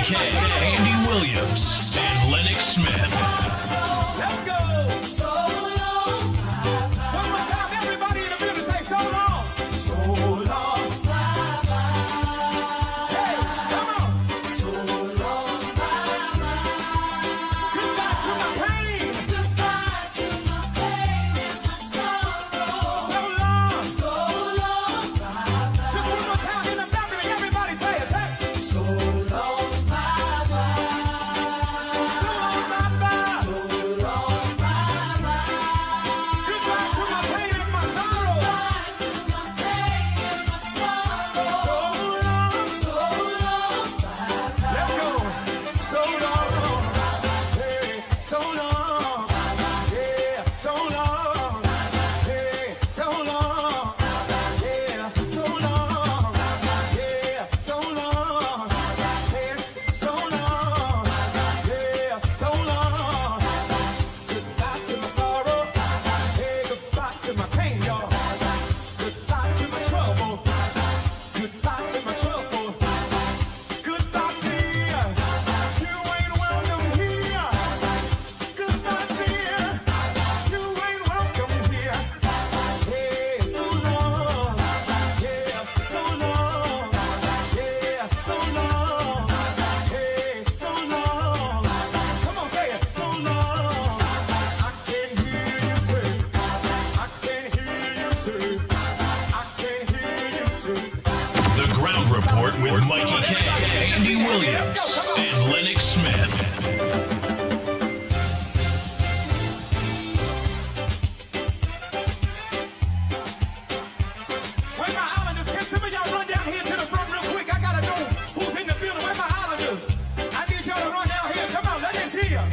K, Andy Williams, and Lennox Smith. Let's go. So long. One more time, everybody in the building say so long. So long. Hey, come on. So long. Goodbye to my pain. Goodbye to my pain and my sorrow. So long. So long. Just one more time in the balcony, everybody say it. Hey. So long. So long, bye-bye. So long, bye-bye. Goodbye to my pain and my sorrow. Goodbye to my pain and my sorrow. So long, bye-bye. Let's go. So long, hey, so long, yeah, so long, hey, so long, yeah, so long, yeah, so long, hey, so long, yeah, so long. Goodbye to my sorrow, hey, goodbye to my pain, y'all. Goodbye to my trouble, goodbye to my trouble. Goodbye, dear, you ain't welcome here. Goodbye, dear, you ain't welcome here. Hey, so long, yeah, so long, yeah, so long, hey, so long. Come on, say it, so long. I can hear you say, I can hear you say, I can hear you say. The Ground Report with Mikey K, Andy Williams, and Lennox Smith. Where my islanders? Can some of y'all run down here to the front real quick? I gotta know who's in the building. Where my islanders? I need y'all to run down here. Come on, let me see ya.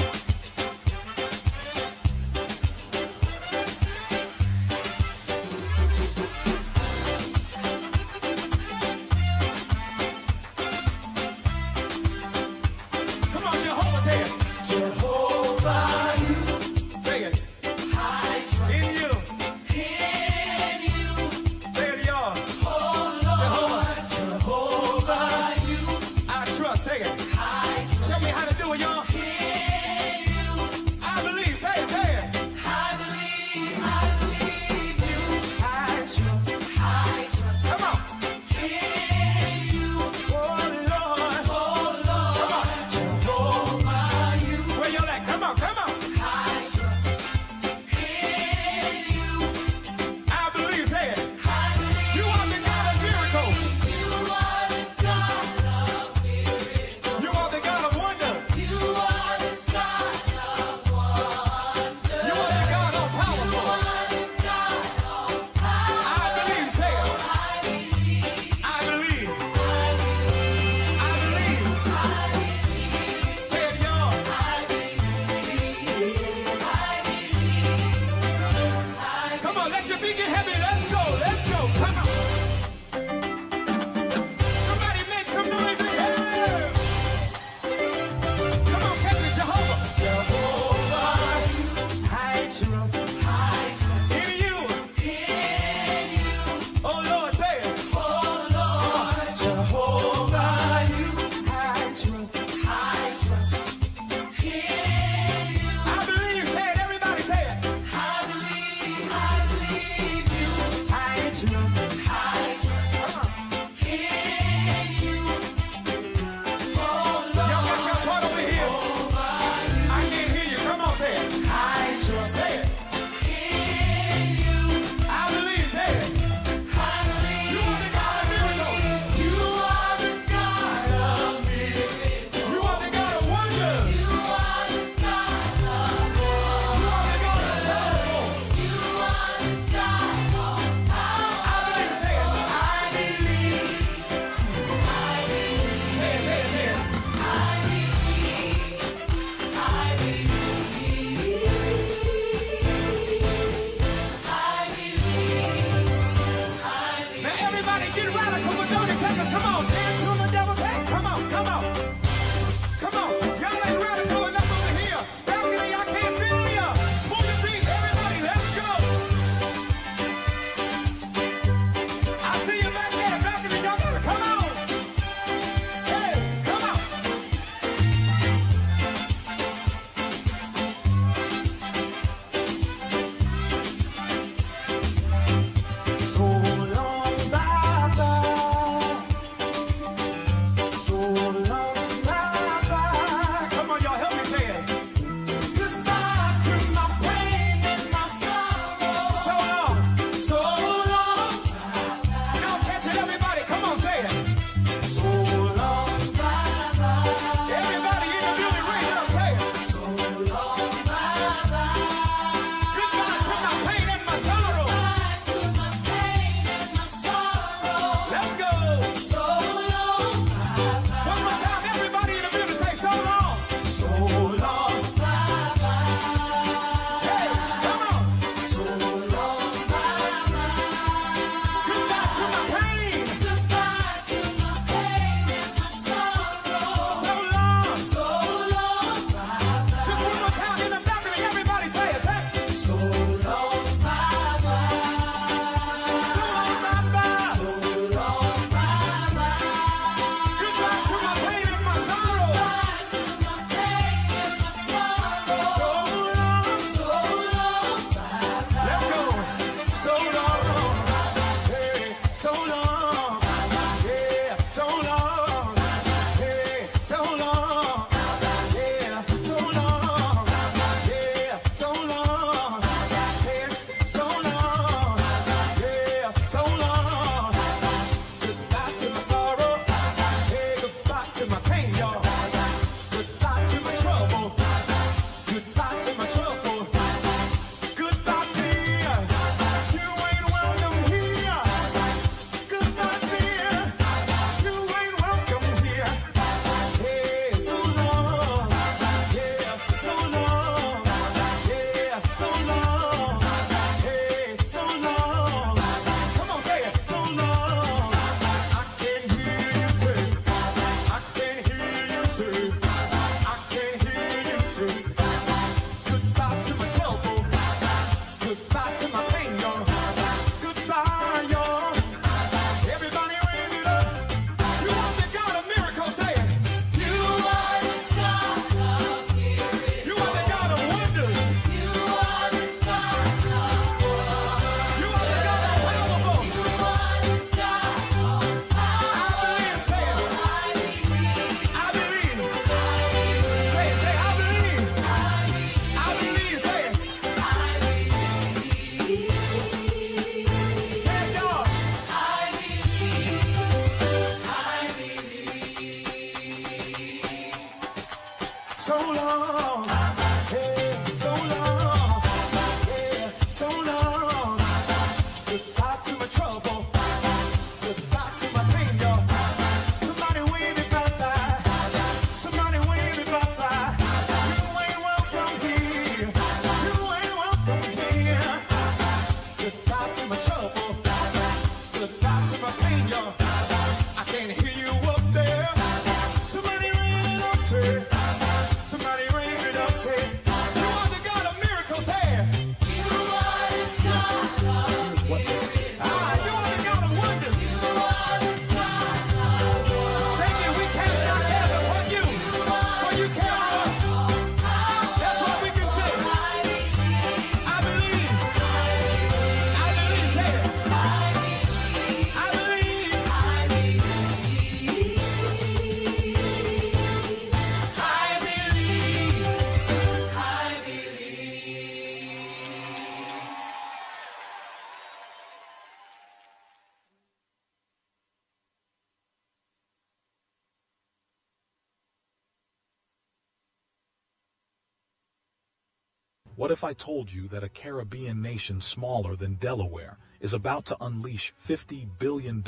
What if I told you that a Caribbean nation smaller than Delaware is about to unleash $50 billion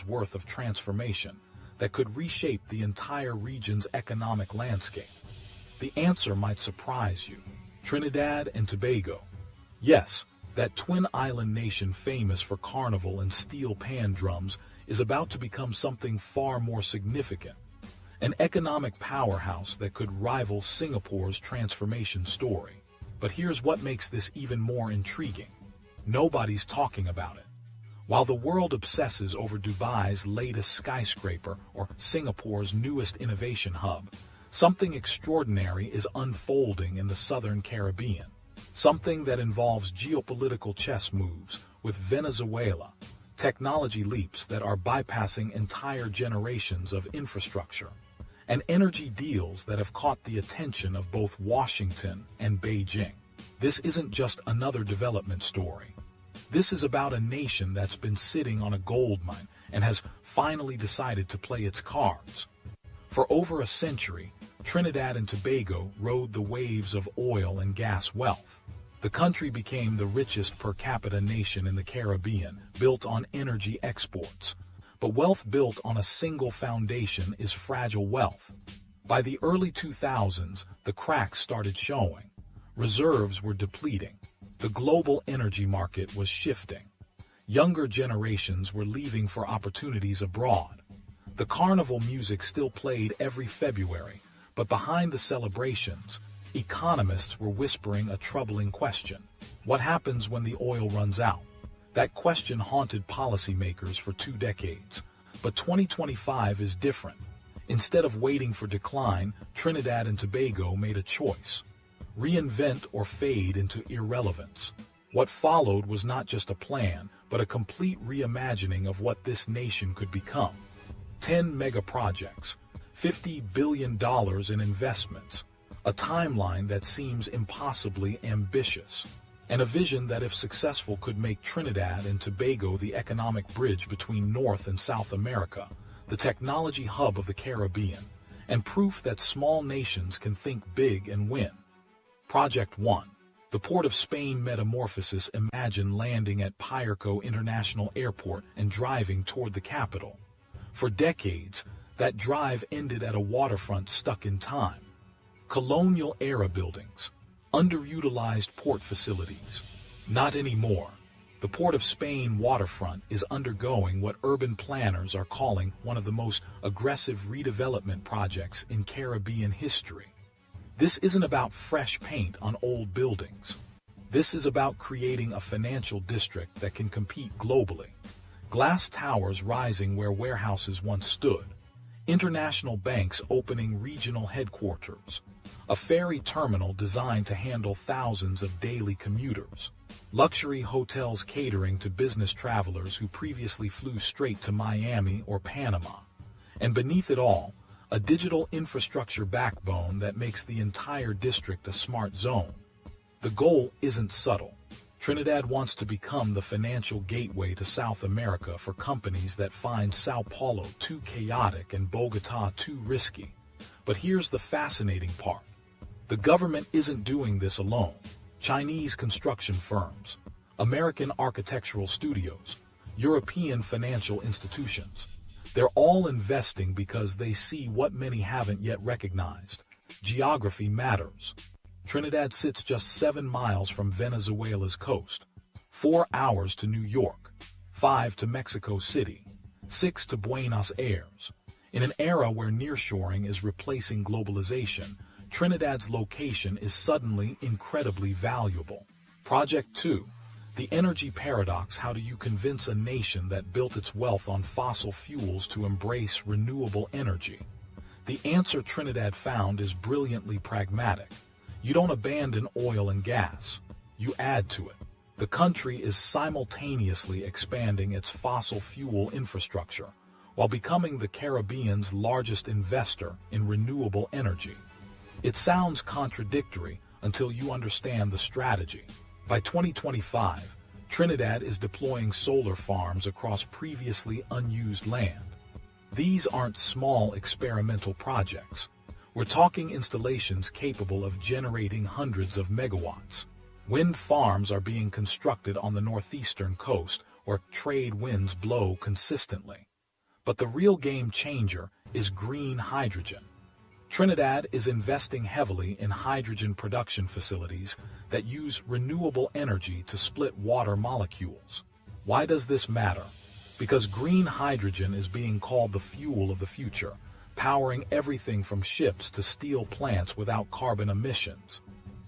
worth of transformation that could reshape the entire region's economic landscape? The answer might surprise you. Trinidad and Tobago. Yes, that twin island nation famous for carnival and steel pan drums is about to become something far more significant. An economic powerhouse that could rival Singapore's transformation story. But here's what makes this even more intriguing. Nobody's talking about it. While the world obsesses over Dubai's latest skyscraper or Singapore's newest innovation hub, something extraordinary is unfolding in the southern Caribbean. Something that involves geopolitical chess moves with Venezuela, technology leaps that are bypassing entire generations of infrastructure, and energy deals that have caught the attention of both Washington and Beijing. This isn't just another development story. This is about a nation that's been sitting on a gold mine and has finally decided to play its cards. For over a century, Trinidad and Tobago rode the waves of oil and gas wealth. The country became the richest per capita nation in the Caribbean, built on energy exports. But wealth built on a single foundation is fragile wealth. By the early 2000s, the cracks started showing. Reserves were depleting. The global energy market was shifting. Younger generations were leaving for opportunities abroad. The carnival music still played every February, but behind the celebrations, economists were whispering a troubling question. What happens when the oil runs out? That question haunted policymakers for 2 decades. But 2025 is different. Instead of waiting for decline, Trinidad and Tobago made a choice. Reinvent or fade into irrelevance. What followed was not just a plan, but a complete reimagining of what this nation could become. 10 mega projects, $50 billion in investments, a timeline that seems impossibly ambitious, and a vision that, if successful, could make Trinidad and Tobago the economic bridge between North and South America, the technology hub of the Caribbean, and proof that small nations can think big and win. Project 1. The Port of Spain Metamorphosis. Imagine landing at Payarco International Airport and driving toward the capital. For decades, that drive ended at a waterfront stuck in time. Colonial-era buildings, underutilized port facilities. Not anymore. The Port of Spain waterfront is undergoing what urban planners are calling one of the most aggressive redevelopment projects in Caribbean history. This isn't about fresh paint on old buildings. This is about creating a financial district that can compete globally. Glass towers rising where warehouses once stood. International banks opening regional headquarters. A ferry terminal designed to handle thousands of daily commuters. Luxury hotels catering to business travelers who previously flew straight to Miami or Panama. And beneath it all, a digital infrastructure backbone that makes the entire district a smart zone. The goal isn't subtle. Trinidad wants to become the financial gateway to South America for companies that find Sao Paulo too chaotic and Bogotá too risky. But here's the fascinating part. The government isn't doing this alone. Chinese construction firms, American architectural studios, European financial institutions. They're all investing because they see what many haven't yet recognized. Geography matters. Trinidad sits just 7 miles from Venezuela's coast, 4 hours to New York, 5 to Mexico City, 6 to Buenos Aires. In an era where nearshoring is replacing globalization, Trinidad's location is suddenly incredibly valuable. Project 2. The energy paradox. How do you convince a nation that built its wealth on fossil fuels to embrace renewable energy? The answer Trinidad found is brilliantly pragmatic. You don't abandon oil and gas. You add to it. The country is simultaneously expanding its fossil fuel infrastructure while becoming the Caribbean's largest investor in renewable energy. It sounds contradictory until you understand the strategy. By 2025, Trinidad is deploying solar farms across previously unused land. These aren't small experimental projects. We're talking installations capable of generating hundreds of megawatts. Wind farms are being constructed on the northeastern coast where trade winds blow consistently. But the real game changer is green hydrogen. Trinidad is investing heavily in hydrogen production facilities that use renewable energy to split water molecules. Why does this matter? Because green hydrogen is being called the fuel of the future, powering everything from ships to steel plants without carbon emissions.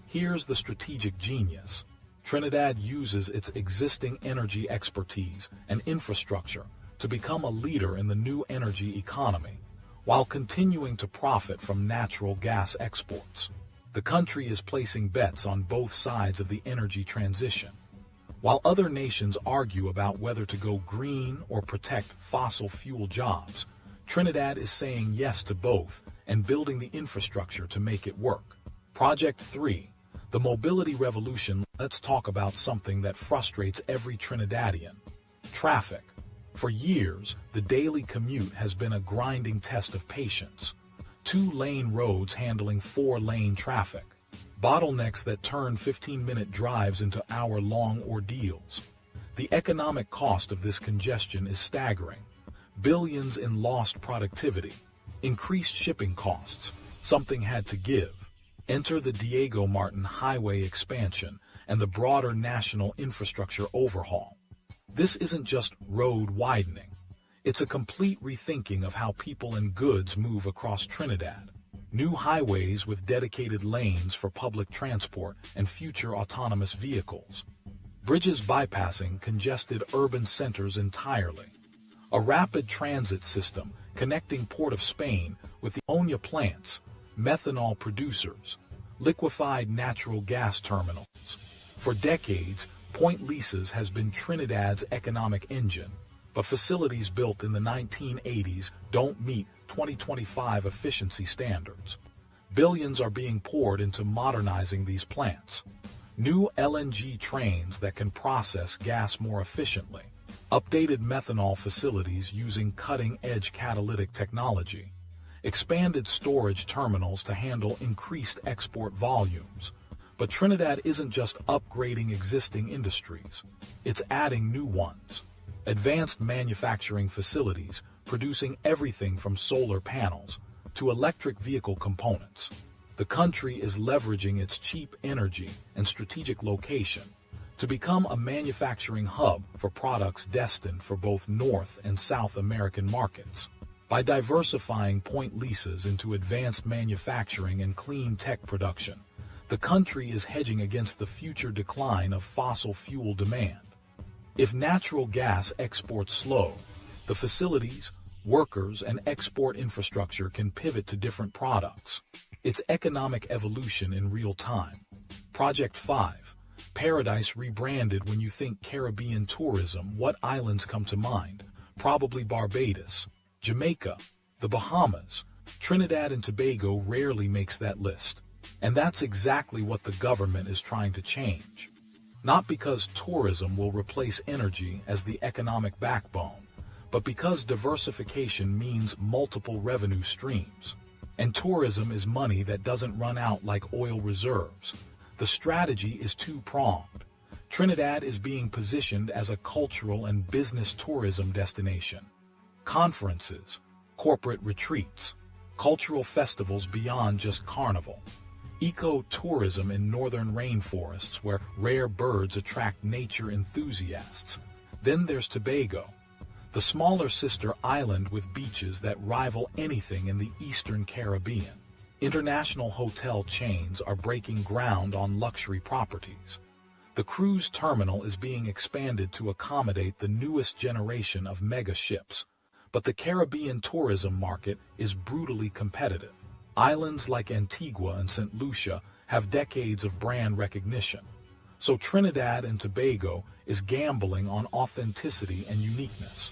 Here's the strategic genius. Trinidad uses its existing energy expertise and infrastructure to become a leader in the new energy economy, while continuing to profit from natural gas exports. The country is placing bets on both sides of the energy transition. While other nations argue about whether to go green or protect fossil fuel jobs, Trinidad is saying yes to both and building the infrastructure to make it work. Project 3, the mobility revolution. Let's talk about something that frustrates every Trinidadian: traffic. For years, the daily commute has been a grinding test of patience. 2-lane roads handling 4-lane traffic. Bottlenecks that turn 15-minute drives into hour-long ordeals. The economic cost of this congestion is staggering. Billions in lost productivity. Increased shipping costs. Something had to give. Enter the Diego Martin Highway expansion and the broader national infrastructure overhaul. This isn't just road widening. It's a complete rethinking of how people and goods move across Trinidad. New highways with dedicated lanes for public transport and future autonomous vehicles. Bridges bypassing congested urban centers entirely. A rapid transit system connecting Port of Spain with the ammonia plants, methanol producers, liquefied natural gas terminals. For decades, Point Leases has been Trinidad's economic engine, but facilities built in the 1980s don't meet 2025 efficiency standards. Billions are being poured into modernizing these plants. New LNG trains that can process gas more efficiently. Updated methanol facilities using cutting-edge catalytic technology. Expanded storage terminals to handle increased export volumes. But Trinidad isn't just upgrading existing industries, it's adding new ones. Advanced manufacturing facilities producing everything from solar panels to electric vehicle components. The country is leveraging its cheap energy and strategic location to become a manufacturing hub for products destined for both North and South American markets. By diversifying Point Leases into advanced manufacturing and clean tech production, the country is hedging against the future decline of fossil fuel demand. If natural gas exports slow, the facilities, workers, and export infrastructure can pivot to different products. It's economic evolution in real time. Project 5. Paradise rebranded. When you think Caribbean tourism, what islands come to mind? Probably Barbados, Jamaica, the Bahamas. Trinidad and Tobago rarely makes that list. And that's exactly what the government is trying to change. Not because tourism will replace energy as the economic backbone, but because diversification means multiple revenue streams. And tourism is money that doesn't run out like oil reserves. The strategy is two-pronged. Trinidad is being positioned as a cultural and business tourism destination. Conferences, corporate retreats, cultural festivals beyond just carnival. Eco-tourism in northern rainforests where rare birds attract nature enthusiasts. Then there's Tobago, the smaller sister island with beaches that rival anything in the Eastern Caribbean. International hotel chains are breaking ground on luxury properties. The cruise terminal is being expanded to accommodate the newest generation of mega ships. But the Caribbean tourism market is brutally competitive. Islands like Antigua and St. Lucia have decades of brand recognition. So Trinidad and Tobago is gambling on authenticity and uniqueness.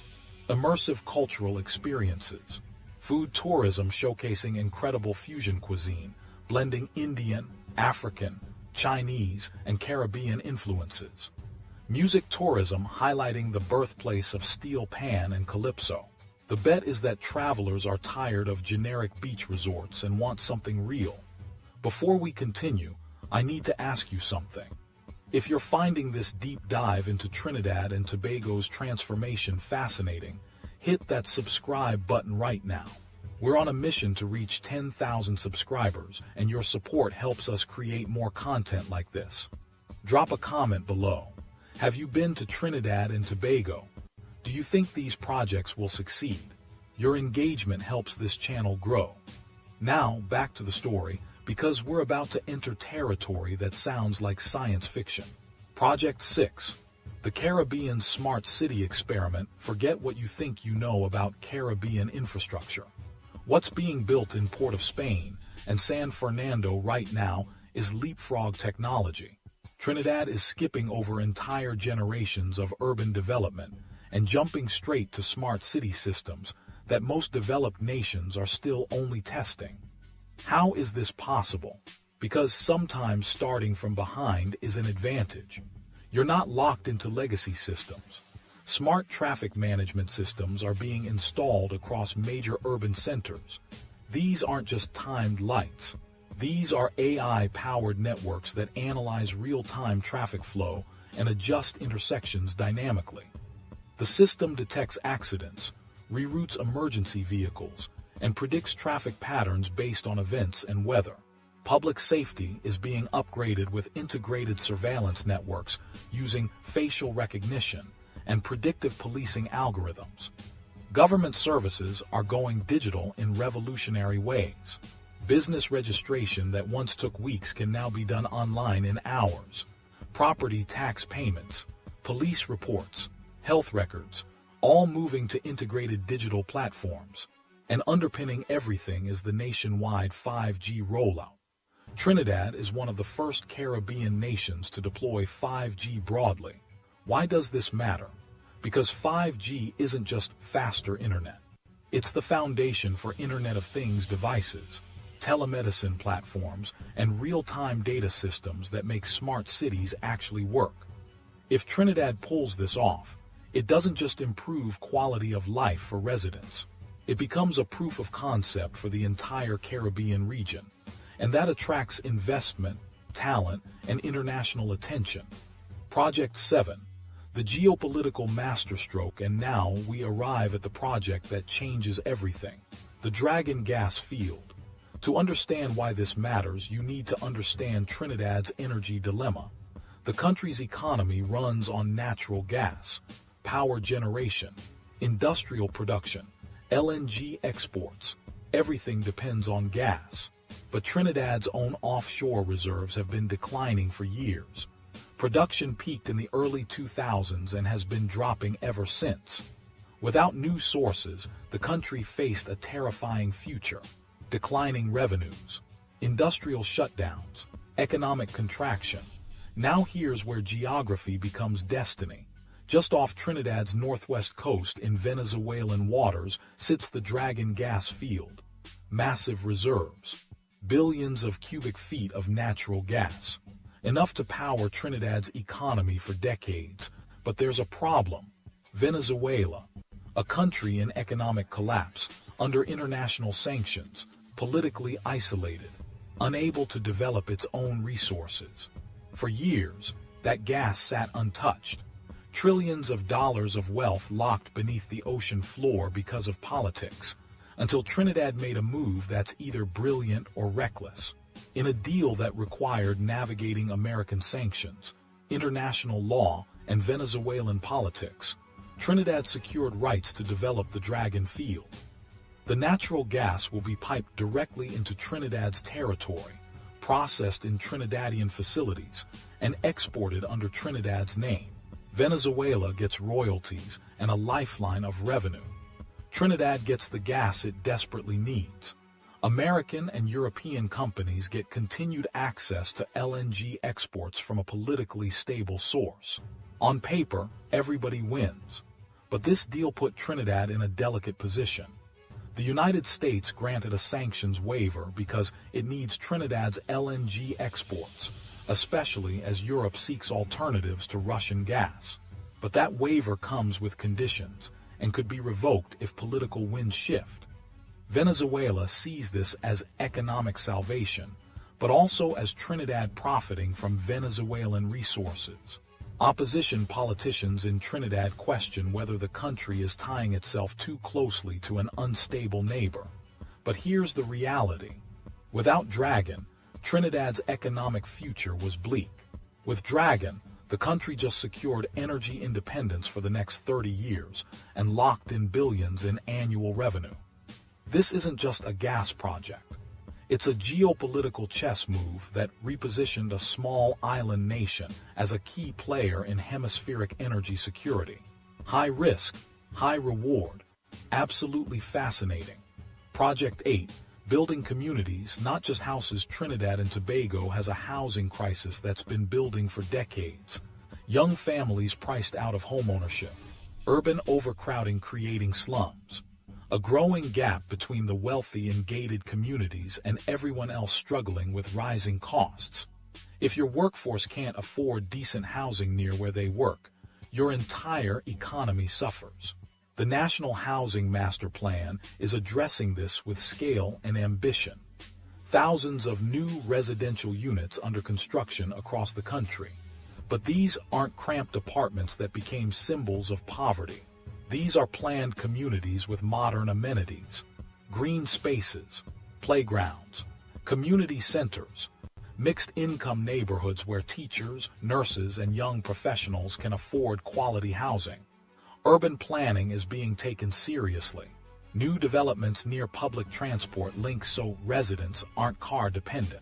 Immersive cultural experiences. Food tourism showcasing incredible fusion cuisine, blending Indian, African, Chinese, and Caribbean influences. Music tourism highlighting the birthplace of steel pan and calypso. The bet is that travelers are tired of generic beach resorts and want something real. Before we continue, I need to ask you something. If you're finding this deep dive into Trinidad and Tobago's transformation fascinating, hit that subscribe button right now. We're on a mission to reach 10,000 subscribers, and your support helps us create more content like this. Drop a comment below. Have you been to Trinidad and Tobago? Do you think these projects will succeed? Your engagement helps this channel grow. Now, back to the story, because we're about to enter territory that sounds like science fiction. Project 6. The Caribbean Smart City Experiment. Forget what you think you know about Caribbean infrastructure. What's being built in Port of Spain and San Fernando right now is leapfrog technology. Trinidad is skipping over entire generations of urban development and jumping straight to smart city systems that most developed nations are still only testing. How is this possible? Because sometimes starting from behind is an advantage. You're not locked into legacy systems. Smart traffic management systems are being installed across major urban centers. These aren't just timed lights. These are AI-powered networks that analyze real-time traffic flow and adjust intersections dynamically. The system detects accidents, reroutes emergency vehicles, and predicts traffic patterns based on events and weather. Public safety is being upgraded with integrated surveillance networks using facial recognition and predictive policing algorithms. Government services are going digital in revolutionary ways. Business registration that once took weeks can now be done online in hours. Property tax payments, police reports, health records, all moving to integrated digital platforms. And underpinning everything is the nationwide 5G rollout. Trinidad is one of the first Caribbean nations to deploy 5G broadly. Why does this matter? Because 5G isn't just faster internet. It's the foundation for Internet of Things devices, telemedicine platforms, and real-time data systems that make smart cities actually work. If Trinidad pulls this off, it doesn't just improve quality of life for residents. It becomes a proof of concept for the entire Caribbean region, and that attracts investment, talent, and international attention. Project 7. The geopolitical masterstroke, and now we arrive at the project that changes everything. The Dragon gas field. To understand why this matters, you need to understand Trinidad's energy dilemma. The country's economy runs on natural gas, power generation, industrial production, LNG exports. Everything depends on gas. But Trinidad's own offshore reserves have been declining for years. Production peaked in the early 2000s and has been dropping ever since. Without new sources, the country faced a terrifying future. Declining revenues, industrial shutdowns, economic contraction. Now here's where geography becomes destiny. Just off Trinidad's northwest coast in Venezuelan waters sits the Dragon gas field. Massive reserves. Billions of cubic feet of natural gas. Enough to power Trinidad's economy for decades. But there's a problem. Venezuela, a country in economic collapse, under international sanctions, politically isolated, unable to develop its own resources. For years, that gas sat untouched. Trillions of dollars of wealth locked beneath the ocean floor because of politics, until Trinidad made a move that's either brilliant or reckless. In a deal that required navigating American sanctions, international law, and Venezuelan politics, Trinidad secured rights to develop the Dragon field. The natural gas will be piped directly into Trinidad's territory, processed in Trinidadian facilities, and exported under Trinidad's name. Venezuela gets royalties and a lifeline of revenue. Trinidad gets the gas it desperately needs. American and European companies get continued access to LNG exports from a politically stable source. On paper, everybody wins. But this deal put Trinidad in a delicate position. The United States granted a sanctions waiver because it needs Trinidad's LNG exports, especially as Europe seeks alternatives to Russian gas. But that waiver comes with conditions and could be revoked if political winds shift. Venezuela sees this as economic salvation, but also as Trinidad profiting from Venezuelan resources. Opposition politicians in Trinidad question whether the country is tying itself too closely to an unstable neighbor. But here's the reality. Without Dragon, Trinidad's economic future was bleak. With Dragon, the country just secured energy independence for the next 30 years and locked in billions in annual revenue. This isn't just a gas project. It's a geopolitical chess move that repositioned a small island nation as a key player in hemispheric energy security. High risk, high reward. Absolutely fascinating. Project 8, building communities, not just houses. Trinidad and Tobago has a housing crisis that's been building for decades. Young families priced out of homeownership. Urban overcrowding creating slums. A growing gap between the wealthy and gated communities and everyone else struggling with rising costs. If your workforce can't afford decent housing near where they work, your entire economy suffers. The National Housing Master Plan is addressing this with scale and ambition. Thousands of new residential units under construction across the country. But these aren't cramped apartments that became symbols of poverty. These are planned communities with modern amenities, green spaces, playgrounds, community centers, mixed-income neighborhoods where teachers, nurses, and young professionals can afford quality housing. Urban planning is being taken seriously. New developments near public transport links so residents aren't car-dependent.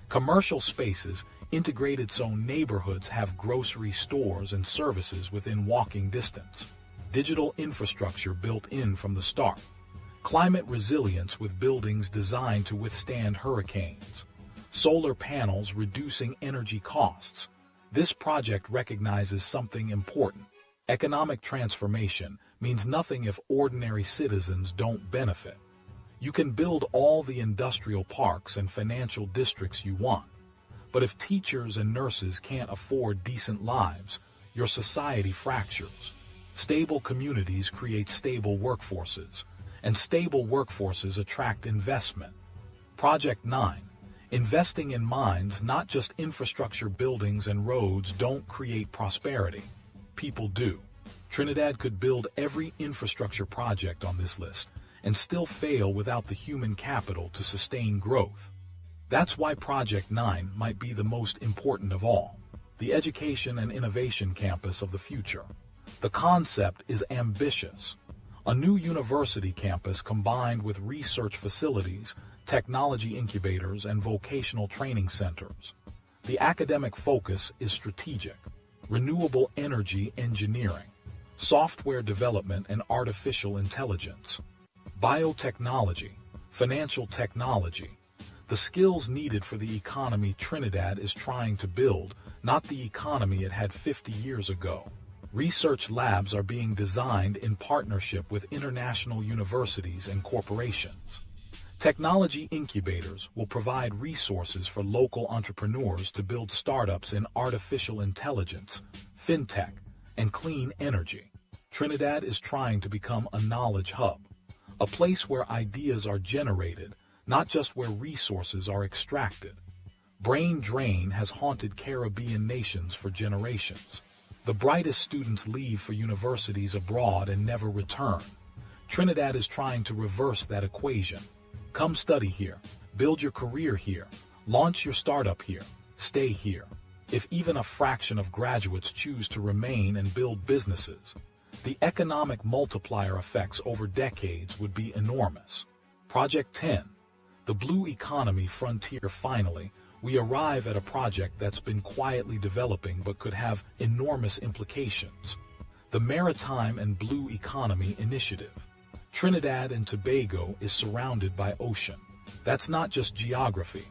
Commercial spaces integrated so neighborhoods have grocery stores and services within walking distance. Digital infrastructure built in from the start. Climate resilience with buildings designed to withstand hurricanes. Solar panels reducing energy costs. This project recognizes something important. Economic transformation means nothing if ordinary citizens don't benefit. You can build all the industrial parks and financial districts you want, but if teachers and nurses can't afford decent lives, your society fractures. Stable communities create stable workforces, and stable workforces attract investment. Project 9. Investing in mines, not just infrastructure. Buildings and roads don't create prosperity. People do. Trinidad could build every infrastructure project on this list and still fail without the human capital to sustain growth. That's why Project 9 might be the most important of all. The education and innovation campus of the future. The concept is ambitious. A new university campus combined with research facilities, technology incubators, and vocational training centers. The academic focus is strategic. Renewable energy engineering, software development and artificial intelligence, biotechnology, financial technology. The skills needed for the economy Trinidad is trying to build, not the economy it had 50 years ago. Research labs are being designed in partnership with international universities and corporations. Technology incubators will provide resources for local entrepreneurs to build startups in artificial intelligence, fintech, and clean energy. Trinidad is trying to become a knowledge hub, a place where ideas are generated, not just where resources are extracted. Brain drain has haunted Caribbean nations for generations. The brightest students leave for universities abroad and never return. Trinidad is trying to reverse that equation. Come study here, build your career here, launch your startup here, stay here. If even a fraction of graduates choose to remain and build businesses, the economic multiplier effects over decades would be enormous. Project 10. The Blue Economy Frontier. Finally, we arrive at a project that's been quietly developing but could have enormous implications. The Maritime and Blue Economy Initiative. Trinidad and Tobago is surrounded by ocean. That's not just geography.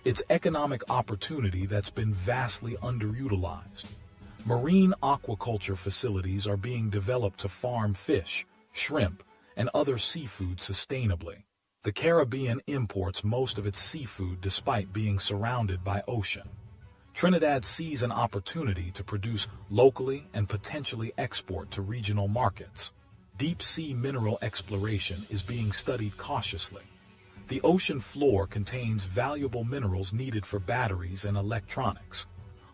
It's economic opportunity that's been vastly underutilized. Marine aquaculture facilities are being developed to farm fish, shrimp, and other seafood sustainably. The Caribbean imports most of its seafood despite being surrounded by ocean. Trinidad sees an opportunity to produce locally and potentially export to regional markets. Deep-sea mineral exploration is being studied cautiously. The ocean floor contains valuable minerals needed for batteries and electronics.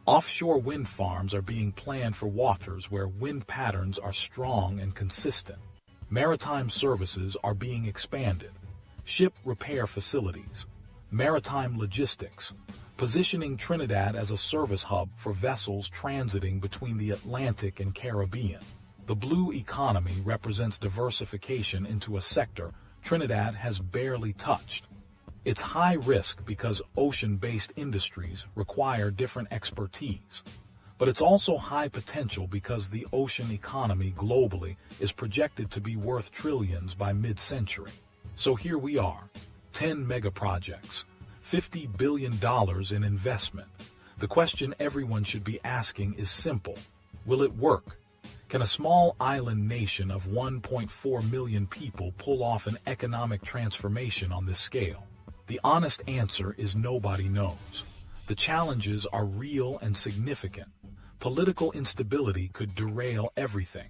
Offshore wind farms are being planned for waters where wind patterns are strong and consistent. Maritime services are being expanded. Ship repair facilities. Maritime logistics, positioning Trinidad as a service hub for vessels transiting between the Atlantic and Caribbean. The blue economy represents diversification into a sector Trinidad has barely touched. It's high risk because ocean-based industries require different expertise. But it's also high potential because the ocean economy globally is projected to be worth trillions by mid-century. So here we are, 10 mega projects, $50 billion in investment. The question everyone should be asking is simple. Will it work? Can a small island nation of 1.4 million people pull off an economic transformation on this scale? The honest answer is nobody knows. The challenges are real and significant. Political instability could derail everything.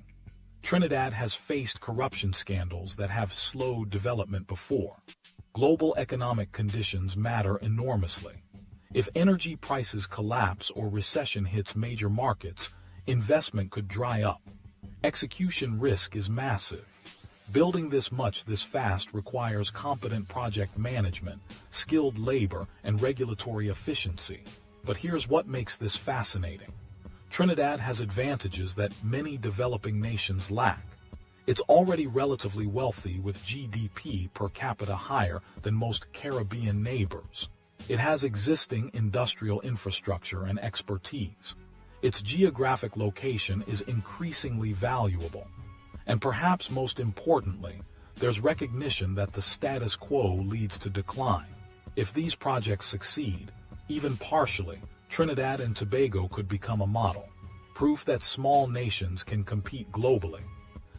Trinidad has faced corruption scandals that have slowed development before. Global economic conditions matter enormously. If energy prices collapse or recession hits major markets, investment could dry up. Execution risk is massive. Building this much this fast requires competent project management, skilled labor, and regulatory efficiency. But here's what makes this fascinating. Trinidad has advantages that many developing nations lack. It's already relatively wealthy with GDP per capita higher than most Caribbean neighbors. It has existing industrial infrastructure and expertise. Its geographic location is increasingly valuable. And perhaps most importantly, there's recognition that the status quo leads to decline. If these projects succeed, even partially, Trinidad and Tobago could become a model. Proof that small nations can compete globally.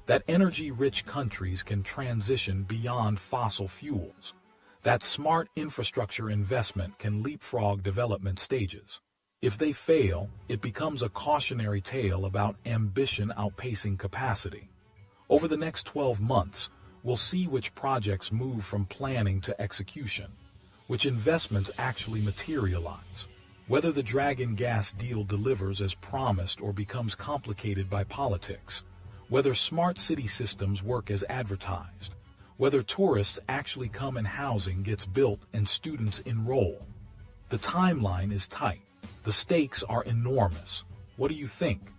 That energy-rich countries can transition beyond fossil fuels. That smart infrastructure investment can leapfrog development stages. If they fail, it becomes a cautionary tale about ambition outpacing capacity. Over the next 12 months, we'll see which projects move from planning to execution, which investments actually materialize, whether the Dragon gas deal delivers as promised or becomes complicated by politics, whether smart city systems work as advertised, whether tourists actually come and housing gets built and students enroll. The timeline is tight. The stakes are enormous. What do you think?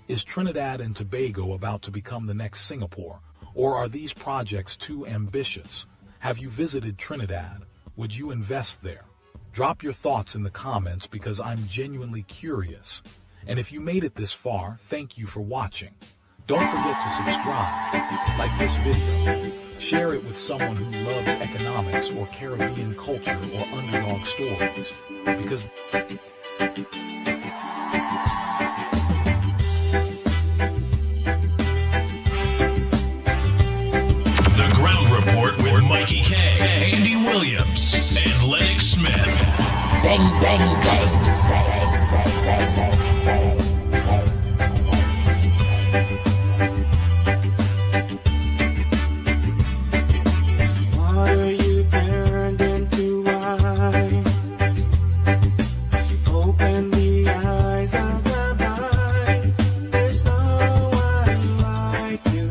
Is Trinidad and Tobago about to become the next Singapore, or are these projects too ambitious? Have you visited Trinidad? Would you invest there? Drop your thoughts in the comments because I'm genuinely curious. And if you made it this far, thank you for watching. Don't forget to subscribe, like this video, share it with someone who loves economics or Caribbean culture or underdog stories, because The Ground Report with Mikey K, Andy Williams, and Lennox Smith. Bang, bang, bang, bang, bang, bang, bang. Water you turned into wine. Open the eyes of the blind. There's no one like you.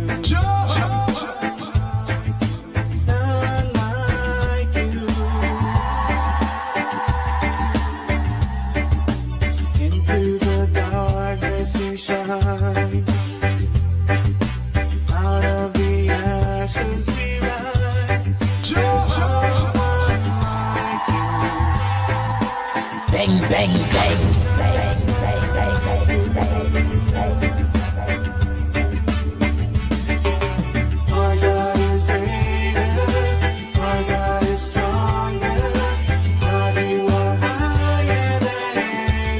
None like you. Into the darkness you shine. Out of the ashes we rise. There's no one like you. Bang, bang, bang, bang, bang, bang, bang, bang. Our God is greater. Our God is stronger. God, you are higher than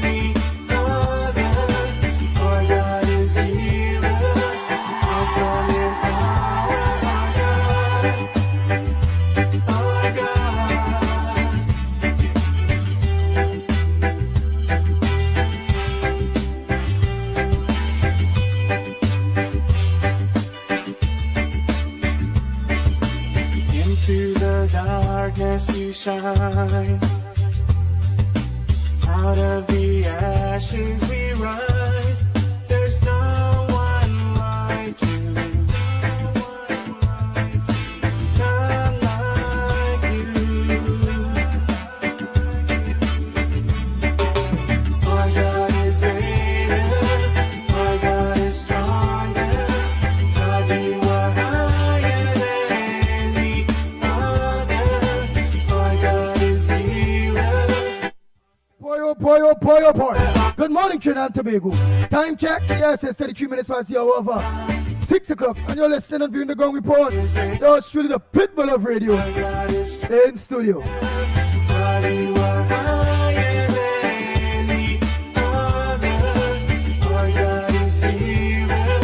any other. Our God is healer. Awesome in power. Our God. shine. Out of the ashes we rise. There's no one like you. None like you. Our God is greater. Our God is stronger. God, you are higher than any other. Our God is healer. Boy. Good morning, Trinidad and Tobago. Time check. Yes, it's 33 minutes past the hour over 6 o'clock. And you're listening and viewing the Ground Report. Yo, it's truly the pitbull of radio. Stay in studio. God, you are higher than any other. Our God is healer.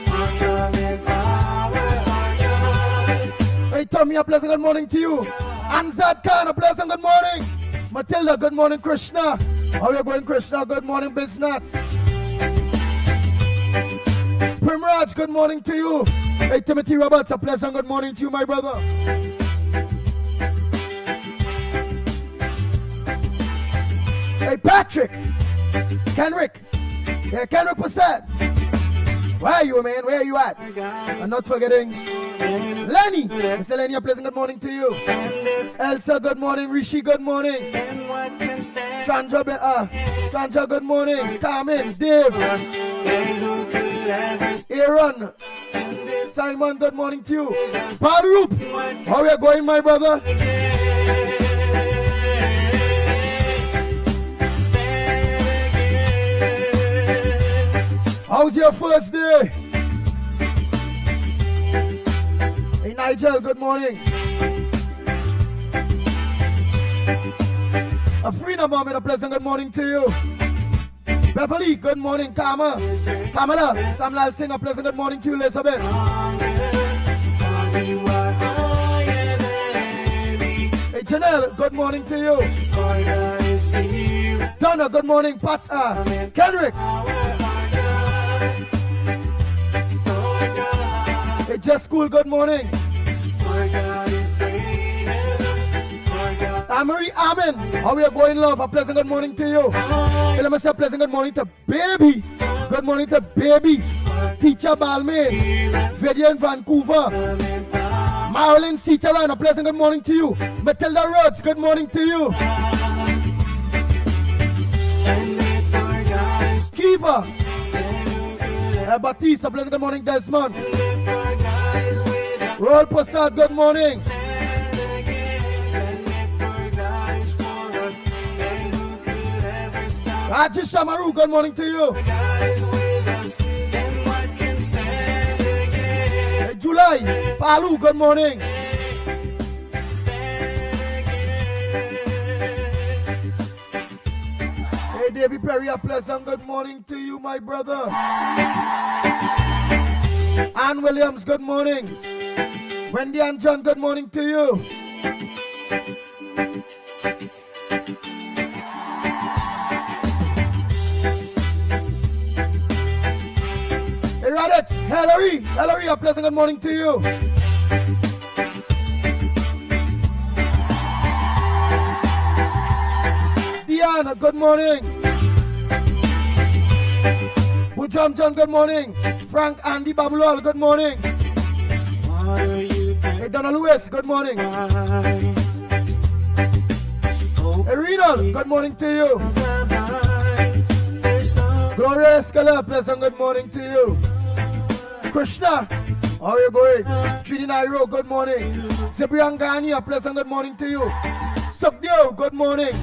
Awesome in power. Our God. Hey, Tommy, a pleasant good morning to you. Anzad Khan, a pleasant good morning. Matilda, good morning, Krishna. How you going, Krishna? Good morning, Bisnath. Primraj, good morning to you. Hey, Timothy Roberts, a pleasant good morning to you, my brother. Hey, Patrick. Kenrick. Yeah, Kenrick Passat. Where are you, man? Where are you at? I'm not forgetting Lenny. Mr. Lenny, a pleasant good morning to you. Elsa, good morning. Rishi, good morning. Chandra, good morning. Carmen, Dave, Aaron, Simon, good morning to you. Paul Roop, how are you going, my brother? How's your first day? Hey, Nigel, good morning. Afrina Mohammed, a pleasant good morning to you. Beverly, good morning. Kamala, Samlal Singh, a pleasant good morning to you. Elizabeth. Hey, Janelle, good morning to you. Donna, good morning. Pat, Kendrick. Hey, Just School, good morning. Amory, Amen. How are you going, love? A pleasant good morning to you. Hey, let me say a pleasant good morning to Baby. Good morning to Baby. Teacher Balmain. Vivian Vancouver. Marilyn Cicharan, a pleasant good morning to you. Matilda Rhodes, good morning to you. Kiva. Baptiste, a pleasant good morning, Desmond. Roll Prasad, good morning. Rajesh Shamaru, good morning to you. Hey, July, Palu, good morning. Hey, David Perry, a pleasant good morning to you, my brother. Ann Williams, good morning. Wendy and John, good morning to you. Hey, Radit, Hillary, a pleasant good morning to you. Diana, good morning. Bujam John, good morning. Frank Andy Babulal, good morning. Hey, Donna Lewis, good morning. Hey, Renal, good morning to you. Gloria Escala, pleasant good morning to you. Krishna, how are you going? Trini Nairo, good morning. Zibriangani, a pleasant good morning to you. Sukdev, good morning.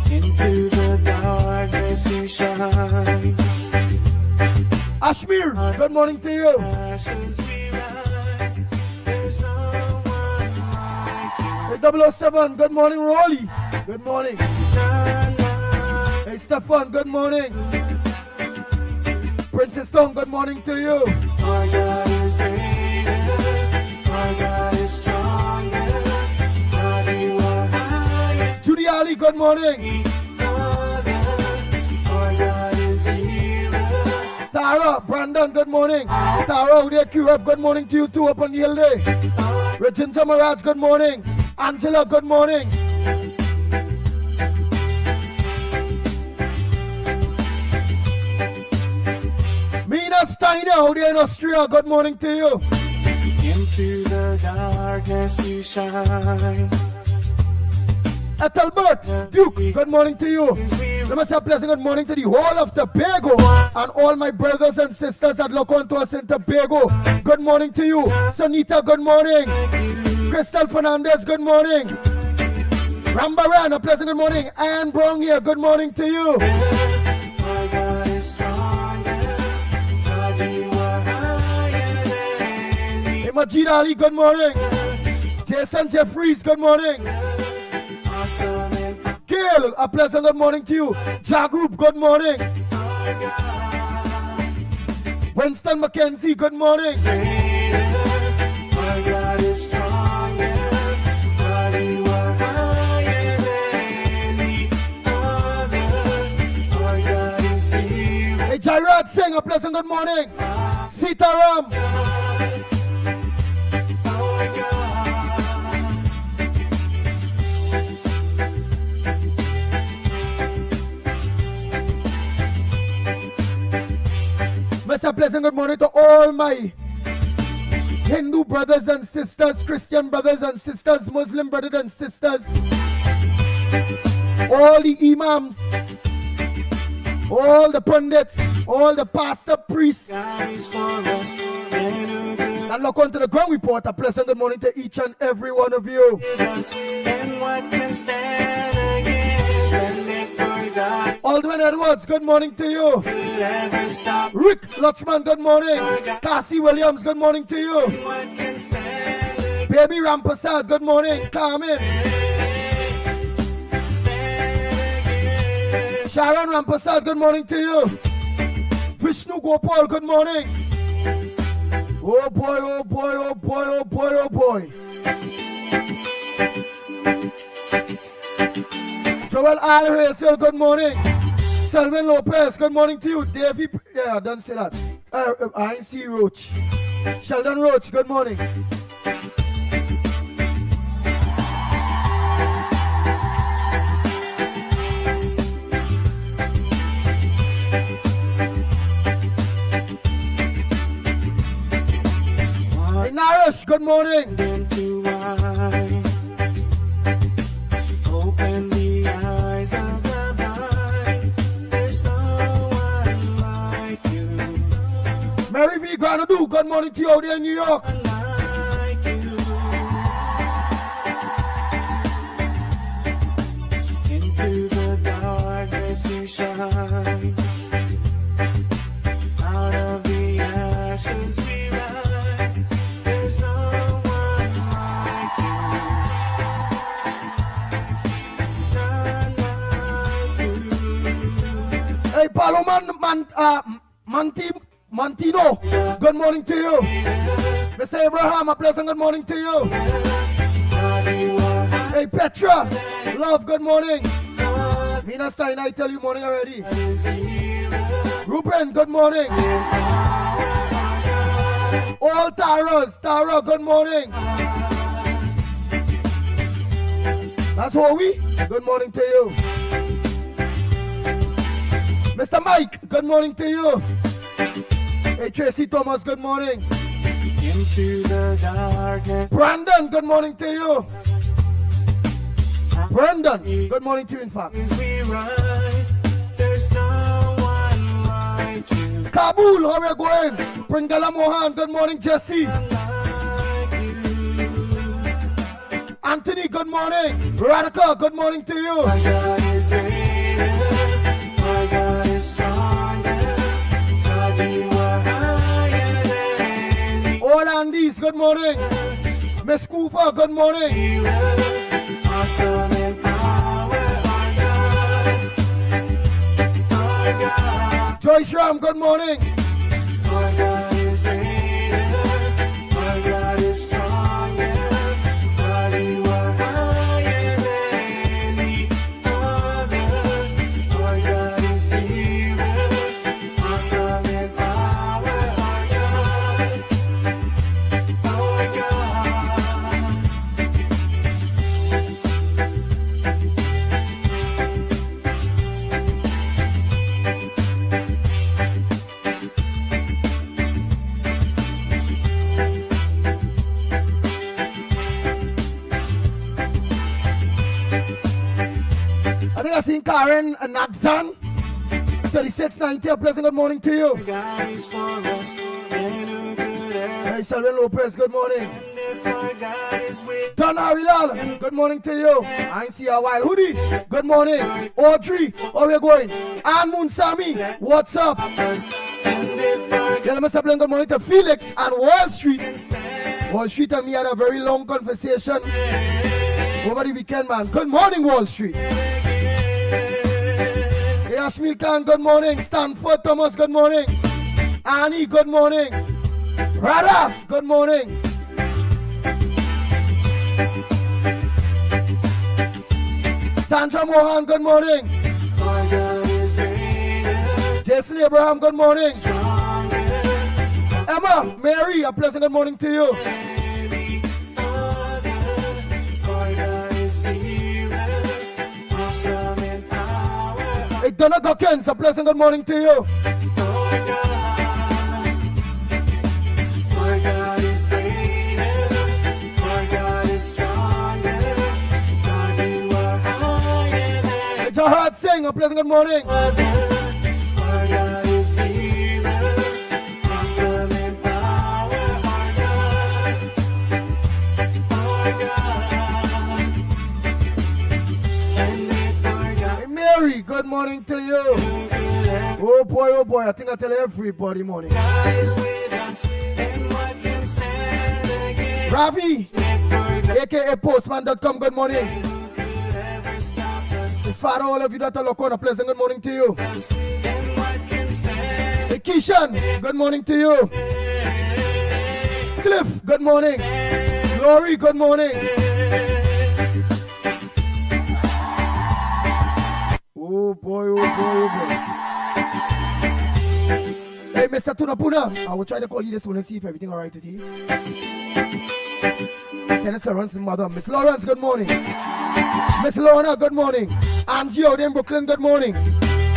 Into the darkness you shine. Ashmir, good morning to you. Ashes we rise. There's no one like you. Hey, 007, good morning, Rolly. Good morning. None like Hey, Stefan, good morning. Princess Tong, good morning to you. our God is greater. Our God is stronger. God, you are higher. Judy Ali, good morning. Our God is healer. Tara, Brandon, good morning. Tara, out there, Q-Up, good morning to you too up on the hill day. Regina Maraj, good morning. Angela, good morning. Mina Steiner out there in Austria, good morning to you. Into the darkness you shine. Ethelbert, Duke, good morning to you. Let me say a pleasant good morning to the whole of Tobago and all my brothers and sisters that look on to us in Tobago. Good morning to you. Sonita, good morning. Crystal Fernandez, good morning. Rambaran, a pleasant good morning. Anne Brown here, good morning to you. Our God is stronger. God, you are higher than me. Majid Ali, good morning. Jason Jeffries, good morning. Awesome and Gail, a pleasant good morning to you. Ja Group, good morning. our God Winston McKenzie, good morning. is greater. Our God is stronger. God, you are higher than the other. Our God is here. Hey, Jairad Singh, a pleasant good morning. Sitaram, Our God. Mr. Pleasant, good morning to all my Hindu brothers and sisters, Christian brothers and sisters, Muslim brothers and sisters, all the imams, all the pundits, all the pastor, priests, God is for us. And who could and look onto the ground report. A pleasant good morning to each and every one of you. us? And what can stand against? And if for God Aldwin Edwards, good morning to you. could ever stop, Rick Lutchman, good morning. Cassie Williams, good morning to you. what can stand against? Baby Rampasad, good morning. Carmen. Stand against. Sharon Rampasad, good morning to you. Vishnu Gopal, good morning. Oh boy, oh boy, oh boy, oh boy, oh boy. Joel Alhazel, good morning. Selwyn Lopez, good morning to you. Davey, yeah, don't say that. I ain't see Roach. Sheldon Roach, good morning. Hey, Naresh, good morning. Into wine. Open the eyes of the blind. There's no one like you, Mary V. Granadu, good morning to you out there in New York. like you. Into the darkness you shine. Out of the ashes we rise. There's no one like you. None like you. Hey, Paloman Mantino, good morning to you. Mr. Abraham, a pleasant good morning to you. God, you are Hey, Petra, love, good morning. Mina Stein, I tell you morning already. is here. Ruben, good morning. All Taras, Tara, good morning. That's Howie, good morning to you. Mr. Mike, good morning to you. Hey, Tracy Thomas, good morning. Into the darkness. Brandon, good morning to you. Brandon, good morning to you, in fact. As we rise, there's no one like you. Kabul, how are you going? Pringala Mohan, good morning, Jesse. Like you. Anthony, good morning. Radhika, good morning to you. Our God is greater. Our God is stronger. God, you are higher than the All Andys, good morning. Miss Cooper, good morning. awesome in power. Our God. Joyce Ram, good morning. Our God is greater. Our God is stronger. God, you are higher than the other. Our God is healer. Awesome in power. Our God. seen Karen and Naxan. 3690, a pleasant good morning to you. God is for us, and who could ever Hey, Selvin Lopez, good morning. if our God is with Don Arilal, good morning to you. I ain't see you a while. Hoodie, good morning. Audrey, how you going? Ann Munsami, what's up? us? And if our Yeah, let me say good morning to Felix and Wall Street. God stands, Wall Street and me had a very long conversation over the weekend, man. Good morning, Wall Street. Hey, Ashmil Khan, good morning. Stanford Thomas, good morning. Annie, good morning. Radha, good morning. Sandra Mohan, good morning. our God is greater, Jason Abraham, good morning. stronger, Emma, Mary, a pleasant good morning to you. any other. Our God is healer, awesome in power. Hey, Donna Gockens, a pleasant good morning to you. Our God is greater, our God is stronger. God, you are higher than Hey, Jahad Singh, a pleasant good morning. other. Our God is healer, awesome in power. Our God. And if our God Hey, Mary, good morning to you. Oh boy, I think I tell everybody morning. is with us, then what can stand against? Ravi, If our God aka Postman.com, good morning. could ever stop us, Father, all of you that are local, a pleasant good morning to you. then what can stand? Hey, Keishan, good morning to you. Cliff, good morning. Glory, good morning. Oh boy. Hey, Mr. Tunapuna, I will try to call you this morning and see if everything all right with you. Dennis Lawrence's mother, Miss Lawrence, good morning. Miss Lorna, good morning. Angie out in Brooklyn, good morning.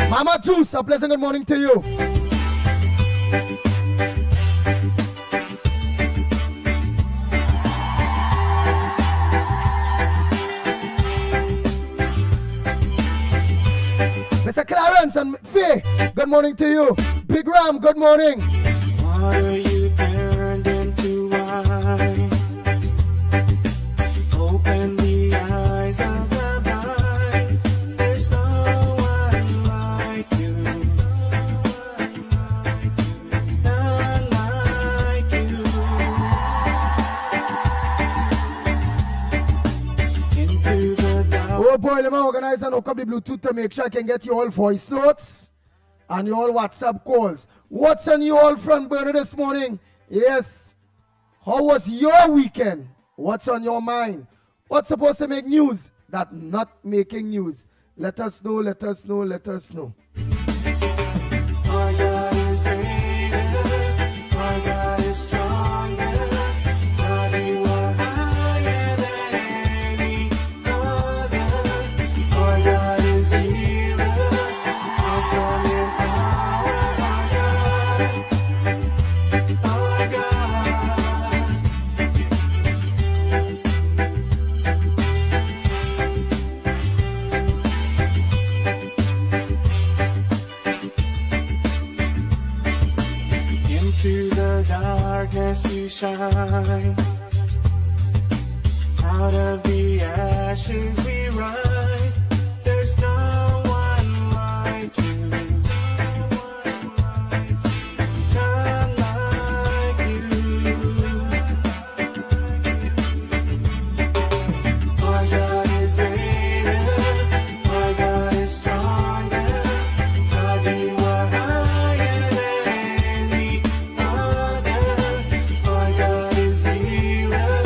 Mama Juice, a pleasant good morning to you. Mr. Clarence and Faye, good morning to you. Big Ram, good morning. Water you turned into wine. Open the eyes of the blind. There's no one like you. None like you. Into the dark. Oh boy, let me organize and hook up the Bluetooth to make sure I can get you all voice notes and you all WhatsApp calls. What's on you all front burner this morning? Yes. How was your weekend? What's on your mind? What's supposed to make news that not making news? Let us know. Our God is greater, our God is stronger. God, you are higher than any other. Our God is healer, awesome in power. Our God. Into the darkness you shine. Out of the ashes we rise. There's no one like you. None like you. Our God is greater. Our God is stronger. God, you are higher than any other. Our God is healer,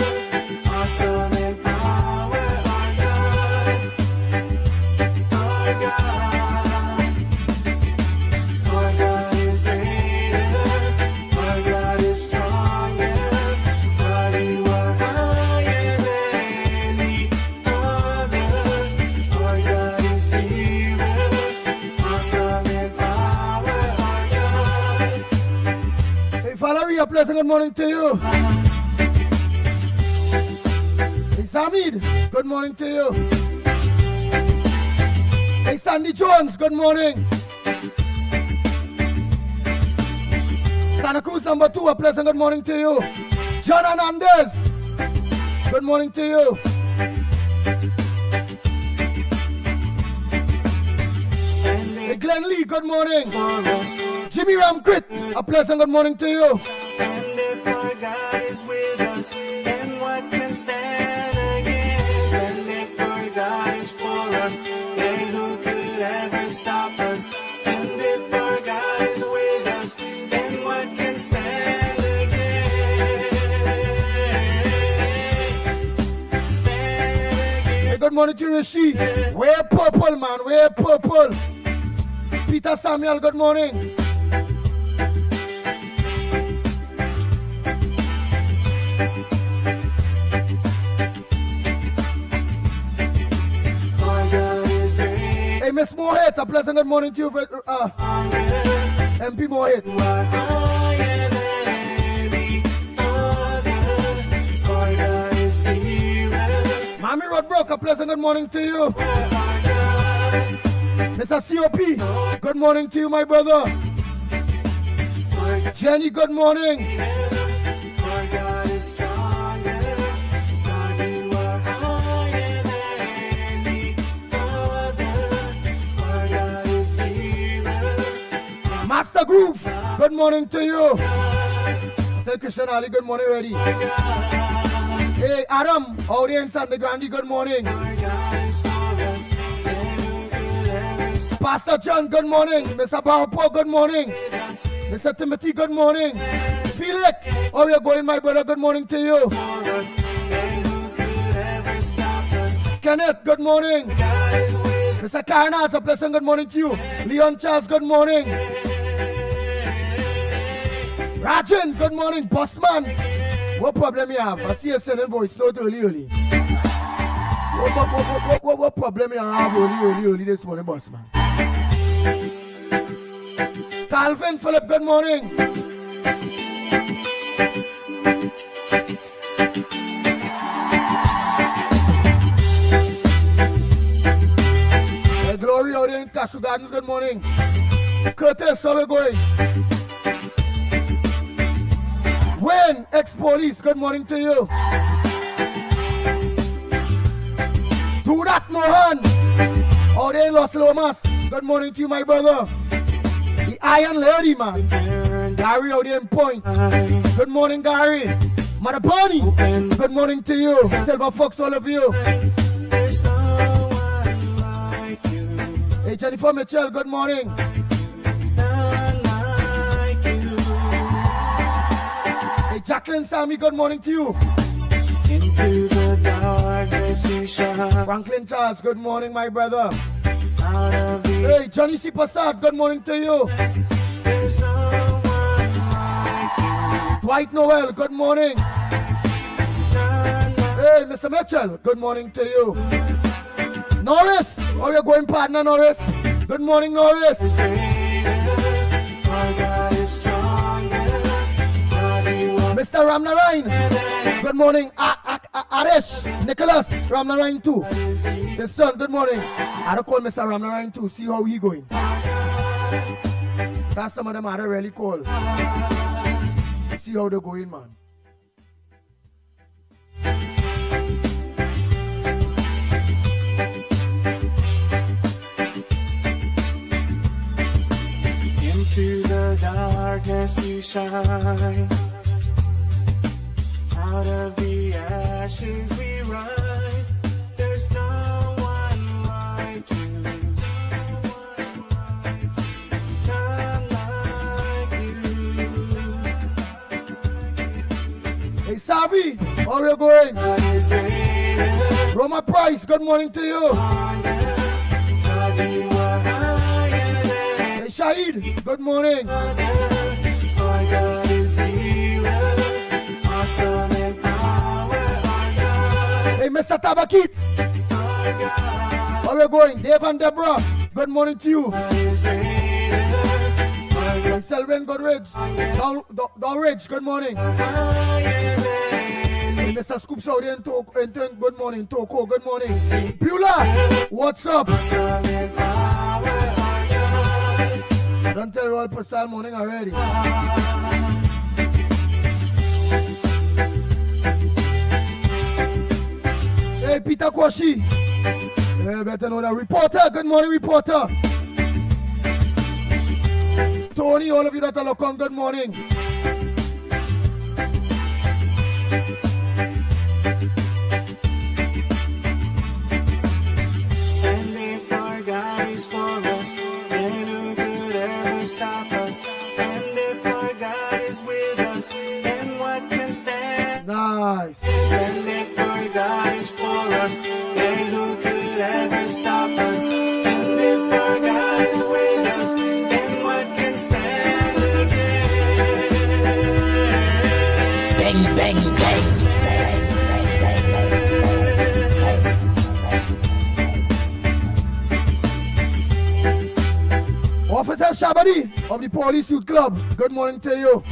awesome in power. Our God, our God. Our God is greater. Our God is stronger. God, you are higher than any other. Our God is healer, awesome in power. Our God. Hey, Valerie, a pleasant good morning to you. Hey, Samid, good morning to you. Hey, Sandy Jones, good morning. Santa Cruz number 2, a pleasant good morning to you. John Hernandez, good morning to you. Hey, Glenn Lee, good morning. Jimmy Ramcrit, a pleasant good morning to you. And if our God is with us, then what can stand against? And if our God is for us, then who could ever stop us? And if our God is with us, then what can stand against? Stand against. Hey, good morning to you, Rishi. Wear purple, man, wear purple. Peter Samuel, good morning. Hey, Miss Mohit, a pleasant good morning to you, MP Mohit. Mami Rodbrook, a pleasant good morning to you. Mr. COP, good morning to you, my brother. Jenny, good morning. Our God is stronger. God, you are higher than any other. Our God is healer. Master Groove, good morning to you. Tell Christian Ali, good morning already. Hey, Adam, audience and the Grandi, good morning. Our God is for us. Then who could ever stop Pastor John, good morning. Mr. Barapo, good morning. us? Mr. Timothy, good morning. Felix, how you going, my brother? Good morning to you. For us. Then who could ever stop us? Kenneth, good morning. God is with Mr. Karnat, a pleasant good morning to you. Leon Charles, good morning. Rajan, good morning. Bossman, what problem you have? I see you sending voice note early. What problem you have early this morning, Bossman? Calvin Philip, good morning. Glory out there in Castle Gardens, good morning. Curtis, how we going? Wayne, ex-police, good morning to you. Do that, Mohan. Out there in Los Lomas, good morning to you, my brother. The Iron Lady, man. Gary out there in Point. Good morning, Gary. Mother Bunny, good morning to you. Silver Fox, all of you. There's no one like you. Hey, Jennifer Mitchell, good morning. None like you. Hey, Jacqueline Sammy, good morning to you. Into the darkness you shine. Franklin Charles, good morning, my brother. Out of the Hey, Johnny C. Passat, good morning to you. there's no one like you. Dwight Noel, good morning. None like Hey, Mr. Mitchell, good morning to you. Norris, how you going, partner, Norris? Good morning, Norris. greater. Our God is stronger. God, you are Mr. Ramnarain, good morning. Aresh, Nicholas, Ramnarain too. His son, good morning. I don't call Mr. Ramnarain too, see how he going. That's some of them I don't really call. See how they're going, man. into the darkness you shine. Out of the ashes we rise. There's no one like you. None like you. Hey, Savi, how you going? God is greater. Roma Price, good morning to you. God, you are higher than Hey, Shahid, good morning. our God is healer. Awesome in power. Our God. Hey, Mr. Tabakit, Our God how you going? Dave and Deborah, good morning to you. is greater. Our God Hey, Selwyn Goodridge, Downridge, good morning. higher than Hey, Mr. Scoops out there in good morning. Toko, good morning. Beulah, what's up? Don't tell you all for Psalm morning already. Hey, Peter Kwashi. You better know that. Reporter, good morning, reporter. Tony, all of you that are looking, good morning. And if our God is for us, then who could ever stop us? And if our God is with us, then what can stand? Nice. And if our God is for us, then who could ever stop us? And if our God is with us, then what can stand against? Bang, bang, bang. Officer Shabadi of the Police Youth Club, good morning to you.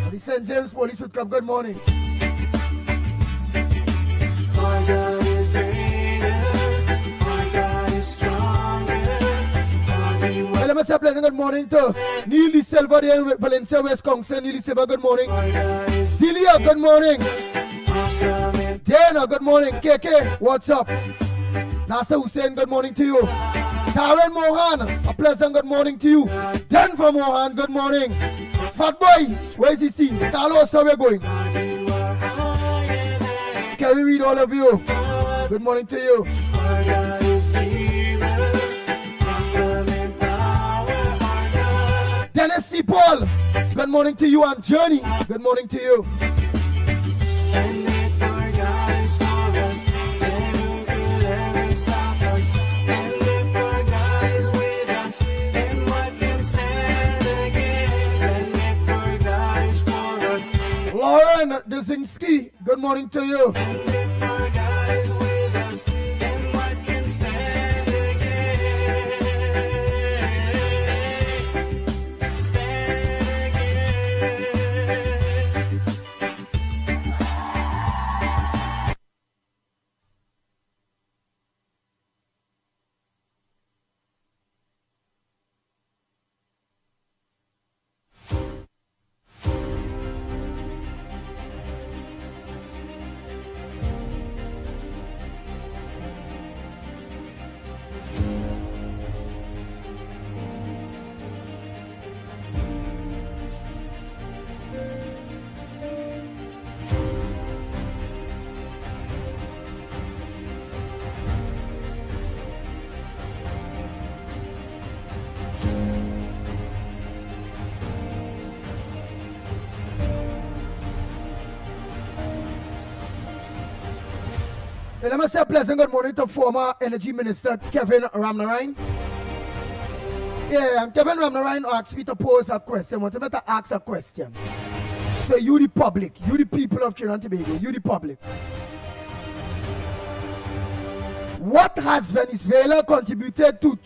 Of the St. James Police Youth Club, good morning. Our God is greater, our God is stronger. Well, let me say a pleasant good morning to Neil De Silva there in Valencia, Wisconsin. Neil De Silva, good morning. Delia, good morning. Dana, good morning. KK, what's up? Nasser Hussein, good morning to you. Karen Mohan, a pleasant good morning to you. Denver Mohan, good morning. Fat Boy, where's he seen? Carlos, how are we going? Can we read all of you? Good morning to you. Our God is healer, awesome in power, our God. Dennis C. Paul, good morning to you. And Journey, good morning to you. And if our God is for us, then who could ever stop us? And if our God is with us, then what can stand against? And if our God is for us, Lauren Dzinski, good morning to you. and if our God is with us, then what can stand against? Stand against. Hey, let me say a pleasant good morning to former Energy Minister Kevin Ramnarine. Yeah, and Kevin Ramnarine asked me to pose a question. I want me to ask a question. So you the public, you the people of Trinidad and Tobago, you the public. What has Venezuela contributed to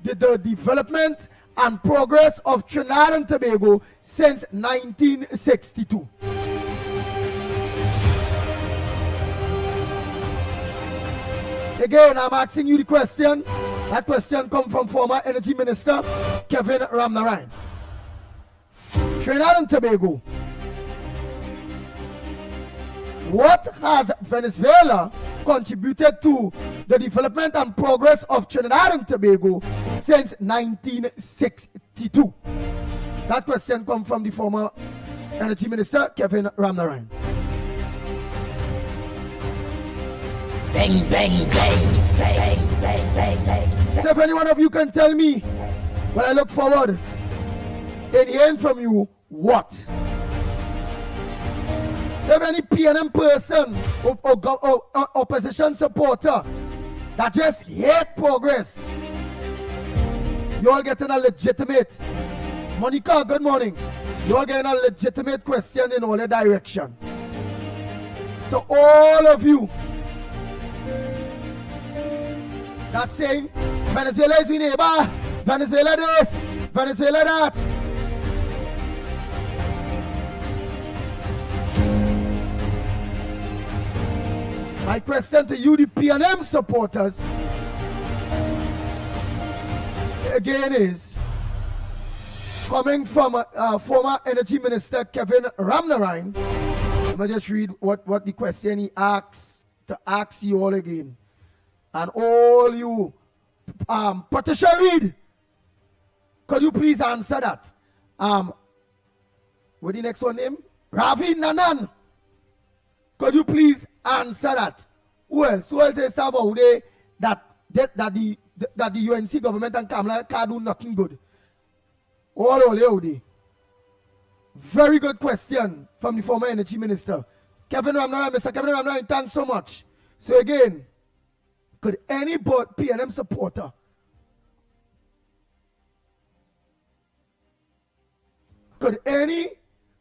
the development and progress of Trinidad and Tobago since 1962? Again, I'm asking you the question. That question comes from former Energy Minister Kevin Ramnarine. Trinidad and Tobago. What has Venezuela contributed to the development and progress of Trinidad and Tobago since 1962? That question comes from the former Energy Minister Kevin Ramnarine. Bang, bang, bang, bang, bang, bang, bang. So if any one of you can tell me, well, I look forward in hearing from you, what? So if any PNM person or opposition supporter that just hate progress, you all getting a legitimate, Monica, good morning. You all getting a legitimate question in all the direction. To all of you, that's saying Venezuela is my neighbor, Venezuela this, Venezuela that. My question to you, the PNM supporters, again is, coming from former Energy Minister Kevin Ramnarine, let me just read what the question he asks, to ask you all again. And all you, Patricia Reid, could you please answer that? What the next one name? Ravi Nanan. Could you please answer that? Who else? Who else is about that the UNC government and Kamala can't do nothing good? All day. Very good question from the former energy minister. Mr. Kevin Ramnarine, thanks so much. So again, could any PNM supporter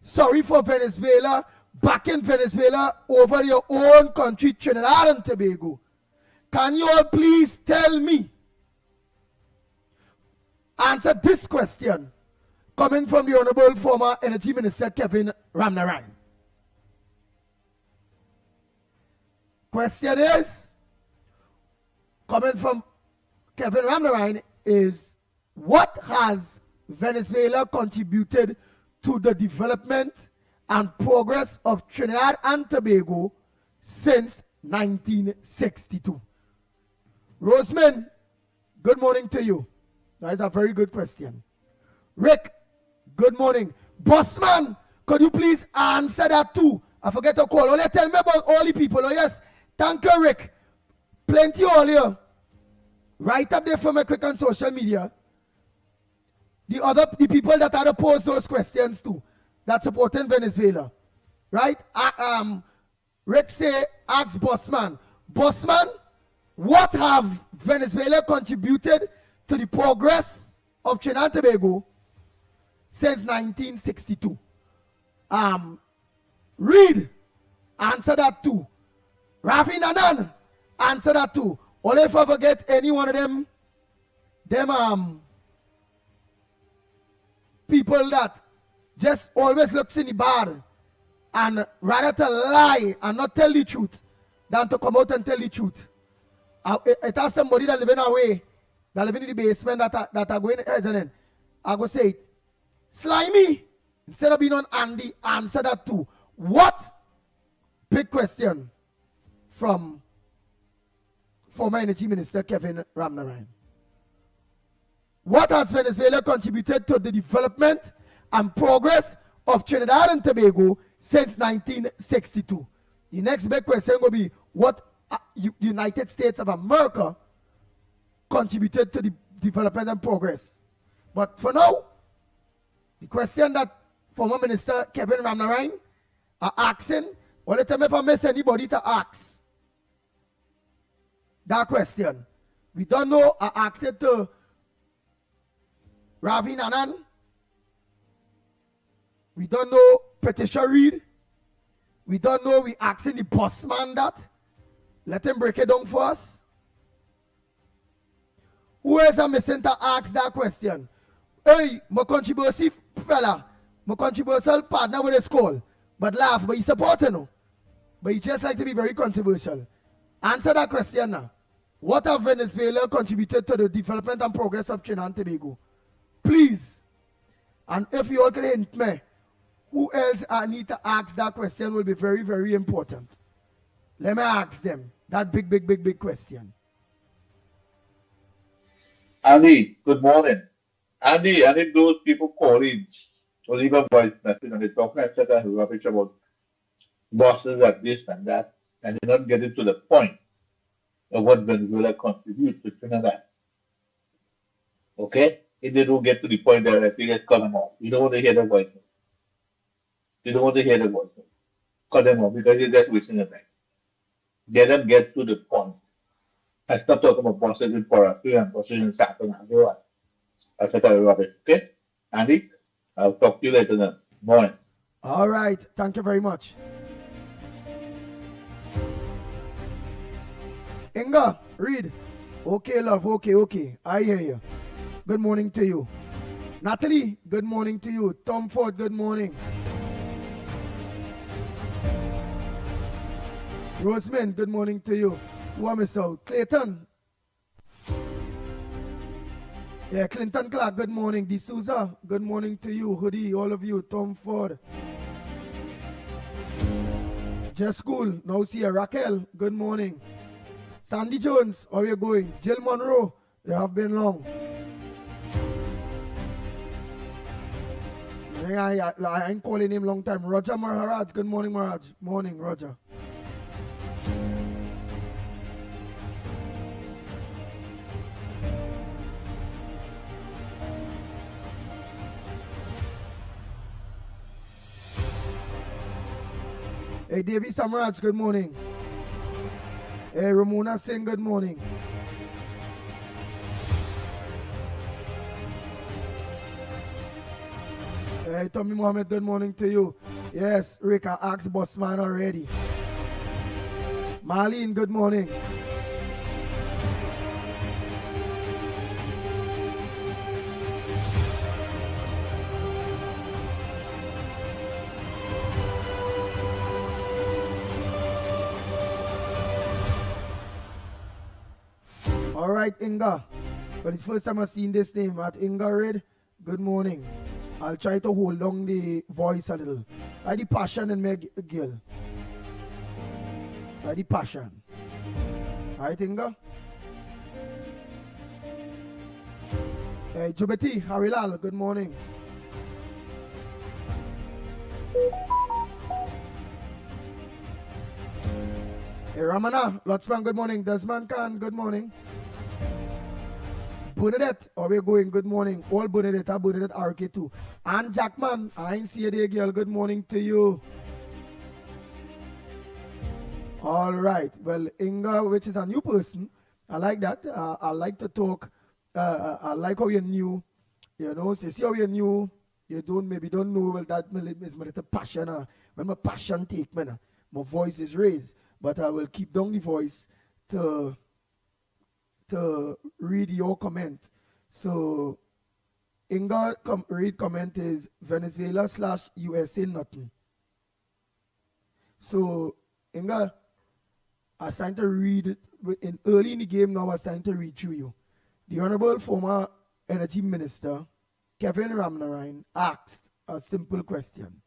sorry for Venezuela, back in Venezuela over your own country, Trinidad and Tobago, can you all please tell me, answer this question, coming from the Honorable former Energy Minister Kevin Ramnarine. Question is, coming from Kevin Ramnarine, is what has Venezuela contributed to the development and progress of Trinidad and Tobago since 1962? Roseman, good morning to you. That is a very good question. Rick, good morning. Bossman, could you please answer that too? I forget to call. Only tell me about all the people. Oh yes, thank you, Rick. Plenty earlier. Right up there for me quick on social media. The people that had posed those questions too, that supporting Venezuela. Right? Rick say, ask Bossman. Bossman, what have Venezuela contributed to the progress of Trinidad and Tobago since 1962? Reed, answer that too. Rafi Nanan, answer that too. Only if I forget any one of them people that just always looks in the bar and rather to lie and not tell the truth than to come out and tell the truth. It has somebody that living away, that living in the basement that are going to I go say it. Slimy, instead of being on Andy, answer that too. What? Big question from former Energy Minister Kevin Ramnarine. What has Venezuela contributed to the development and progress of Trinidad and Tobago since 1962? The next big question will be what United States of America contributed to the development and progress. But for now, the question that former Minister Kevin Ramnarine are asking, or let me if I miss anybody to ask that question. We don't know, I asked it to Ravi Nanan. We don't know Patricia Reid. We don't know, we asking the bossman that. Let him break it down for us. Who else am missing to ask that question? Hey, my controversy fella, my controversial partner with his call. But laugh, but he supporting no. But he just like to be very controversial. Answer that question now. What have Venezuela contributed to the development and progress of Trinidad and Tobago? Please. And if you all can hint me, who else I need to ask that question will be very, very important. Let me ask them that big question. Andy, good morning. Andy, I think those people calling or leave a voice message and they talk and said that rubbish about bosses at this and that, and they're not getting to the point of what Venezuela contributes to Trinidad. Okay? If they don't get to the point directly, let's cut them off. You don't want to hear the voice. You don't want to hear the voice. Cut them off because you're just wasting your time. Let them get to the point. I stop talking about bosses in forestry and bosses in Saturn and so on. I said that rubbish. Okay? Andy, I'll talk to you later then. Morning. All right. Thank you very much. Inga, read. Okay, love. Okay. I hear you. Good morning to you. Natalie, good morning to you. Tom Ford, good morning. Roseman, good morning to you. Who am I so? Clayton. Yeah, Clinton Clark, good morning. D'Souza, good morning to you. Hoodie, all of you. Tom Ford. Just School, now see Raquel, good morning. Sandy Jones, how are you going? Jill Monroe, you have been long. I ain't calling him long time. Roger Maharaj, good morning Maharaj. Morning, Roger. Hey, Davy Samaraj, good morning. Hey, Ramona Singh, good morning. Hey, Tommy Mohammed, good morning to you. Yes, Rick, I asked Bossman already. Marlene, good morning. All right, Inga. But it's first time I've seen this name at Inga Red. Good morning. I'll try to hold on the voice a little. By the passion in my girl. By the passion. All right, Inga. Hey, Jubeti, Harilal, good morning. Hey, Ramana, Lotsman, good morning. Desmond Khan, good morning. Bernadette, how are you going? Good morning. All Bernadette, Bernadette RK2. And Jackman, I ain't see you there, girl. Good morning to you. All right. Well, Inga, which is a new person. I like that. I like to talk. I like how you're new. You know, so see how you're new. You maybe don't know, well, that is my little passion. When my passion take me, my voice is raised. But I will keep down the voice to read your comment. So Inga read comment is Venezuela/USA nothing. So Inga, I signed to read in early in the game now. I signed to read through you. The Honorable former Energy Minister Kevin Ramnarine asked a simple question.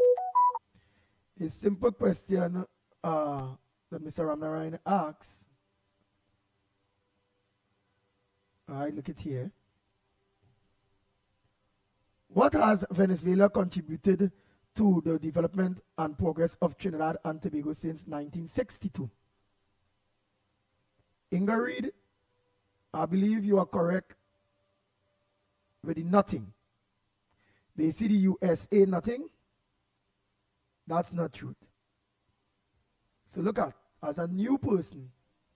A simple question that Mr. Ramnarine asks. All right, look at here. What has Venezuela contributed to the development and progress of Trinidad and Tobago since 1962? Inga Reid, I believe you are correct with the nothing. They see the USA nothing. That's not truth. So look at, as a new person,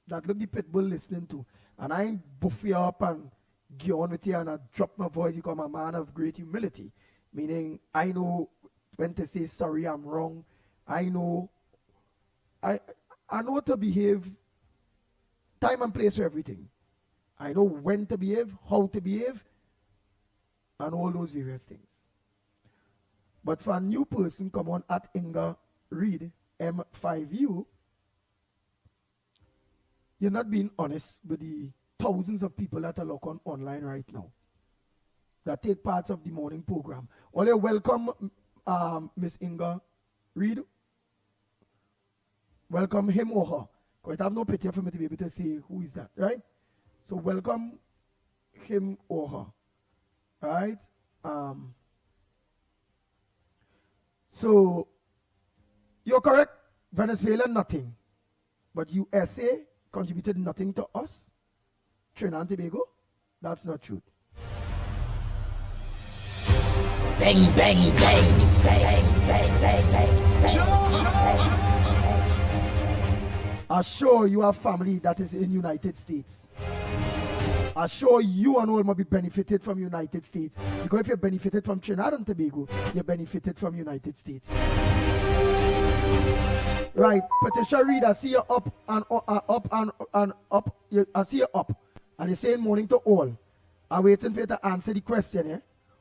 that look the pitbull listening to, and I ain't buff you up and get on with you and I drop my voice because I'm a man of great humility. Meaning, I know when to say sorry, I'm wrong. I know to behave, time and place for everything. I know when to behave, how to behave, and all those various things. But for a new person, come on at Inga Reid M5U, you're not being honest with the thousands of people that are locked on online right now that take parts of the morning program. All you welcome, Miss Inga Reid. Welcome him or her. Because I have no picture for me to be able to say who is that, right? So welcome him or her, right? So you're correct. Venezuela, nothing. But USA contributed nothing to us. Trinidad and Tobago, that's not true. Bang, bang, bang, bang, bang, bang, bang. I'm sure you have family that is in United States. I'm sure you and all must be benefited from United States. Because if you benefited from Trinidad and Tobago, you benefited from United States. Right, Patricia Reid, I see you up and up. I see you up. And you're saying morning to all. I'm waiting for you to answer the question. Eh?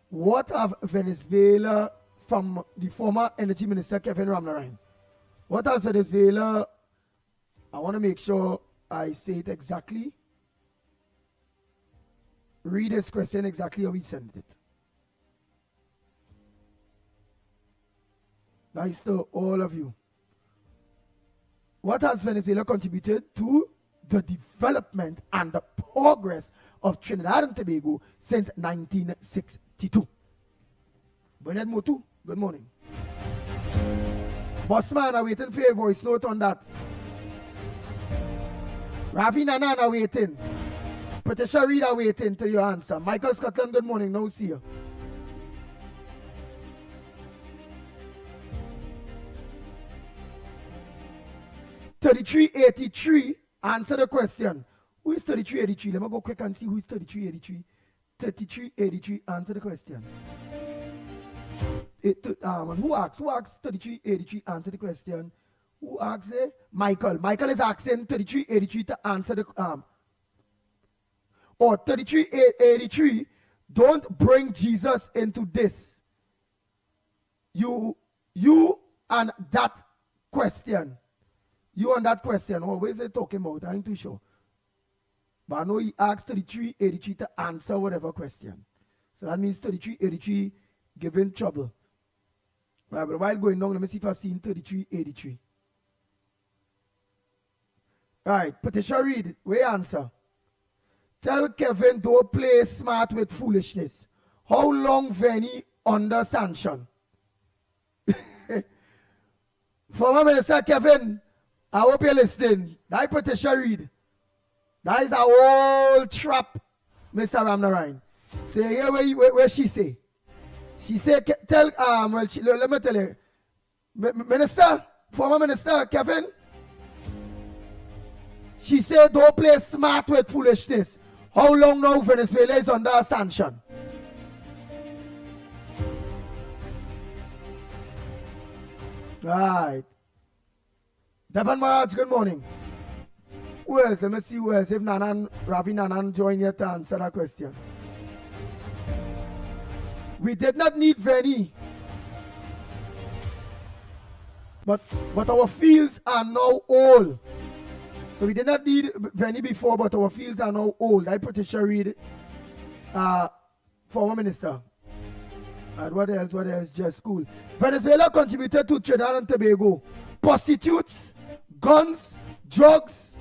What have Venezuela, from the former Energy Minister Kevin Ramnarine, what has Venezuela I want to make sure I say it exactly. Read this question exactly how we sent it. Nice to all of you. What has Venezuela contributed to the development and the progress of Trinidad and Tobago since 1962? Bernard Motu, good morning. Bossman, I'm waiting for your voice note on that. Ravi Nanan, I'm waiting. Patricia Reed, I'm waiting to your answer. Michael Scotland, good morning. Now see you. $33.83, answer the question. Who is $33.83? Let me go quick and see who is $33.83. $33.83, answer the question. Who asked $33.83, answer the question. Who asked it? Michael. Michael is asking $33.83 to answer the or $33.83, don't bring Jesus into this. You and that question. You and that question. Oh, what is it talking about? I ain't too sure. But I know he asked $33.83 to answer whatever question. So that means $33.83 giving trouble. Right, but while going down, let me see if I've seen $33.83. Right, Patricia Reed, where answer? Tell Kevin don't play smart with foolishness. How long Venny under sanction? Former Minister Kevin, I hope you're listening. That Patricia Reed. That is a whole trap, Mr. Ramnarine. So you hear where she say? She said, tell, let me tell you. Minister, former Minister Kevin, she said don't play smart with foolishness. How long now Venezuela is under sanction? Right. Devon Maharaj, good morning. Who else? Let me see who else. If Ravi Nanan join here to answer that question. We did not need Venny. But our fields are now old. So we did not need Venny before, but our fields are now old. I Patricia Reed, former minister. And what else? Just school. Venezuela contributed to Trinidad and Tobago. Prostitutes, guns, drugs,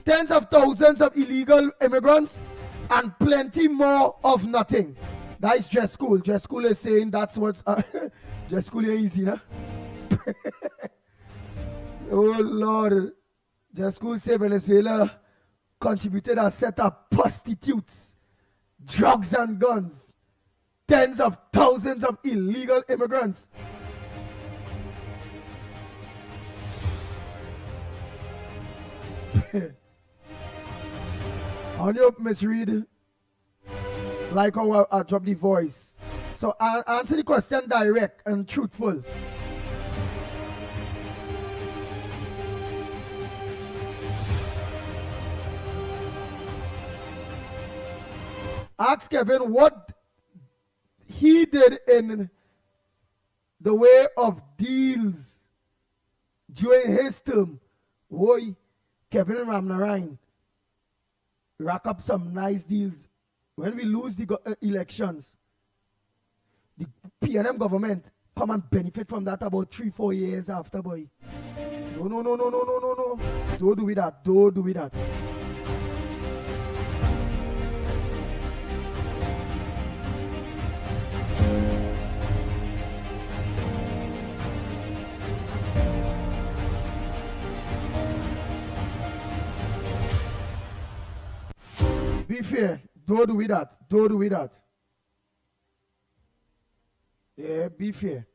tens of thousands of illegal immigrants, and plenty more of nothing. That is Dress School. Dress School is saying that's what's... Dress School ain't easy, nah? Oh, Lord. Dress School say Venezuela contributed a set of prostitutes, drugs and guns, tens of thousands of illegal immigrants. I hope Miss Reed like how I drop the voice. So answer the question direct and truthful. Ask Kevin what he did in the way of deals during his term. Boy, Kevin Ramnarine rack up some nice deals. When we lose the elections, the PNM government come and benefit from that about 3-4 years after, boy. No. Don't do with that. Don't do with that. Be fair. Don't do with that. Don't do with that. Yeah, be fair.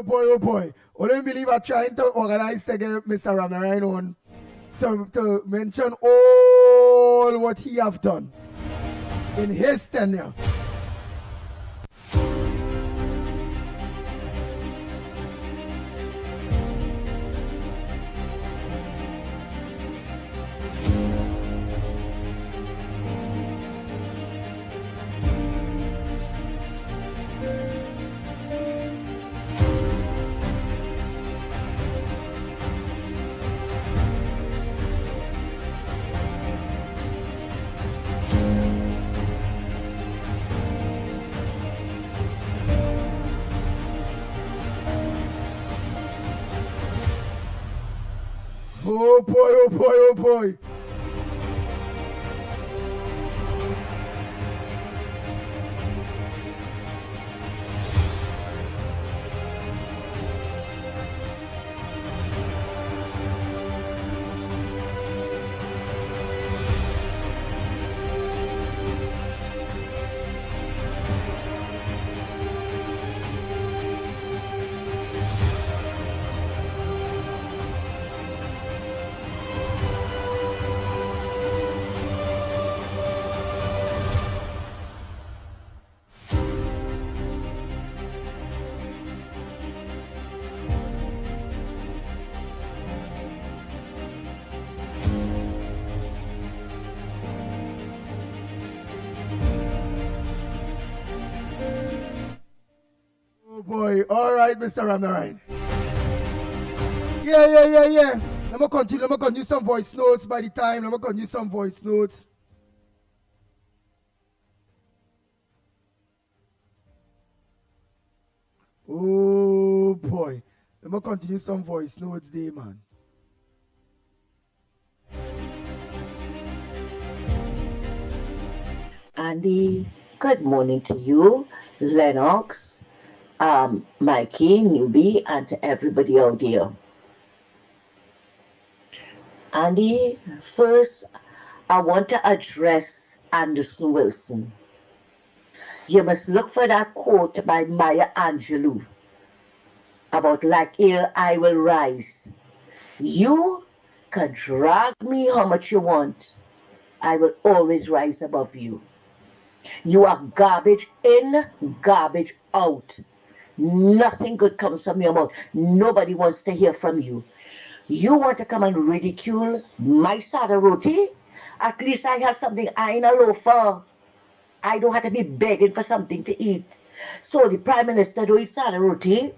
boy, oh boy. Only believe I'm trying to organize to get Mr. Ramarine on to mention all what he have done in his tenure. Oh boy, oh boy, oh boy. Oh boy, all right, Mr. Ramarine. Yeah. Let me continue some voice notes by the time. Let me continue some voice notes. Oh boy. Let me continue some voice notes there, man. Andy, good morning to you, Lennox, Mikey, Newbie, and to everybody out there. Andy, first, I want to address Anderson Wilson. You must look for that quote by Maya Angelou about like air I will rise. You can drag me how much you want. I will always rise above you. You are garbage in, garbage out. Nothing good comes from your mouth. Nobody wants to hear from you. You want to come and ridicule my sada roti? At least I have something I ain't a loafer. I don't have to be begging for something to eat. So the Prime Minister don't eat sada roti.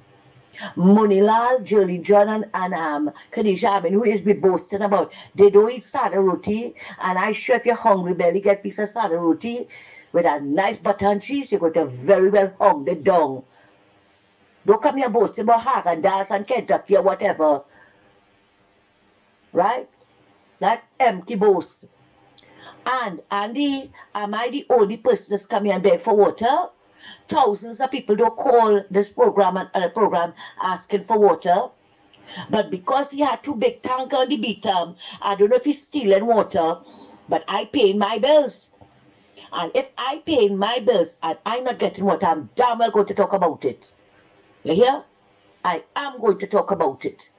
Monilal, Jolly John, and Khadija Amin, who is be boasting about, they don't eat sada roti. And I sure if you're hungry belly, get a piece of sada roti with a nice butter and cheese, you're going to very well hung the dung. Don't come here boasting about Haagen-Dazs and Kentucky or whatever. Right? That's empty boast. And Andy, am I the only person that's coming and beg for water? Thousands of people don't call this program and other program asking for water. But because he had two big tanks on the beat, I don't know if he's stealing water, but I pay my bills. And if I pay my bills and I'm not getting water, I'm damn well going to talk about it. You hear? I am going to talk about it.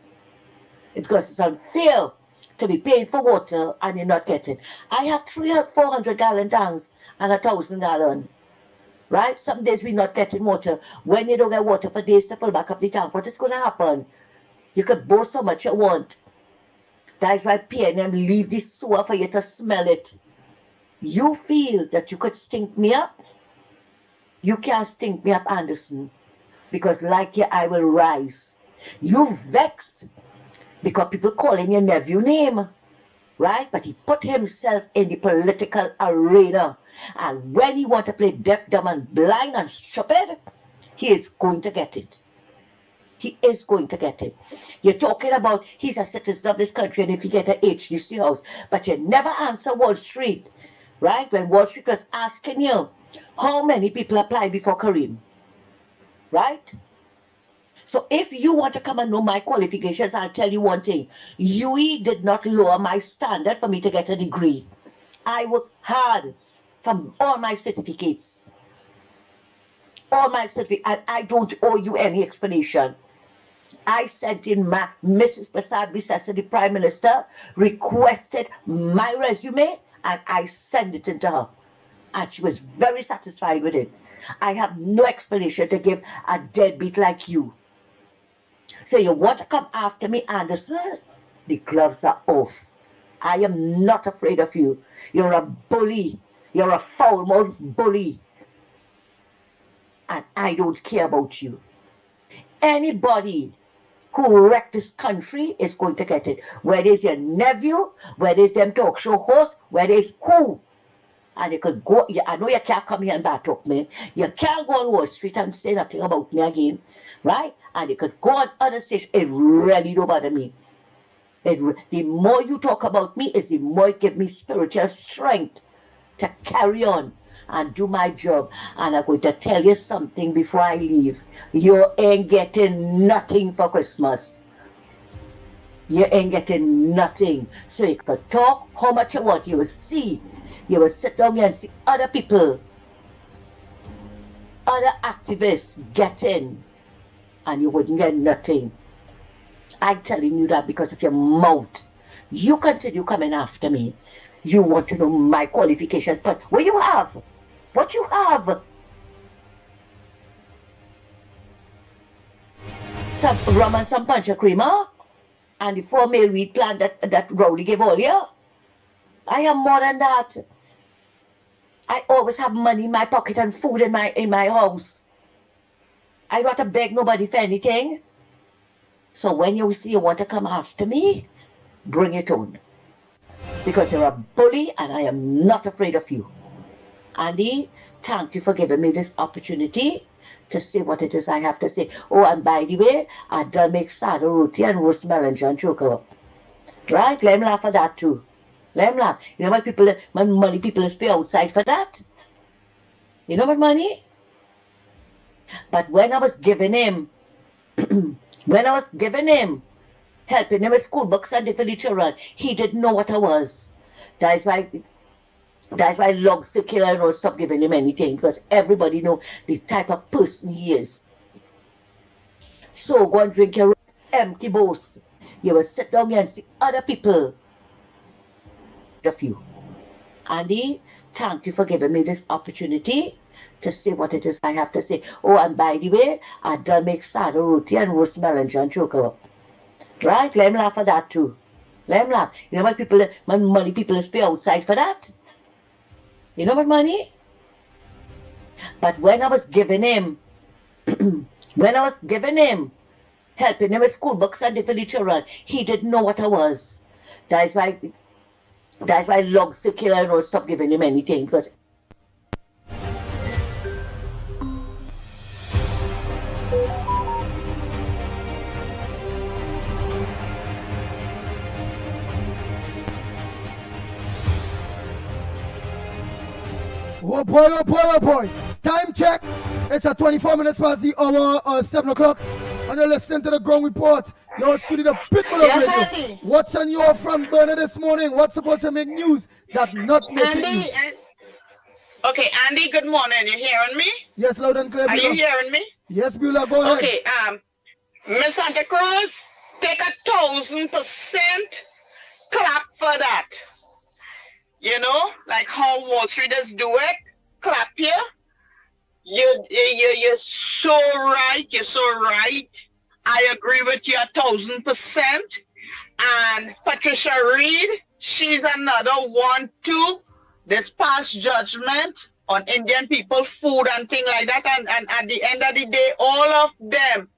Because it's unfair to be paying for water and you're not getting. I have 400 gallon tanks and 1,000 gallon. Right? Some days we're not getting water. When you don't get water for days to fill back up the tank, what is going to happen? You could boast how much you want. That's why PNM leave the sewer for you to smell it. You feel that you could stink me up? You can't stink me up, Anderson. Because like you, I will rise. You vexed because people calling your nephew name. Right? But he put himself in the political arena. And when he want to play deaf, dumb, and blind and stupid, he is going to get it. He is going to get it. You're talking about he's a citizen of this country and if you get a HDC house, but you never answer Wall Street, right? When Wall Street was asking you, how many people applied before Kareem, right? So if you want to come and know my qualifications, I'll tell you one thing. UE did not lower my standard for me to get a degree. I worked hard from all my certificates. All my certificates, and I don't owe you any explanation. I sent in my Mrs. Prasad Bisesa, the Prime Minister, requested my resume and I sent it into her. And she was very satisfied with it. I have no explanation to give a deadbeat like you. So you want to come after me, Anderson? The gloves are off. I am not afraid of you. You're a bully. You're a foul-mouthed bully. And I don't care about you. Anybody who wrecked this country is going to get it. Whether it's your nephew, whether it's them talk show hosts, whether it's who. And you could go, I know you can't come here and back up me. You can't go on Wall Street and say nothing about me again. Right? And you could go on other stations. It really don't bother me. The more you talk about me, is the more it gives me spiritual strength to carry on and do my job. And I'm going to tell you something before I leave. You ain't getting nothing for Christmas. You ain't getting nothing. So you could talk how much you want. You will see. You will sit down here and see other people, other activists get in, and you wouldn't get nothing. I'm telling you that because of your mouth. You continue coming after me. You want to know my qualifications, but what you have? What you have? Some rum and some punch of creamer? And the 4 male wheat plant that Rowley gave all you? I am more than that. I always have money in my pocket and food in my house. I don't have to beg nobody for anything. So when you see you want to come after me, bring it on. Because you're a bully and I am not afraid of you. Andy, thank you for giving me this opportunity to say what it is I have to say. Oh, and by the way, I done make saddle roti and roast melon and choker. Right? Let me laugh at that too. Let him laugh. You know what money people pay outside for that? You know what money? But when I was giving him, helping him with school books and for the children, he didn't know what I was. That's why Log Circular and stop giving him anything, because everybody know the type of person he is. So go and drink your empty boss. You will sit down here and see other people of you. Andy, thank you for giving me this opportunity to say what it is I have to say. Oh, and by the way, I done make saddle roti and roast melon and choker. Right? Let him laugh at that too. Let him laugh. You know what money people pay outside for that? You know what money? But when I was giving him, helping him with school books and for the children, he didn't know what I was. That's why Log Circular and stop giving him anything, because oh boy, oh boy, oh boy. Time check. It's at 24 minutes past the hour, 7 o'clock. And you're listening to the Ground Report. You're studying the Pitbull Yes, Radio. Andy. What's on your front burner this morning? What's supposed to make news that not making Andy, news? okay, Andy, good morning. You hearing me? Yes, loud and clear, Are you Beulah. hearing me? Yes, Beulah, go ahead. Okay, Miss Santa Cruz, take 1,000% clap for that. You know, like how Wall Streeters do it. Clap here. You're so right. You're so right. I agree with you 1,000%. And Patricia Reed, she's another one too. This past judgment on Indian people, food and things like that. And at the end of the day, all of them,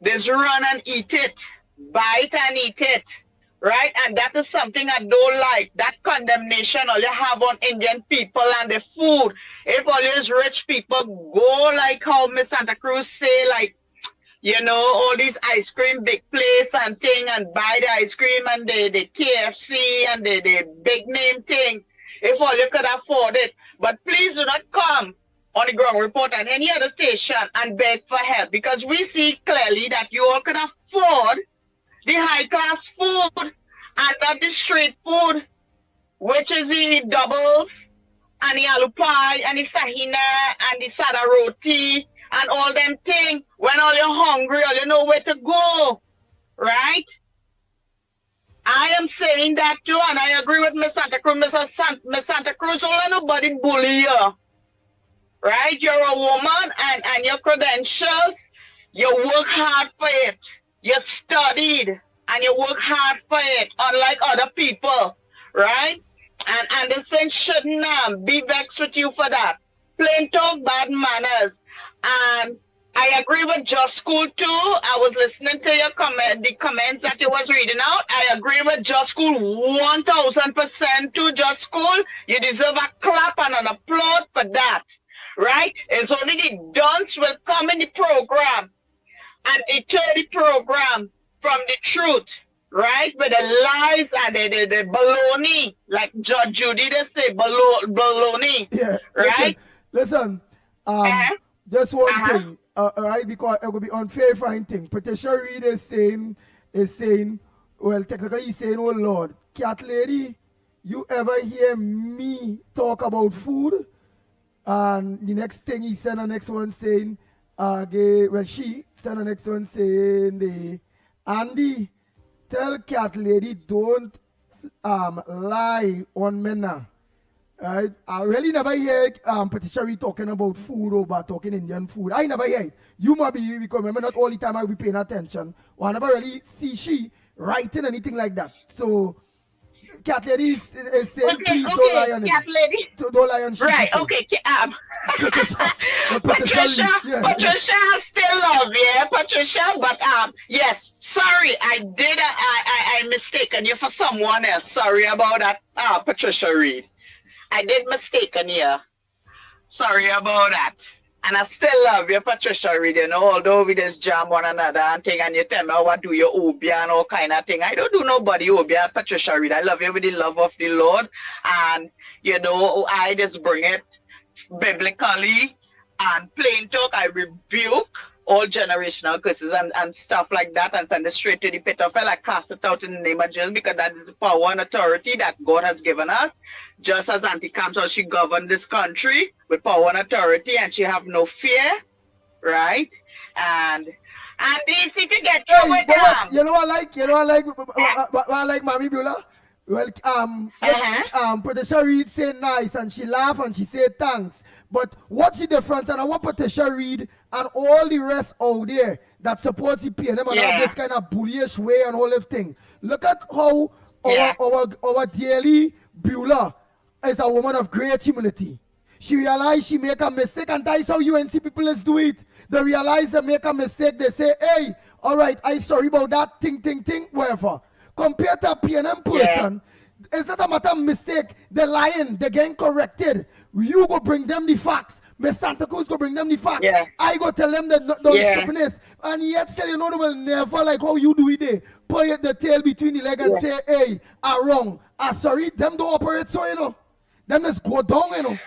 just run and eat it. Buy it and eat it. Right? And that is something I don't like. That condemnation all you have on Indian people and the food. If all these rich people go like how Miss Santa Cruz say, like, you know, all these ice cream big place and thing and buy the ice cream and the KFC and the big name thing. If all you could afford it. But please do not come on the Ground Report and any other station and beg for help, because we see clearly that you all can afford the high class food and not the street food, which is the doubles and the aloo pie and the sahina and the sada roti and all them things when all you're hungry, all you know where to go, right? I am saying that too, and I agree with Miss Santa Cruz. Miss Santa Cruz, don't let nobody bully you, right? You're a woman, and your credentials, you work hard for it. You studied, and you work hard for it, unlike other people, right? And this thing shouldn't be vexed with you for that. Plain talk, bad manners. And I agree with Just School too. I was listening to your the comments that you was reading out. I agree with Just School 1000% too. Just School, you deserve a clap and an applaud for that, right? It's only the dunce will come in the program and it turn the program from the truth, right? With the lies and the baloney, like Judge Judy they say, baloney, Yeah. right? Listen. Just one thing. Right, because it would be unfair fine thing. Patricia Reed is saying, well, technically he's saying, oh Lord, cat lady, you ever hear me talk about food? And the next thing he sent the next one saying, she sent the next one saying, Andy, tell cat lady don't lie on me now. Right? I really never hear Patricia Reed talking about food or talking Indian food. I never hear it. You might be, because remember not all the time I be paying attention. Or I never really see she writing anything like that. So, cat lady is saying, please don't lie on it. Cat lady. Don't lie on she. Right, okay. Patricia, yeah, Patricia, I still love you, Patricia, but yes, sorry, I mistaken you for someone else. Sorry about that, Patricia Reed. I did mistaken you. Sorry about that. And I still love you, Patricia Reed, you know, although we just jam one another and thing, and you tell me what do you obia and all kind of thing. I don't do nobody obia, Patricia Reed. I love you with the love of the Lord. And, you know, I just bring it biblically and plain talk. I rebuke all generational curses and stuff like that and send it straight to the pit of hell. I cast it out in the name of Jesus because that is the power and authority that God has given us. Just as Auntie Campbell, she governed this country with power and authority and she have no fear, right? And if you get through with them. You know what I like Mommy Beulah? Well, Patricia Reed say nice and she laugh and she say thanks. But what's the difference? And I want Patricia Reed and all the rest out there that supports the PNM and have this kind of bullish way and all of thing. Look at how our dearly Beulah is a woman of great humility. She realized she make a mistake, and that is how UNC people is do it. They realize they make a mistake. They say, hey, all right, I sorry about that, thing, whatever. Compared to a PNM person, it's not a matter of mistake. They're lying. They're getting corrected. You go bring them the facts. Miss Santa Cruz go bring them the facts. I go tell them that don't stupidness. And yet still, you know, they will never, like how you do it there, put the tail between the leg and say, hey, I'm wrong. I'm sorry. Them don't operate so, you know. Them just go down, you know.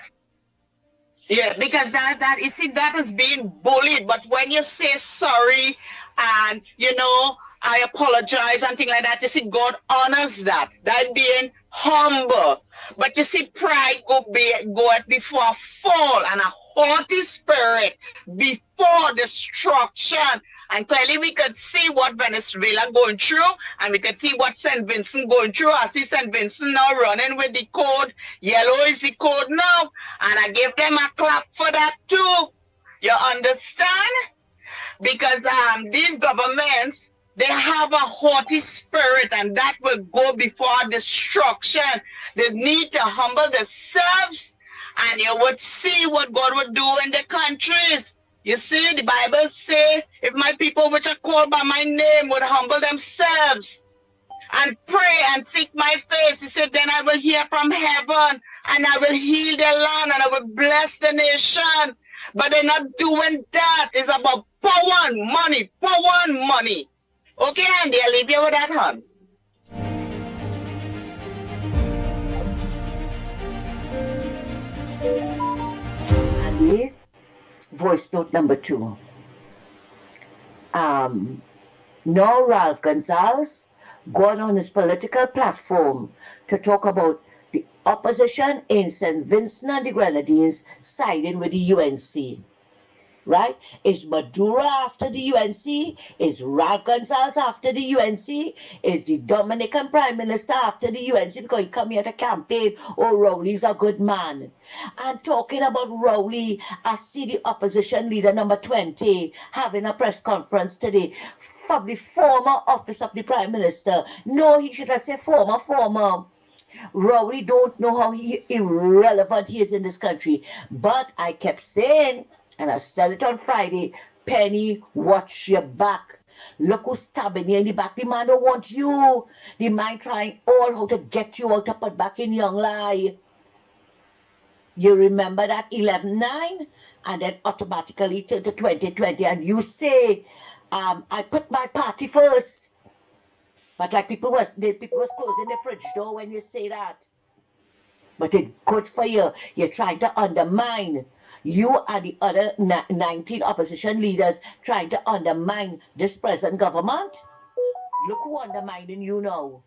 Yeah, because that you see, that is being bullied. But when you say sorry and, you know, I apologize and things like that, you see, God honors that. That being humble. But you see, pride goeth before a fall and a haughty spirit before destruction. And clearly we could see what Venezuela going through, and we could see what St. Vincent going through. I see St. Vincent now running with the code. Yellow is the code now. And I give them a clap for that too. You understand? Because these governments, they have a haughty spirit, and that will go before destruction. They need to humble themselves, and you would see what God would do in the countries. You see, the Bible says, if my people which are called by my name would humble themselves and pray and seek my face, he said, then I will hear from heaven and I will heal their land and I will bless the nation. But they're not doing that. It's about power and money, power and money. Okay, Andy, I'll leave you with that, hon. Andy, voice note number 2. Now Ralph Gonzalez gone on his political platform to talk about the opposition in St. Vincent and the Grenadines siding with the UNC. right? Is Maduro after the UNC? Is Ralph Gonsalves after the UNC? Is the Dominican Prime Minister after the UNC because he come here to campaign? Oh, Rowley's a good man. And talking about Rowley, I see the opposition leader number 20 having a press conference today from the former office of the Prime Minister. No, he should have said former. Rowley don't know how irrelevant he is in this country. But I kept saying, and I said it on Friday, Penny, watch your back. Look who's stabbing you in the back. The man don't want you. The man trying all how to get you out to put back in young lie. You remember that 11-9? And then automatically to the 2020. And you say, I put my party first. But like people was closing the fridge door when you say that. But it's good for you. You're trying to undermine. You are the other 19 opposition leaders trying to undermine this present government. Look who undermining you now.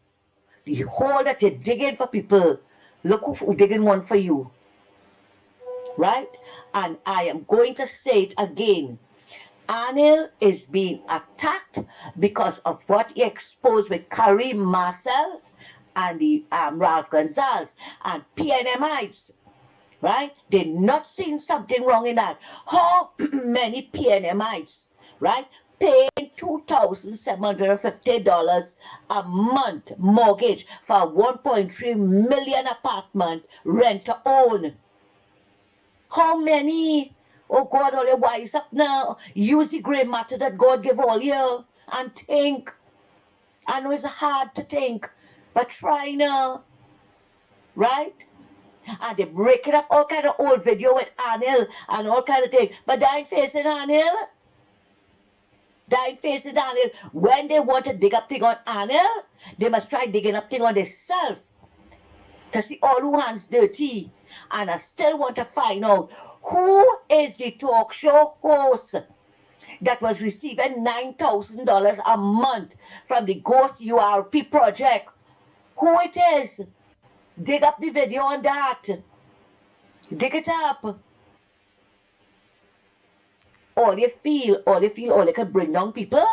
The hole that you're digging for people. Look who digging one for you. Right? And I am going to say it again. Anil is being attacked because of what he exposed with Karim Marcel and the Ralph Gonsalves and PNMites, right? They're not seeing something wrong in that. How many PNMites, right, paying $2,750 a month mortgage for a 1.3 million apartment rent to own? How many? Oh God, all you wise up now. Use the great matter that God gave all you and think. I know it's hard to think, but try now. Right? And they break it up, all kind of old video with Anil and all kind of things. But they ain't facing Anil. When they want to dig up thing on Anil, they must try digging up thing on themselves. To see all who hands dirty. And I still want to find out who is the talk show host that was receiving $9,000 a month from the Ghost URP project. Who it is? Dig up the video on that. Dig it up. All they can bring down people.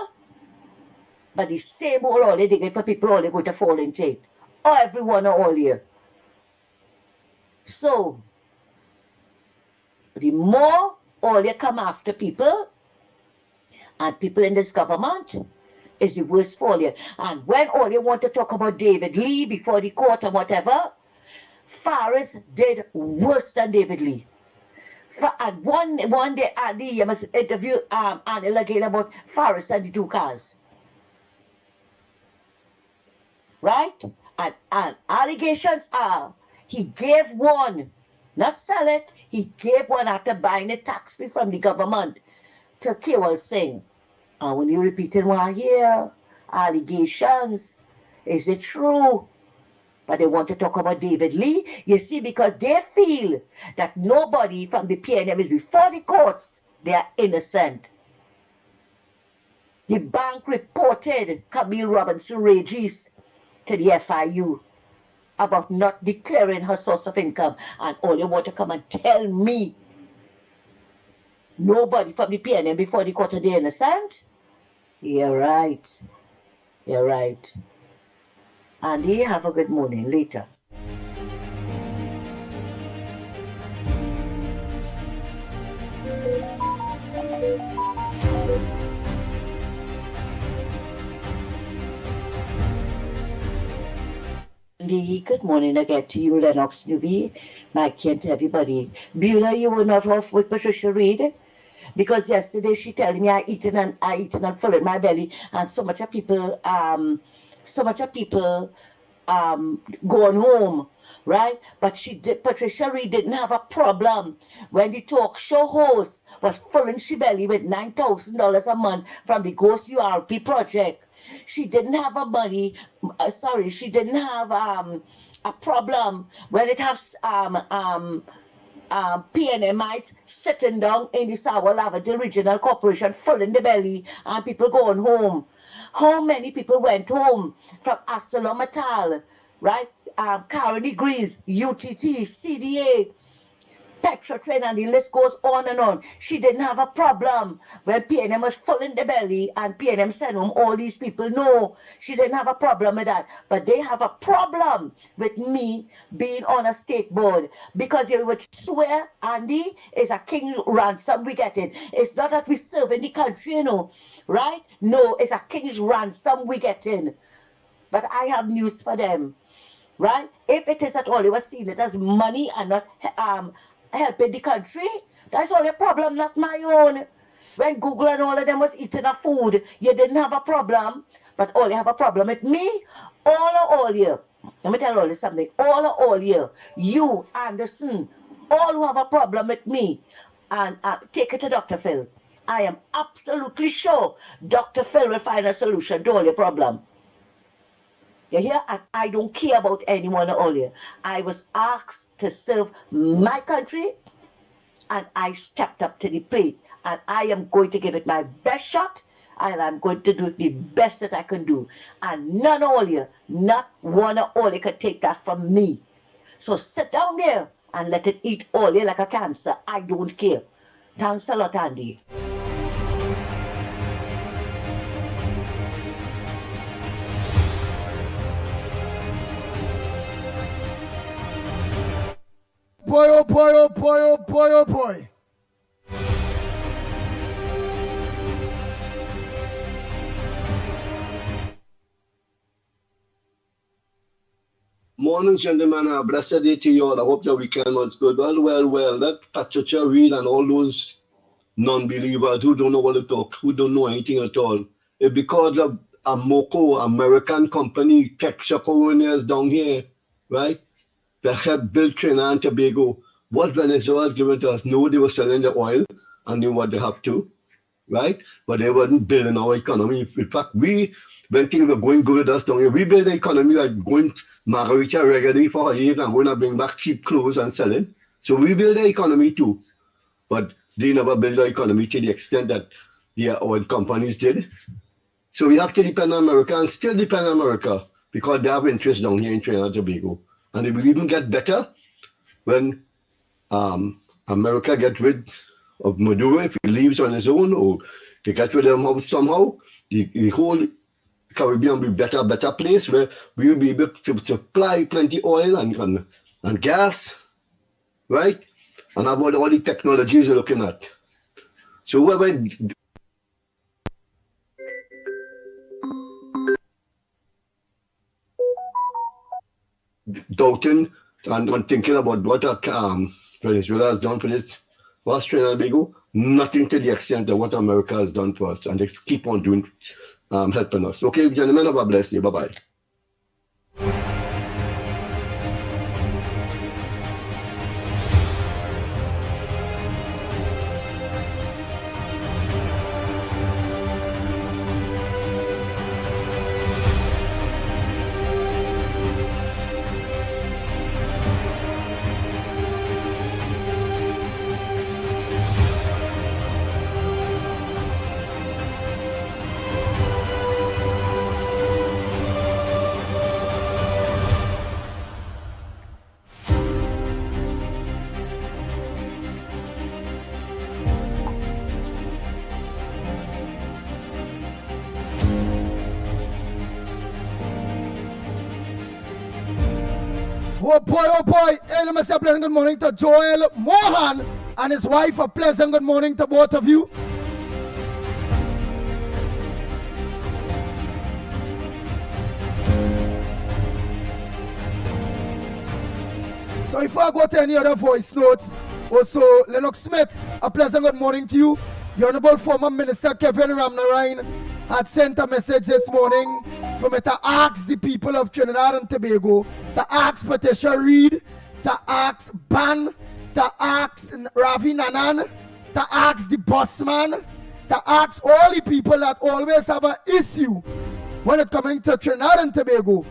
But the same all they digging for people, all they going to fall in jail. Or everyone or all here. So, the more all they come after people, and people in this government, is the worse for you. And when all they want to talk about David Lee before the court and whatever, Faris did worse than David Lee. And one day, Andy, you must interview Anil again about Faris and the two cars. Right? And allegations are, he gave one, not sell it, he gave one after buying it tax-free from the government to Kewal Singh. And when you repeating one here, allegations, is it true? But they want to talk about David Lee, you see, because they feel that nobody from the PNM is before the courts, they are innocent. The bank reported Camille Robinson Regis to the FIU about not declaring her source of income, and all you want to come and tell me nobody from the PNM before the court are they innocent? You're right. You're right. Andy, have a good morning later. Good morning again to you, Lennox newbie, Mikey, and to everybody. Beulah, you were not off with Patricia Reid, because yesterday she told me I eaten and filling my belly, and so much of people going home, right? But Patricia Reid didn't have a problem when the talk show host was filling she belly with $9,000 a month from the Ghost URP project. She didn't have she didn't have a problem when it has PNMites sitting down in the Sour Lavender Regional Corporation filling the belly and people going home. How many people went home from ArcelorMittal, right? Caroni Greens, UTT, CDA, petrol train, and the list goes on and on. She didn't have a problem when PNM was full in the belly and PNM sent home all these people. No, she didn't have a problem with that. But they have a problem with me being on a skateboard, because you would swear, Andy, is a king ransom we getting. It's not that we serving the country, you know, right? No, it's a king's ransom we getting. But I have news for them, right? If it is at all, they were seeing it as money and not helping the country, that's all your problem, not my own. When Google and all of them was eating a food, you didn't have a problem, but all you have a problem with me, all you. Let me tell you something, all you, you, Anderson, all who have a problem with me, and take it to Dr. Phil. I am absolutely sure Dr. Phil will find a solution to all your problem. You hear? And I don't care about anyone or all you. I was asked to serve my country, and I stepped up to the plate, and I am going to give it my best shot, and I'm going to do the best that I can do. And none of all you, not one of all you can take that from me. So sit down there and let it eat all you like a cancer. I don't care. Thanks a lot, Andy. Boy, oh boy, oh boy, oh boy, oh boy. Morning, gentlemen. A blessed day to you all. I hope your weekend was good. Well. Let Patricia Reed and all those non-believers who don't know what to talk, who don't know anything at all. It's because of a MOCO, American company, tech chaperones down here, right? That helped build Trinidad and Tobago. What Venezuela has given to us? No, they were selling the oil and they what they have to, right? But they weren't building our economy. In fact, when things were going good with us down here, we built the economy like going Margarita regularly for a year and going to bring back cheap clothes and selling. So we built the economy too. But they never built the economy to the extent that the oil companies did. So we have to depend on America and still depend on America because they have interest down here in Trinidad and Tobago. And it will even get better when America gets rid of Maduro if he leaves on his own, or they get rid of him somehow. The whole Caribbean will be a better place where we will be able to supply plenty oil and gas, right? And about all the technologies you're looking at. So we're doubting and thinking about what Venezuela has done for this Trinidad and Tobago, nothing to the extent of what America has done for us, and they keep on doing, helping us. Okay, gentlemen, have a blessed day. Bye-bye. Oh boy. Hey, let me say a pleasant good morning to Joel Mohan and his wife. A pleasant good morning to both of you. So before I go to any other voice notes, also Lennox Smith, a pleasant good morning to you. The Honorable former Minister Kevin Ramnarine had sent a message this morning for me to ask the people of Trinidad and Tobago, to ask Patricia Reed, to ask Ban, to ask Ravi Nanan, to ask the bossman, to ask all the people that always have an issue when it coming to Trinidad and Tobago,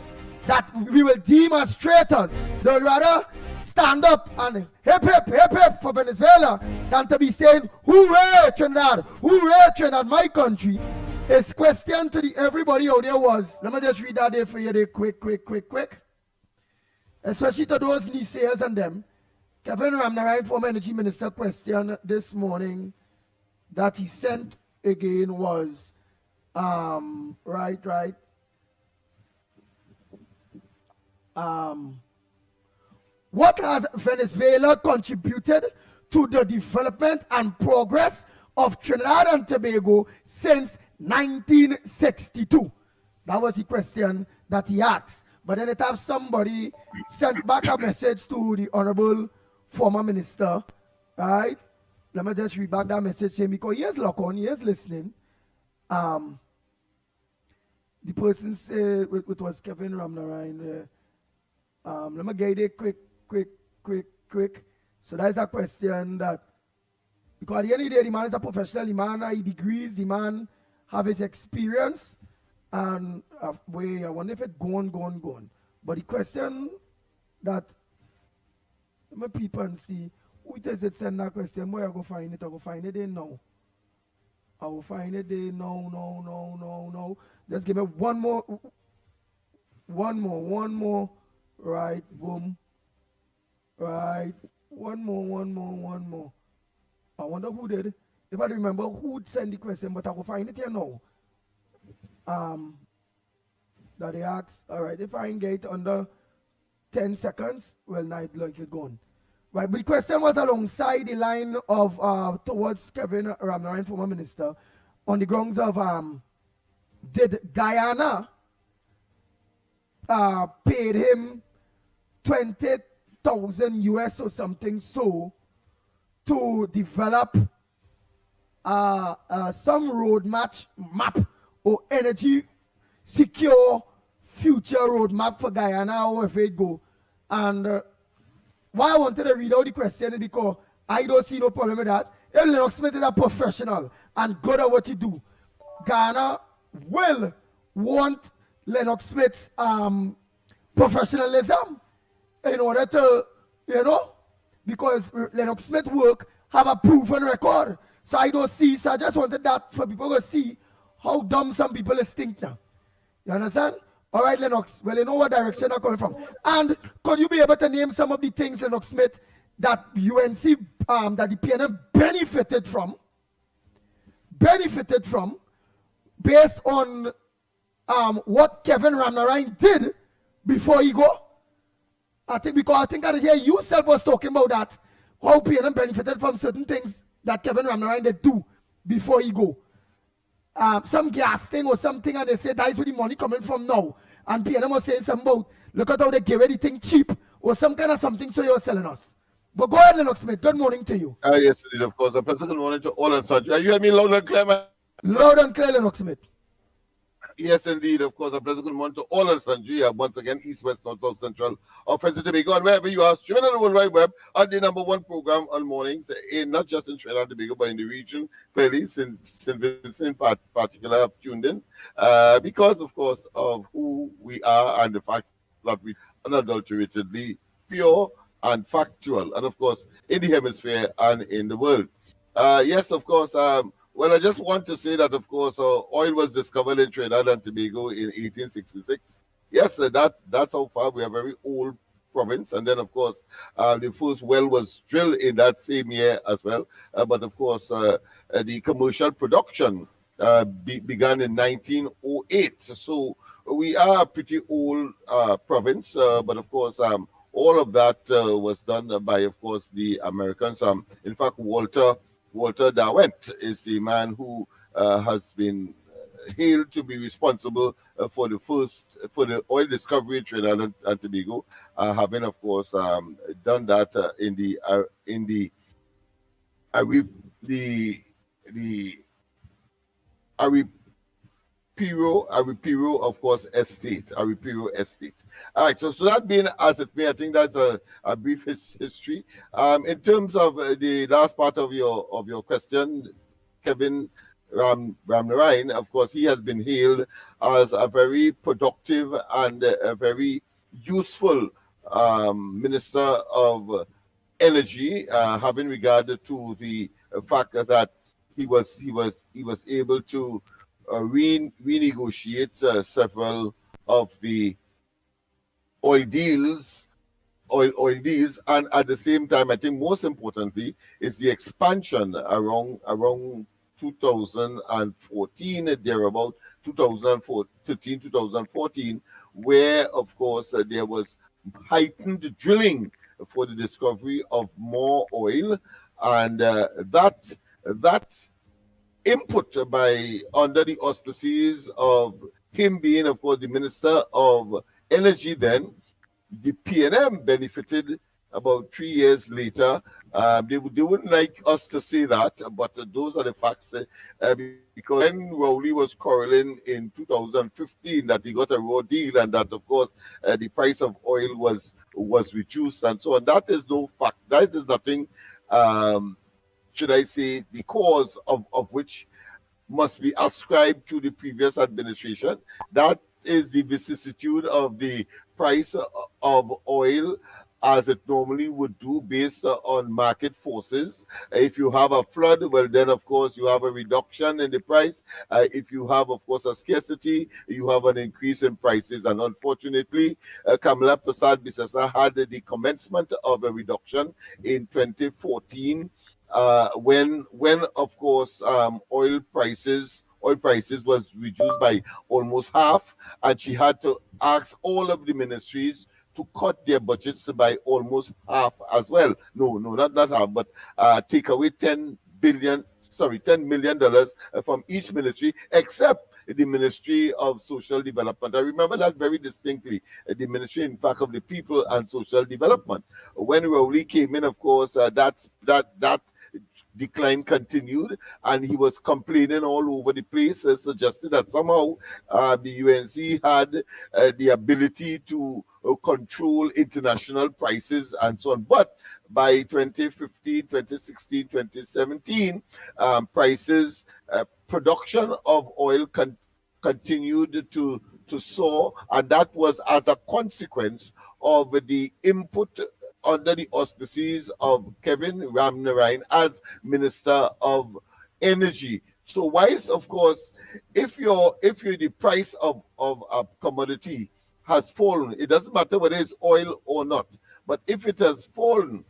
that we will deem as traitors. They would rather stand up and hip hip for Venezuela than to be saying, hooray Trinidad, my country. His question to everybody out there was, let me just read that there for you there quick. Especially to those naysayers and them. Kevin Ramnarine, former energy minister, question this morning that he sent again was, right. What has Venezuela contributed to the development and progress of Trinidad and Tobago since 1962? That was the question that he asked. But then it have somebody sent back a message to the honorable former minister, right? Let me just read back that message saying, because he is locked on, he is listening. The person said, it was Kevin Ramnarine. Let me get it quick. So that is a question that, because at the end of the day, the man is a professional, the man has degrees, the man have his experience, and I wonder if it gone. But the question that, let me peep and see, who does it send that question? Where I go find it? I go find it there now. I will find it there. No. Just give me one more. Right, boom. Right. One more. I wonder who did. If I remember who sent the question, but I will find it here now. That they asked. All right, if I can get under 10 seconds, well, now it's like it gone. Right, but the question was alongside the line of towards Kevin Ramnarine, former minister, on the grounds of did Guyana paid him 20,000 US or something so to develop some map or energy secure future roadmap for Guyana or if it go. And why I wanted to read out the question is because I don't see no problem with that. If Lennox Smith is a professional and good at what he do, Ghana will want Lennox Smith's professionalism in order to, because Lennox Smith work have a proven record. So I don't see, so I just wanted that for people to see how dumb some people is think now. You understand? All right, Lennox, well, you know what direction I'm coming from. And could you be able to name some of the things, Lennox Smith, that UNC, that the PNM benefited from, based on what Kevin Ramnarine did before he go? I think I hear you yourself was talking about that, how PNM benefited from certain things that Kevin Ramnarine did do before he go. Some gas thing or something, and they say that is where the money coming from now. And PNM was saying something about, look at how they give anything cheap or some kind of something, so you're selling us. But go ahead, Lennox Smith. Good morning to you. Yes, indeed, of course. A pleasant good morning to all and such. Are you hearing me loud and clear, man? Loud and clear, Lennox Smith. Yes, indeed, of course. A pleasant good morning to all and sundry. Once again, East, West, North, South, Central, or Friends of Tobago, and wherever you are, streaming on the World Wide Web on the #1 program on mornings, not just in Trinidad and Tobago, but in the region. Clearly, St. Vincent in particular have tuned in because, of course, of who we are and the fact that we are unadulteratedly pure and factual, and of course, in the hemisphere and in the world. Yes, of course. Well, I just want to say that, of course, oil was discovered in Trinidad and Tobago in 1866. Yes, that's how far we are, a very old province. And then, of course, the first well was drilled in that same year as well. But, of course, the commercial production began in 1908. So we are a pretty old province. But, of course, all of that was done by, of course, the Americans. In fact, Walter Darwent is the man who has been hailed to be responsible for the oil discovery in Trinidad and Tobago, having, of course, done that in the Aripiro, of course, estate. Aripiro estate. All right, so that being as it may, I think that's a brief history. In terms of the last part of your question, Kevin Ramnarine, of course, he has been hailed as a very productive and a very useful minister of energy, having regard to the fact that he was able to renegotiate several of the oil deals oil deals, and at the same time, I think most importantly is the expansion around 2014, thereabout 2013, 2014, where of course there was heightened drilling for the discovery of more oil, and that input by under the auspices of him being, of course, the Minister of Energy then, the PNM benefited about 3 years later. They wouldn't like us to say that, but those are the facts. Because when Rowley was quarreling in 2015 that he got a raw deal and that, of course, the price of oil was reduced and so on. That is no fact. That is nothing, should I say, the cause of which must be ascribed to the previous administration. That is the vicissitude of the price of oil as it normally would do based on market forces. If you have a flood, well, then of course you have a reduction in the price. If you have, of course, a scarcity, you have an increase in prices. And unfortunately, Kamala Prasad-Bissessar had the commencement of a reduction in 2014 when of course oil prices was reduced by almost half, and she had to ask all of the ministries to cut their budgets by almost half as well. No, not half, but take away $10 million from each ministry, except the Ministry of Social Development. I remember that very distinctly, the Ministry, in fact, of the People and Social Development. When Rowley came in, of course, that decline continued, and he was complaining all over the place, suggested that somehow the UNC had the ability to control international prices and so on. But by 2015, 2016, 2017, prices, production of oil continued to soar, and that was as a consequence of the input under the auspices of Kevin Ramnarine as Minister of Energy. So whilst, of course, if the price of a commodity has fallen, it doesn't matter whether it's oil or not, but if it has fallen,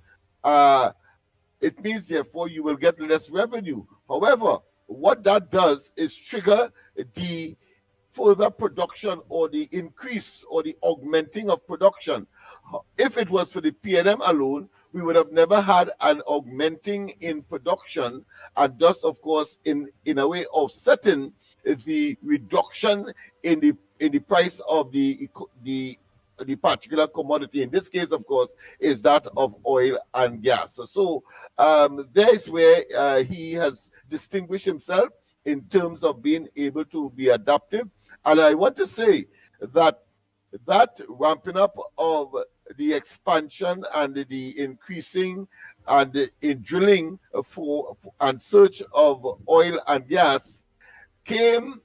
it means therefore you will get less revenue. However, what that does is trigger the further production or the increase or the augmenting of production. If it was for the PNM alone, we would have never had an augmenting in production, and thus, of course, in a way offsetting the reduction in the price of the particular commodity. In this case, of course, is that of oil and gas. So there is where he has distinguished himself in terms of being able to be adaptive. And I want to say that ramping up of the expansion and the increasing and in drilling for and search of oil and gas came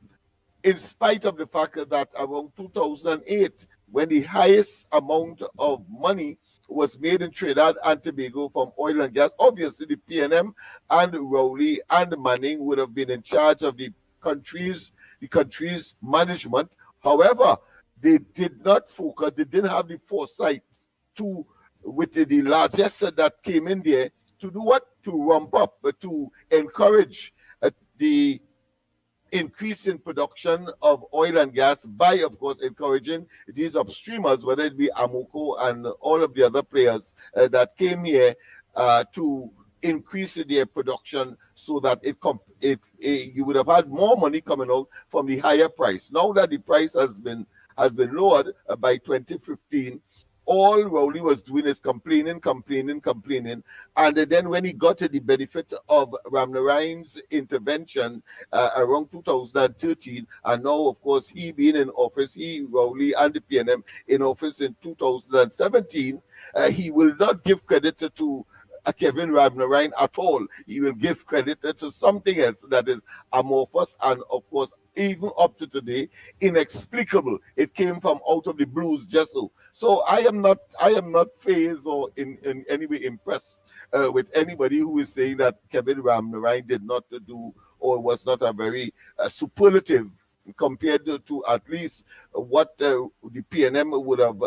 in spite of the fact that around 2008, when the highest amount of money was made in Trinidad and Tobago from oil and gas, obviously the PNM and Rowley and Manning would have been in charge of the country's management. However, they did not focus, they didn't have the foresight to, with the largesse that came in there, to do what? To ramp up, to encourage the increase in production of oil and gas by, of course, encouraging these upstreamers, whether it be Amoco and all of the other players that came here to increase their production so that you would have had more money coming out from the higher price. Now that the price has been lowered by 2015, all Rowley was doing is complaining. And then when he got the benefit of Ramnarine's intervention around 2013, and now, of course, he being in office, Rowley and the PNM in office in 2017, he will not give credit to Kevin Ramnarine at all. He will give credit to something else that is amorphous and, of course, even up to today, inexplicable. It came from out of the blues just so. So I am not fazed or in any way impressed with anybody who is saying that Kevin Ramnarine did not do or was not a very superlative compared to at least what the PNM would have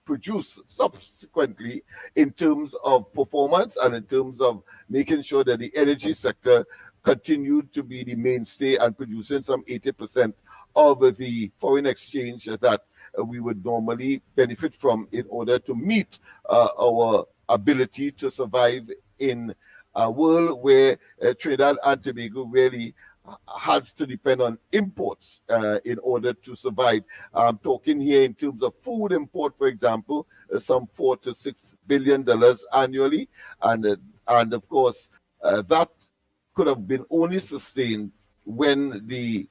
produce subsequently in terms of performance and in terms of making sure that the energy sector continued to be the mainstay and producing some 80% of the foreign exchange that we would normally benefit from in order to meet our ability to survive in a world where Trinidad and Tobago really has to depend on imports in order to survive. I'm talking here in terms of food import, for example, some $4 to $6 billion annually, and of course that could have been only sustained when the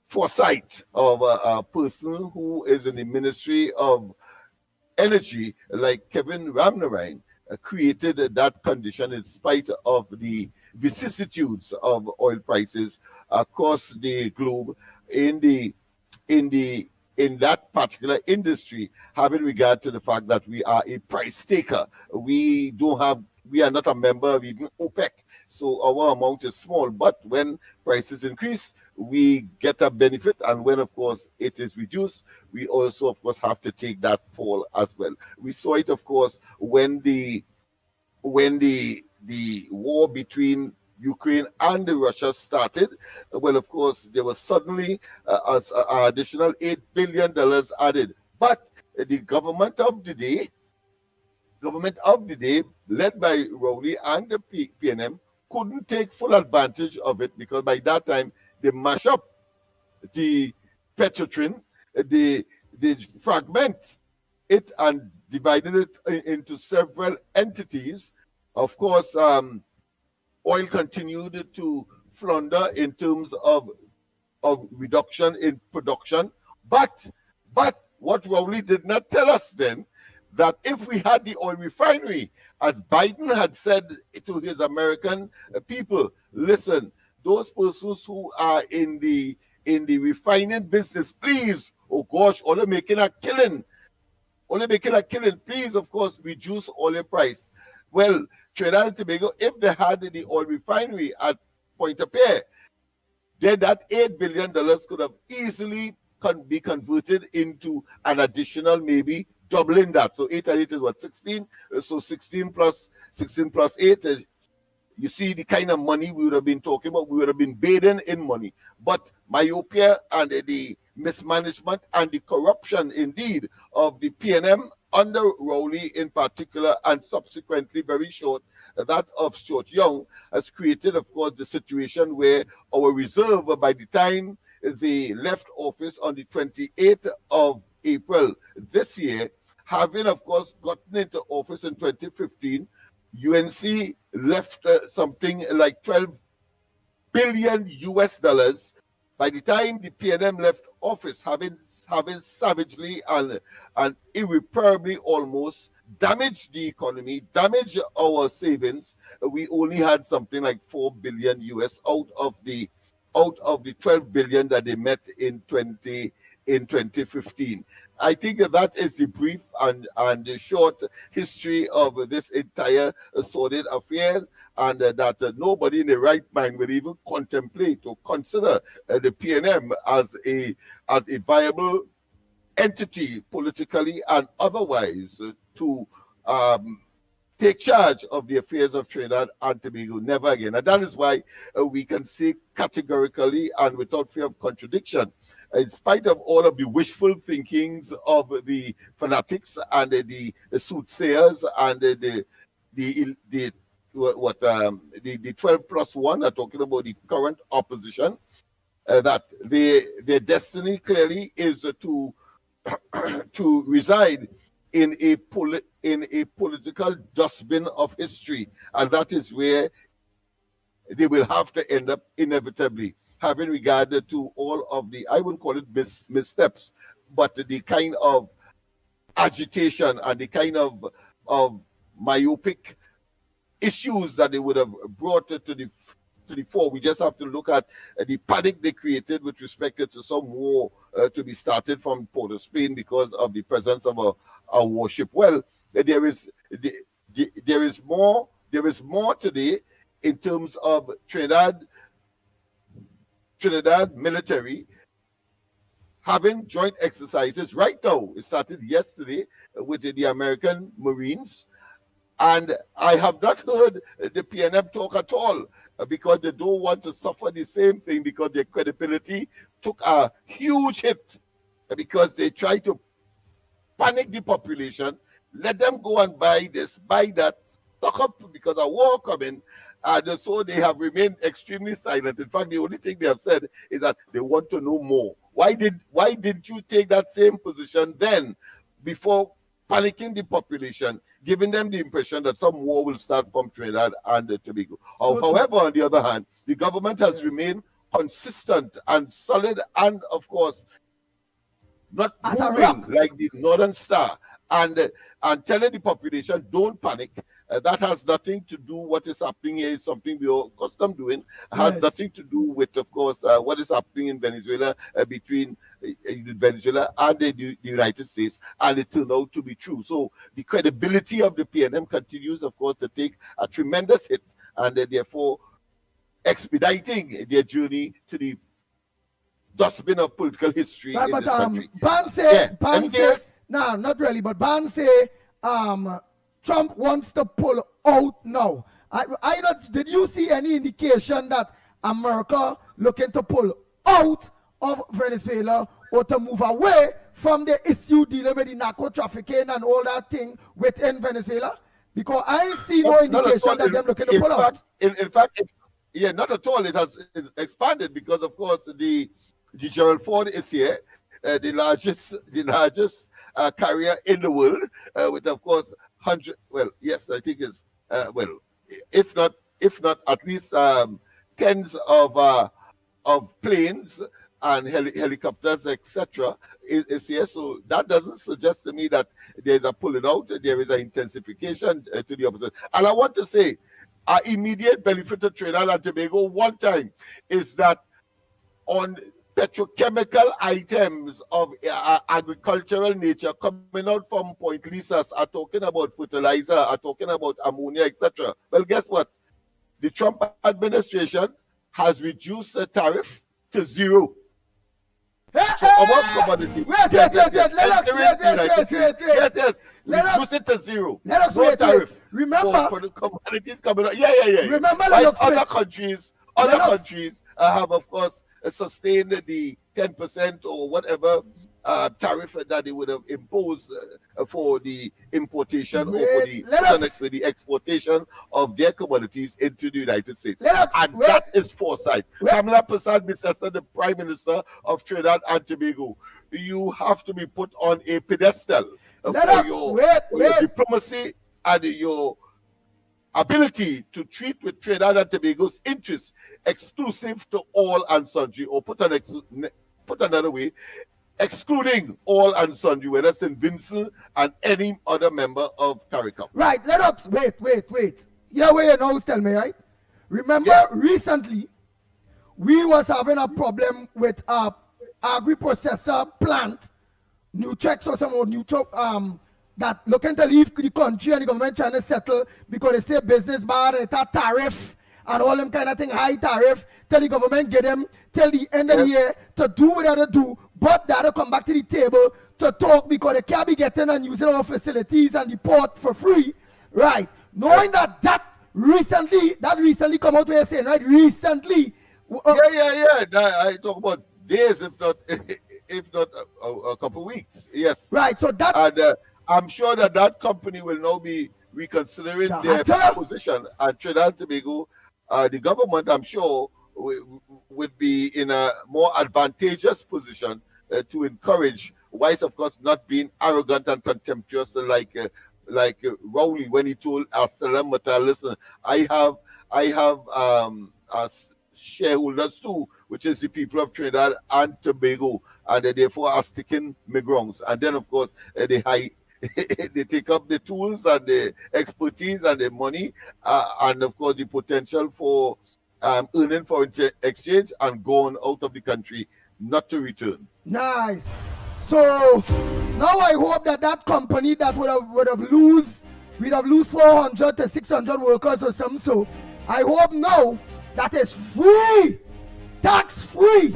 foresight of a person who is in the Ministry of Energy, like Kevin Ramnarine, created that condition in spite of the vicissitudes of oil prices across the globe in that particular industry, having regard to the fact that we are a price taker. We are not a member of even OPEC, so our amount is small. But when prices increase, we get a benefit, and when, of course, it is reduced, we also, of course, have to take that fall as well. We saw it, of course, when the war between Ukraine and Russia started. Well, of course, there was suddenly an additional $8 billion added. But the government of the day, led by Rowley and the PNM, couldn't take full advantage of it, because by that time they mash up the Petrotrin, they fragment it and divided it into several entities. Of course, oil continued to flounder in terms of reduction in production. But what Rowley did not tell us then, that if we had the oil refinery, as Biden had said to his American people, listen, those persons who are in the refining business, please, oh gosh, only making a killing, please, of course, reduce oil price. Well, Trinidad and Tobago, if they had the oil refinery at Pointe-a-Pierre, then that $8 billion could have easily be converted into an additional, maybe doubling that. So 8 and 8 is what, 16? So 16 plus 8, you see the kind of money we would have been talking about. We would have been bathing in money. But myopia and the mismanagement and the corruption, indeed, of the PNM under Rowley in particular, and subsequently very short, that of Stuart Young, has created, of course, the situation where our reserve, by the time they left office on the 28th of April this year, having, of course, gotten into office in 2015, UNC left something like 12 billion US dollars. By the time the PNM left office, having savagely and irreparably almost damaged the economy, damaged our savings, we only had something like 4 billion US out of the 12 billion that they met in 2015. I think that is the brief and the short history of this entire sordid affairs, and that nobody in the right mind would even contemplate or consider the PNM as a viable entity politically and otherwise to take charge of the affairs of Trinidad and Tobago. Never again. And that is why we can say categorically and without fear of contradiction, in spite of all of the wishful thinkings of the fanatics and the soothsayers and the 12+1 are talking about the current opposition, that their destiny clearly is to reside in a political dustbin of history, and that is where they will have to end up inevitably, having regard to all of the, I wouldn't call it missteps, but the kind of agitation and the kind of myopic issues that they would have brought to the fore. We just have to look at the panic they created with respect to some war to be started from Port of Spain because of the presence of a warship. Well, there is more today in terms of Trinidad military having joint exercises right now. It started yesterday with the American Marines. And I have not heard the PNM talk at all because they don't want to suffer the same thing because their credibility took a huge hit because they try to panic the population, let them go and buy this, buy that, stock up because a war coming. And so they have remained extremely silent. In fact, the only thing they have said is that they want to know more. Why did you take that same position then before panicking the population, giving them the impression that some war will start from Trinidad and Tobago? However, on the other hand, the government has remained consistent and solid and, of course, not moving like the Northern Star and telling the population, don't panic. That has nothing to do. What is happening here is something we are accustomed doing. Has nothing to do with, of course, what is happening in Venezuela between Venezuela and the United States, and it turned out to be true. So the credibility of the PNM continues, of course, to take a tremendous hit, and therefore expediting their journey to the dustbin of political history in this country. Ban say, no, not really, but Ban say, Trump wants to pull out now. Did you see any indication that America looking to pull out of Venezuela or to move away from the issue dealing with the narco trafficking and all that thing within Venezuela? Because I ain't see no indication that they're looking to pull out. In fact, not at all. It has expanded because, of course, the Gerald Ford is here, the largest carrier in the world, with, of course, 100. Well, yes, I think it's if not at least tens of planes and helicopters, etc. is here. So that doesn't suggest to me that there's a pulling out. There is an intensification to the opposite. And I want to say, our immediate benefit to Trinidad and Tobago one time is that on petrochemical items of agricultural nature coming out from Point Lisas are talking about fertilizer, are talking about ammonia, etc. Well, guess what? The Trump administration has reduced the tariff to zero. So our commodity, yes, reduce it to zero. No tariff. Remember, for the commodities coming out. Yeah. Remember, other countries have, of course, sustained the 10% or whatever tariff that they would have imposed for the importation or for the exportation of their commodities into the United States. That is foresight. Kamala Prasad Bissessa, the Prime Minister of Trinidad and Tobago, you have to be put on a pedestal for your diplomacy and your ability to treat with Trinidad and Tobago's interests exclusive to all and sundry, or put another way, excluding all and sundry, whether St. Vincent and any other member of CARICOM. Right, let us wait. Yeah, where you know, tell me, right? Remember, recently, we was having a problem with a agri-processor plant, Nutrex or some Nutrex, that looking to leave the country, and the government trying to settle because they say business bad, it's a tariff and all them kind of thing, high tariff. Tell the government get them till the end of the year to do what they do, but they have to come back to the table to talk because they can't be getting and using our facilities and the port for free, right? Knowing that recently come out where you're saying, right? Recently. I talk about days, if not a couple of weeks. Yes. Right. So that. And I'm sure that company will now be reconsidering their position. And Trinidad and Tobago, the government, I'm sure, would be in a more advantageous position to encourage, whilst of course not being arrogant and contemptuous like Rowley when he told Salam Mata, listen, I have shareholders too, which is the people of Trinidad and Tobago, and they therefore are sticking my grounds. And then of course they take up the tools and the expertise and the money and of course the potential for earning foreign exchange and going out of the country, not to return. Nice. So now I hope that company that would have lose 400 to 600 workers or something. So I hope now that is free, tax free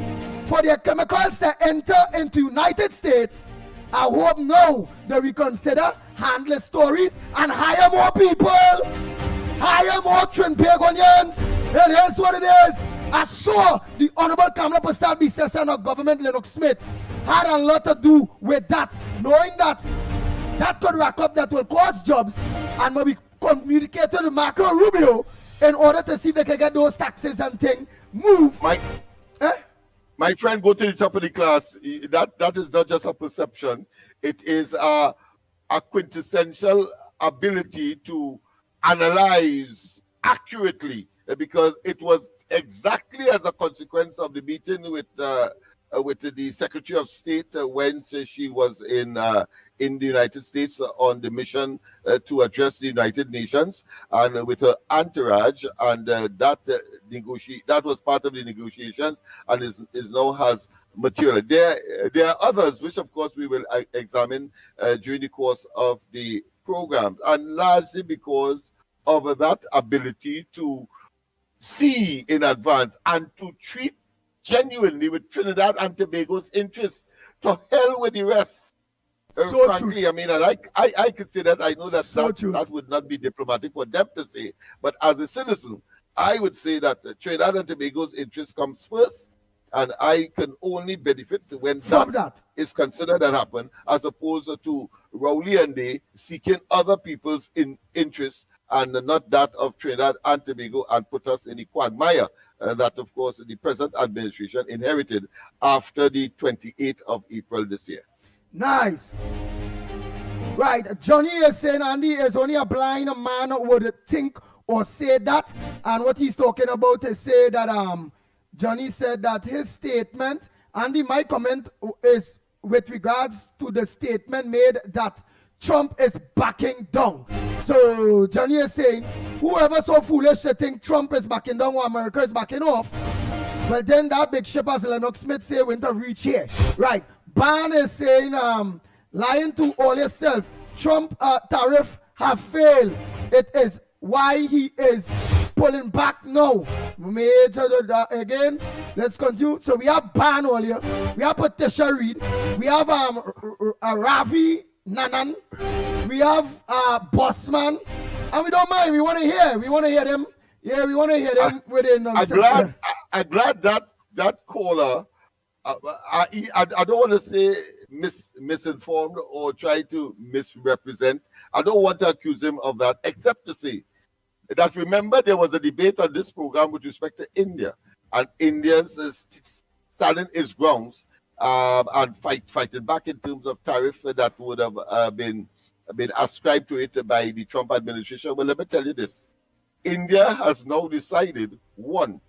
for their chemicals to enter into United States, I hope now they reconsider, handle stories, and hire more people. Hire more Trinbagonians. It is what it is. I'm sure the Honorable Kamala Prasad Bisesa of Government Lennox Smith had a lot to do with that, knowing that that could rack up, that will cause jobs, and maybe communicate to Marco Rubio in order to see if they can get those taxes and things move. My friend, go to the top of the class. That is not just a perception. It is a quintessential ability to analyze accurately, because it was exactly as a consequence of the meeting with the Secretary of State when she was in the United States on the mission to address the United Nations, and with her entourage, and that was part of the negotiations, and is now has material. There are others which, of course, we will examine during the course of the program, and largely because of that ability to see in advance and to treat genuinely with Trinidad and Tobago's interests. To hell with the rest. So frankly, true. I mean, and I could say that. I know that So that would not be diplomatic for them to say, but as a citizen, I would say that Trinidad and Tobago's interest comes first, and I can only benefit when that is considered and happen, as opposed to Rowley and they seeking other people's interests and not that of Trinidad and Tobago, and put us in the quagmire that, of course, the present administration inherited after the 28th of April this year. Nice. Right, Johnny is saying Andy is only a blind man would think or say that, and what he's talking about is say that Johnny said that his statement, Andy, my comment is with regards to the statement made that Trump is backing down. So Johnny is saying, whoever so foolish to think Trump is backing down or America is backing off, well then that big ship, as Lennox Smith say, went to reach here. Right, Ban is saying, lying to all yourself, Trump tariff have failed. It is why he is pulling back now. Major again. Let's continue. So we have Ban earlier. We have Patricia Reed. We have Ravi Nanan. We have Bossman. And we don't mind. We want to hear. We want to hear them. Yeah, we want to hear them within. I'm glad that caller. I don't want to say misinformed or try to misrepresent. I don't want to accuse him of that, except to say that, remember, there was a debate on this program with respect to India, and India's standing its grounds and fighting back in terms of tariff that would have been ascribed to it by the Trump administration. Well, let me tell you this. India has now decided, one,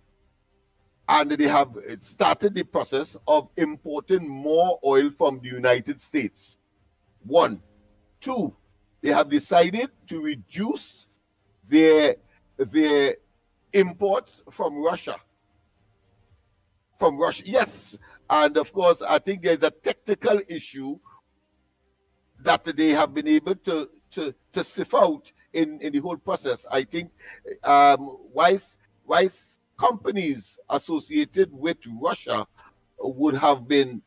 and they have started the process of importing more oil from the United States. One. Two, they have decided to reduce their imports from Russia. From Russia, yes. And of course, I think there's a technical issue that they have been able to sift out in the whole process. I think wise companies associated with Russia would have been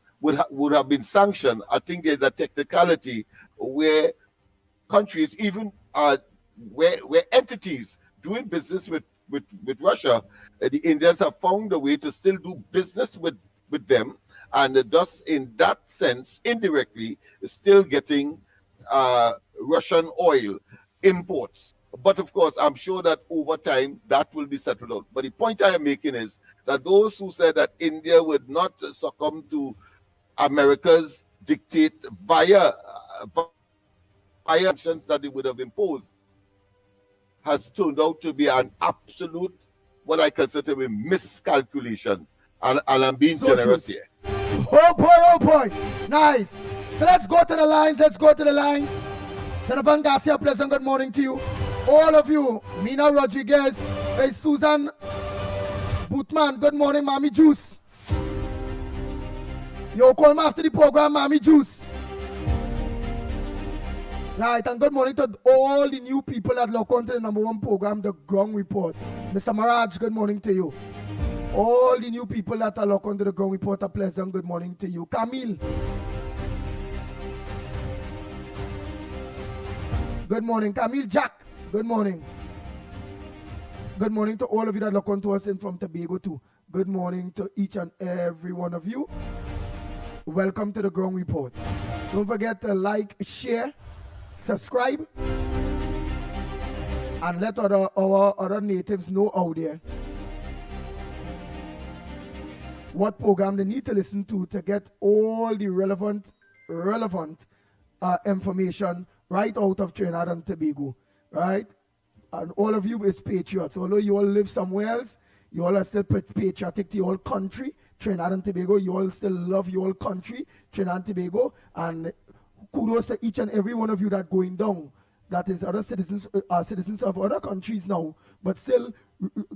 sanctioned. I think there's a technicality where countries, even where entities doing business with Russia, the Indians have found a way to still do business with them, and thus, in that sense, indirectly, still getting Russian oil imports. But of course, I'm sure that over time that will be settled out. But the point I am making is that those who said that India would not succumb to America's dictate via sanctions that they would have imposed has turned out to be an absolute, what I consider to be miscalculation. And I'm being so generous here. Oh boy. Nice. So let's go to the lines. Donovan Garcia, pleasant good morning to you. All of you. Mina Rodriguez. Hey, Susan Bootman, good morning, Mommy Juice. Yo, call me after the program, Mommy Juice. Right, and good morning to all the new people that look onto the #1 program, The Ground Report. Mr. Maraj, good morning to you. All the new people that are locked onto the ground report, a pleasant good morning to you. Camille. Good morning. Camille Jack. Good morning. Good morning to all of you that lock onto us in from Tobago too. Good morning to each and every one of you. Welcome to the Ground Report. Don't forget to like, share, subscribe, and let our other natives know out there what program they need to listen to get all the relevant information right out of Trinidad and Tobago, right? And all of you is patriots. Although you all live somewhere else, you all are still patriotic to your whole country, Trinidad and Tobago. You all still love your whole country, Trinidad and Tobago. And kudos to each and every one of you that going down. That is other citizens, citizens of other countries now, but still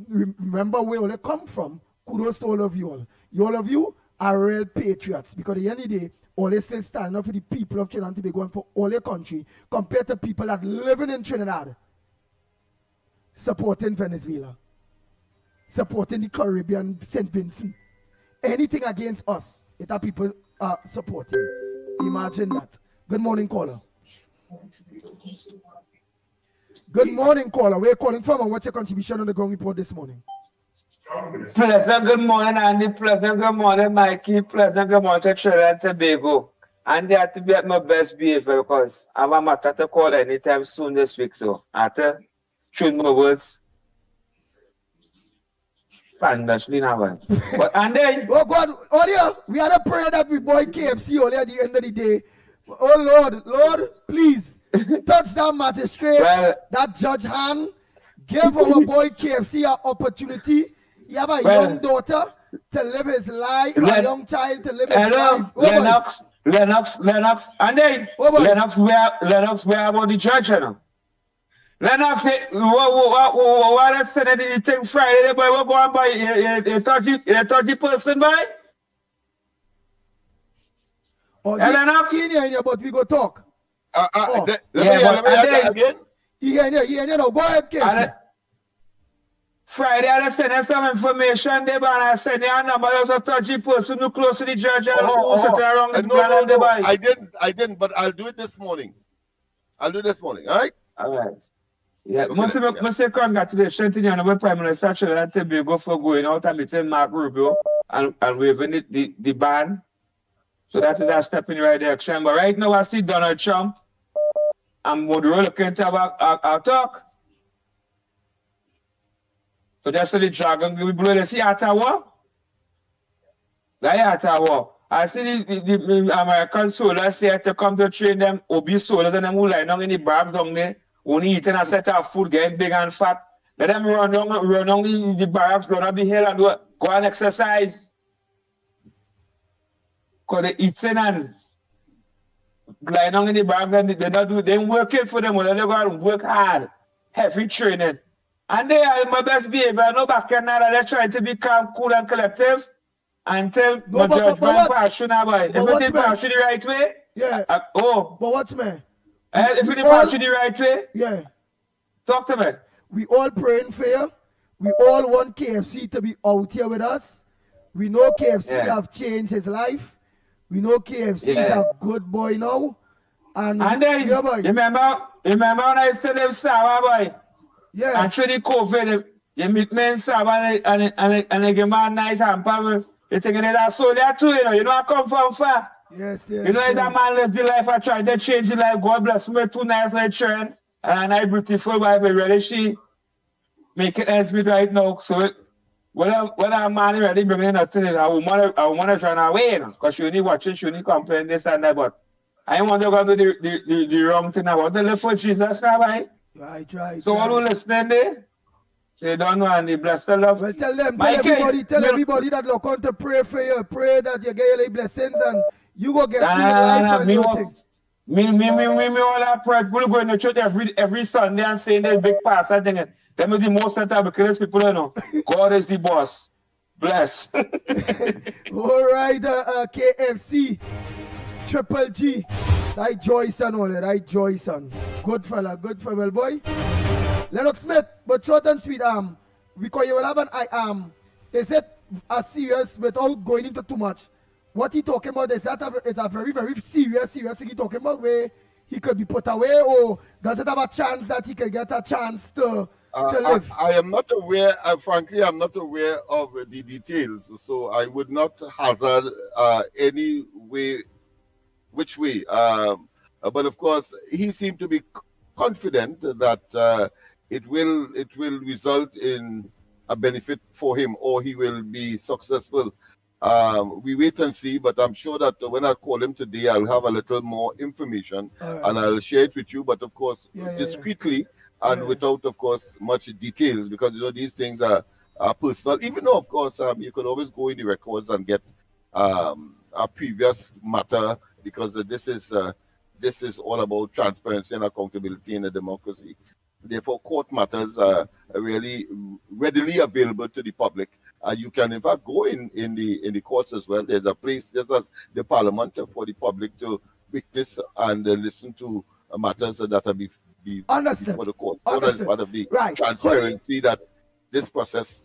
remember where all come from. Kudos to all of you all. All of you are real patriots, because at the end of the day, all they still stand up for the people of Trinidad and Tobago and for all their country, compared to people that living in Trinidad, supporting Venezuela, supporting the Caribbean, St. Vincent. Anything against us, it are people supporting. Imagine that. Good morning, caller. Good morning, caller. Where are you calling from and what's your contribution on the Ground Report this morning? Pleasant good morning, Andy. Pleasant good morning, Mikey. Pleasant good morning to Trinidad and Tobago. And they have to be at my best behavior because I have a matter to call anytime soon this week. So I have to choose my words. Spanishly now. But and then oh God, earlier we had a prayer that we boy KFC earlier at the end of the day. Oh Lord, please touch that magistrate, that judge hand. Give our boy KFC an opportunity. He have a young daughter to live his life, a young child to live his life. Lennox, and then Lennox, where about the judge, you know? Lennox, what I said the thing Friday, the boy, what going by? You 30 person, boy? Oh, Lennox? in here, but we go talk. Let me hear again. Yeah, no, go ahead, KFC. Friday, I sent some information there, but I sent you a number. There was a 30 person who close to the judge who sitting around the ground. No, I didn't, but I'll do it this morning. All right? All right. Yeah, okay, must say congratulations to you, Honorable Prime Minister Trinidad and Tobago for going out and meeting Mark Rubio and waving the ban. So that is a step in the right direction. But right now, I see Donald Trump and Maduro looking to have a talk. So that's the dragon will blow. Let's see Ottawa. Ottawa. I see the American soldiers say to come to train them obese soldiers and them who lie down in the barbs down there, only eating a set of food, getting big and fat. Let them run down the barbs, run up the hill and go and exercise. Because they eating and lying down in the barbs and they ain't working for them. They go and work hard, heavy training. And they are my best behavior. I know back in now they're trying to be calm, cool, and collective until my judgment pass through now, boy. If you think pass through the right way, yeah. But what's me? If you think pass through the right way, yeah. Talk to me. We all praying for you. We all want KFC to be out here with us. We know KFC have changed his life. We know KFC is a good boy now. And then, yeah, boy. remember when I said them sour, boy? Yeah. And through the COVID, you meet men and they give me a nice hamper. You think that's so there too, you know. You know I come from far. Yes. You know that man live the life I try to change the life. God bless me, too nice like children. And I beautiful wife, really she make it ends meet right now. So when a man ready bringing nothing, I want to run away, you know, because she only watching, she only complain this and that, but I want to go to the wrong thing. I want to live for Jesus now, right? Right. So all who listening there, say don't know and they bless the love. Well, tell everybody that look on to pray for you. Pray that you get your blessings and you go get through your life and everything. Me all that pray. People go in the church every Sunday and saying there's big pastor thing. Them is the most because people you know. God is the boss. Bless. All right, KFC, Triple G. That Joyson only, right Joyson. Good fella, well boy. Lennox Smith, but short and sweet, because you will have an they said serious without going into too much. What he talking about is that it's a very, very serious thing he talking about where he could be put away, or does it have a chance that he could get a chance to live? I am not aware, frankly, I'm not aware of the details, so I would not hazard any way, which way. But of course, he seemed to be confident that it will result in a benefit for him, or he will be successful. We wait and see, but I'm sure that when I call him today, I'll have a little more information and I'll share it with you. But of course, discreetly and without, of course, much details, because these things are personal. Even though, of course, you could always go in the records and get a previous matter, because this is all about transparency and accountability in a democracy. Therefore, court matters are really readily available to the public. You can, in fact, go in the courts as well. There's a place, just as the parliament, for the public to witness and listen to matters that are before the court. All that is part of the transparency that this process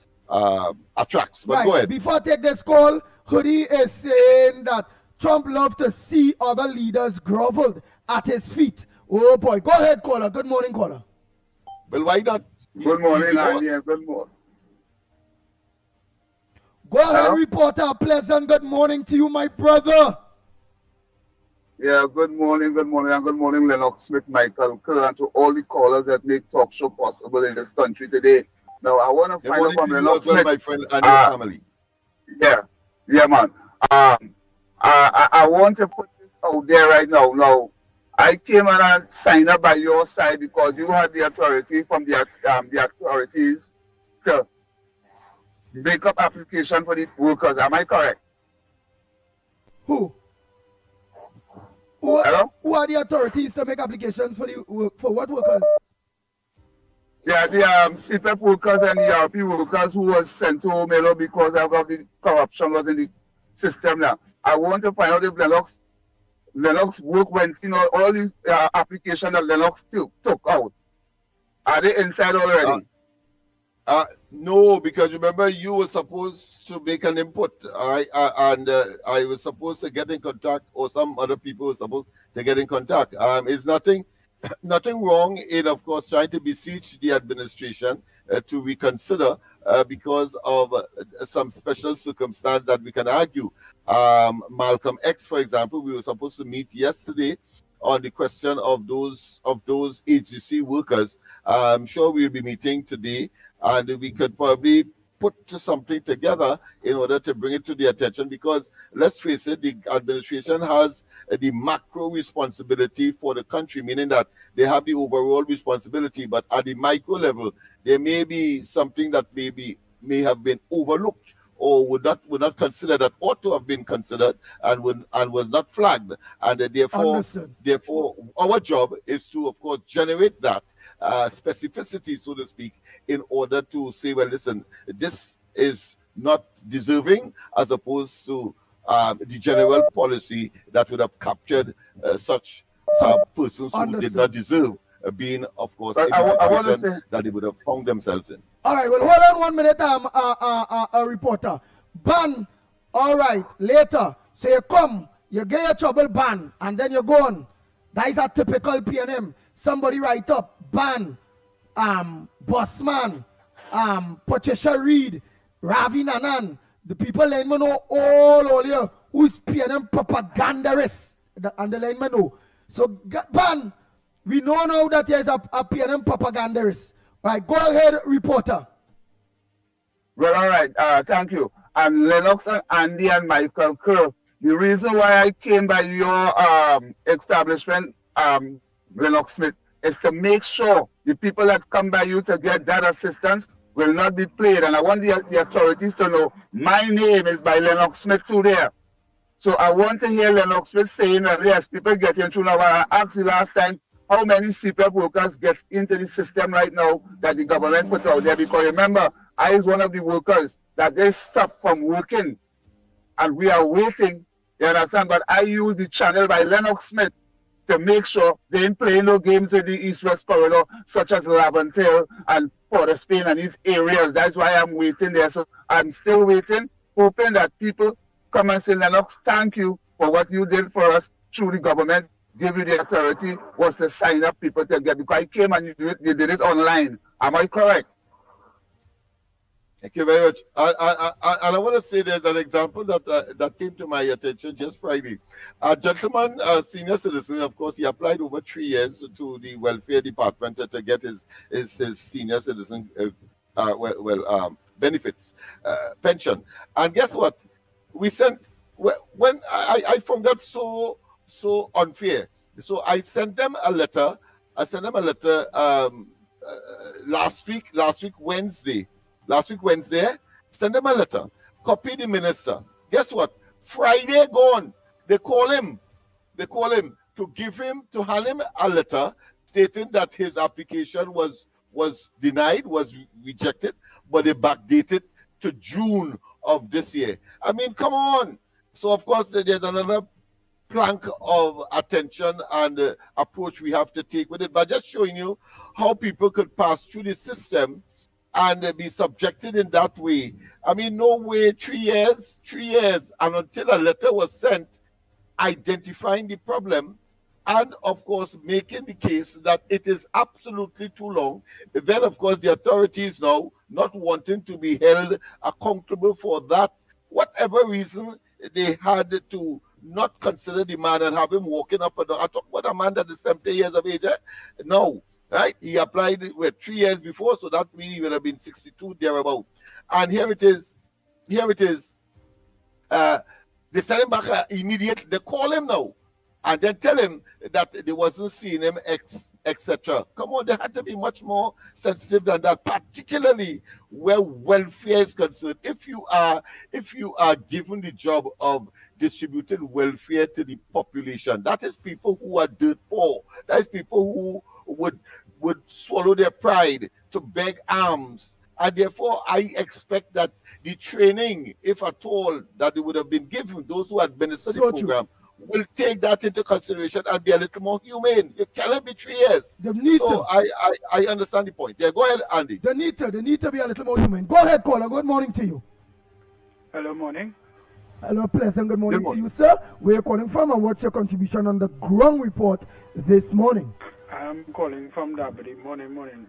attracts. But go ahead. Before I take this call, Hoodie is saying that Trump loved to see other leaders groveled at his feet. Oh boy. Go ahead, caller. Good morning, caller. Well, why not? Good morning, Andy. Good morning. Go ahead, reporter. Pleasant good morning to you, my brother. Yeah, good morning, and good morning, Lennox Smith, Michael Kerr, and to all the callers that make talk show possible in this country today. Now, I want to find out from Lennox Smith, my friend, and your family. Yeah, man. I want to put this out there right now. Now, I came and I signed up by your side because you had the authority from the authorities to make up application for the workers. Am I correct? Who? Hello? Who are the authorities to make applications for what workers? Yeah, the CPEP workers and the ERP workers who was sent to home because of the corruption was in the system now. I want to find out if Lennox work went, all these applications that Lennox took out. Are they inside already? No, because remember you were supposed to make an input. I was supposed to get in contact, or some other people were supposed to get in contact. It's nothing wrong in, of course, trying to beseech the administration to reconsider because of some special circumstance that we can argue. Malcolm X, for example, we were supposed to meet yesterday on the question of those HGC workers. I'm sure we'll be meeting today, and we could probably put something together in order to bring it to the attention, because let's face it, the administration has the macro responsibility for the country, meaning that they have the overall responsibility, but at the micro level, there may be something that may have been overlooked or would not consider, that ought to have been considered and was not flagged. And therefore, our job is to, of course, generate that specificity, so to speak, in order to say, well, listen, this is not deserving, as opposed to the general policy that would have captured such persons who did not deserve being, of course, in the situation that they would have found themselves in. All right, well, hold on 1 minute, a reporter. Ban, all right, later. So you come, you get your trouble ban, and then you go on. That is a typical PNM. Somebody write up, ban, Bossman, Patricia Reed, Ravi Nanan. The people let me know all here who's PNM propagandists. And they let me know. So, ban, we know now that there's a PNM propagandist. Right, go ahead, reporter. Well, all right, thank you. And Lennox and Andy and Michael Kerr, the reason why I came by your establishment, Lennox Smith, is to make sure the people that come by you to get that assistance will not be played. And I want the authorities to know my name is by Lennox Smith too there. So I want to hear Lennox Smith saying that, yes, people getting through now. I asked the last time, how many CPEP workers get into the system right now that the government put out there? Because remember, I is one of the workers that they stopped from working, and we are waiting, you understand? But I use the channel by Lennox Smith to make sure they ain't playing no games with the East-West corridor, such as Laventille and Port of Spain and these areas. That's why I'm waiting there. So I'm still waiting. hoping that people come and say, Lennox, thank you for what you did for us through the government, give you the authority, was to sign up people to get, because I came and you did it online. Am I correct? Thank you very much. And I want to say there's an example that came to my attention just Friday. A gentleman, a senior citizen, of course, he applied over 3 years to the welfare department to get his senior citizen benefits, pension. And guess what? We sent, when I found that so unfair. So I sent them a letter. Last week Wednesday, send them a letter, copy the minister. Guess what? Friday gone. They call him to hand him a letter stating that his application was denied, was rejected, but they backdated to June of this year. I mean, come on. So of course there's another plank of attention and approach we have to take with it, but just showing you how people could pass through the system and be subjected in that way. I mean, no way, 3 years, and until a letter was sent identifying the problem and, of course, making the case that it is absolutely too long. Then, of course, the authorities now not wanting to be held accountable for that, whatever reason they had to not consider the man and have him walking up and down. I talk about a man that is 70 years of age. No. Right, he applied with 3 years before, so that means he would have been 62 thereabout. And here it is. They send him back immediately. They call him now, and then tell him that they wasn't seeing him, etc. Come on, they had to be much more sensitive than that, particularly where welfare is concerned. If you are given the job of distributing welfare to the population, that is people who are dirt poor. That is people who would swallow their pride to beg alms. And therefore, I expect that the training, if at all, that they would have been given, those who administer the program, will take that into consideration and be a little more humane. It cannot be 3 years. I understand the point. Yeah, go ahead, Andy. They need to be a little more humane. Go ahead, caller. Good morning to you. Hello, morning. Hello, pleasant good morning to you, sir. Where are you calling from and what's your contribution on the ground report this morning? I'm calling from Dabney. Morning.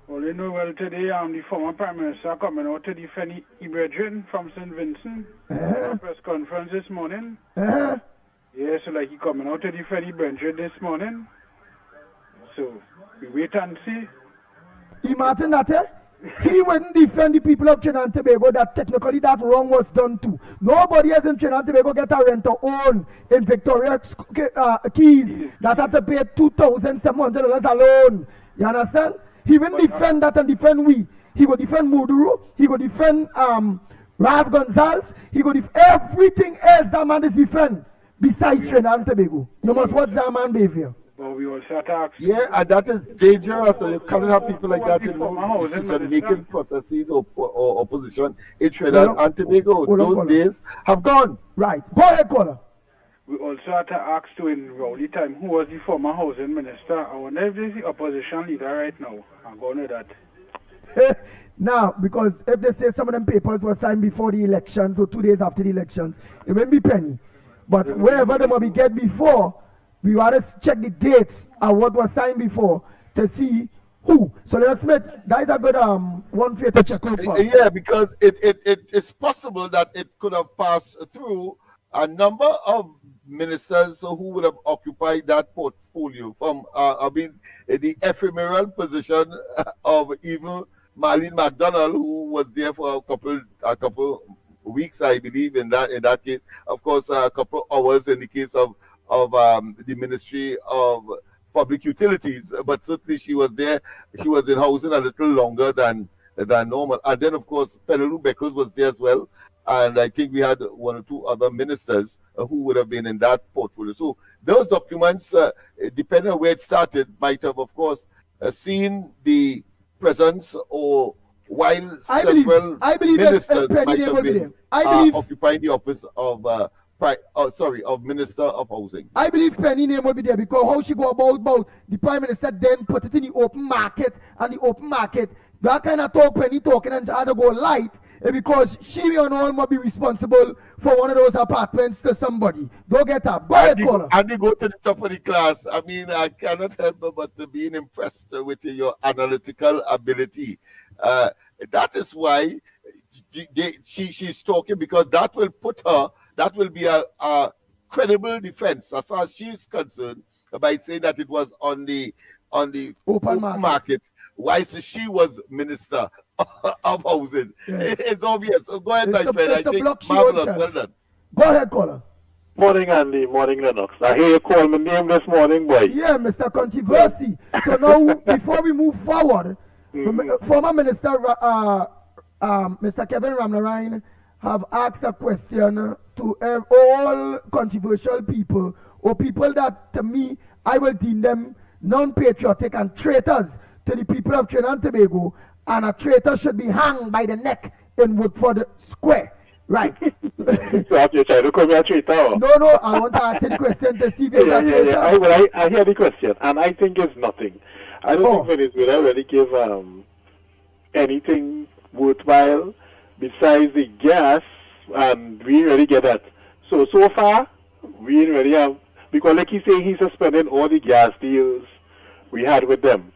Well, you know, today the former Prime Minister coming out to defend Ibredrin from St. Vincent. Press conference this morning. Yeah, so like he coming out to defend Ibredrin this morning. So, we wait and see. Imagine that, he wouldn't defend the people of Trinidad and Tobago that technically that wrong was done to. Nobody else in Trinidad and Tobago get a rent to own in Victoria Keys that had to pay $2,700 alone. You understand? He wouldn't defend that and defend we. He would defend Muduru. He would defend Rav Gonzalez. He would defend everything else that man is defend besides Trinidad and Tobago. You must watch that man behavior. Well, we also attack. Yeah, and that is dangerous. So you can't have people like that in decision-making processes or opposition in Trinidad and Tobago. Those days have gone. Right. Go ahead, caller. We also had to ask to in Rowley time who was the former housing minister. I wonder if there's the opposition leader right now. I'm going to that. Now, because if they say some of them papers were signed before the elections or 2 days after the elections, it won't be penny. But wherever they might be get before, we want to check the dates and what was signed before to see who. So Lennox Smith, that is a good one for you to check out first. Yeah, because it is possible that it could have passed through a number of ministers who would have occupied that portfolio from the ephemeral position of even Marlene McDonald, who was there for a couple weeks, I believe, in that case. Of course, a couple hours in the case of the Ministry of Public Utilities, but certainly she was there. She was in housing a little longer than normal. And then, of course, Penelope Beckles was there as well. And I think we had 1 or 2 other ministers who would have been in that portfolio. So those documents, depending on where it started, might have, of course, seen the presence or while several ministers might have been occupying the office of of Minister of Housing. I believe Penny name will be there because how she go about the Prime Minister then put it in the open market, and the open market, that kind of talk Penny talking and try to go light, because she and all must be responsible for one of those apartments to somebody. Go get up. Go ahead, caller. And they go to the top of the class. I mean, I cannot help but being impressed with your analytical ability. That is why she's talking, because that will put her, that will be a credible defense as far as she's concerned, by saying that it was on the open market. Why she was minister of housing. Yeah. It's obvious. So go ahead, my friend. I think marvelous. Well done. Go ahead, caller. Morning, Andy. Morning, Lennox. I hear you call my name this morning, boy. Yeah, Mr. Controversy. So now, before we move forward, former Minister Mr. Kevin Ramnarine have asked a question to all controversial people, or people that, to me, I will deem them non-patriotic and traitors to the people of Trinidad and Tobago, and a traitor should be hanged by the neck in Woodford Square. Right. So you're trying to call me a traitor? No, I want to answer the question to see if it's a traitor. I hear the question, and I think it's nothing. I don't think Venezuela really give anything worthwhile besides the gas, and we really get that. So far, we didn't really have, because like he say, he suspended all the gas deals we had with them.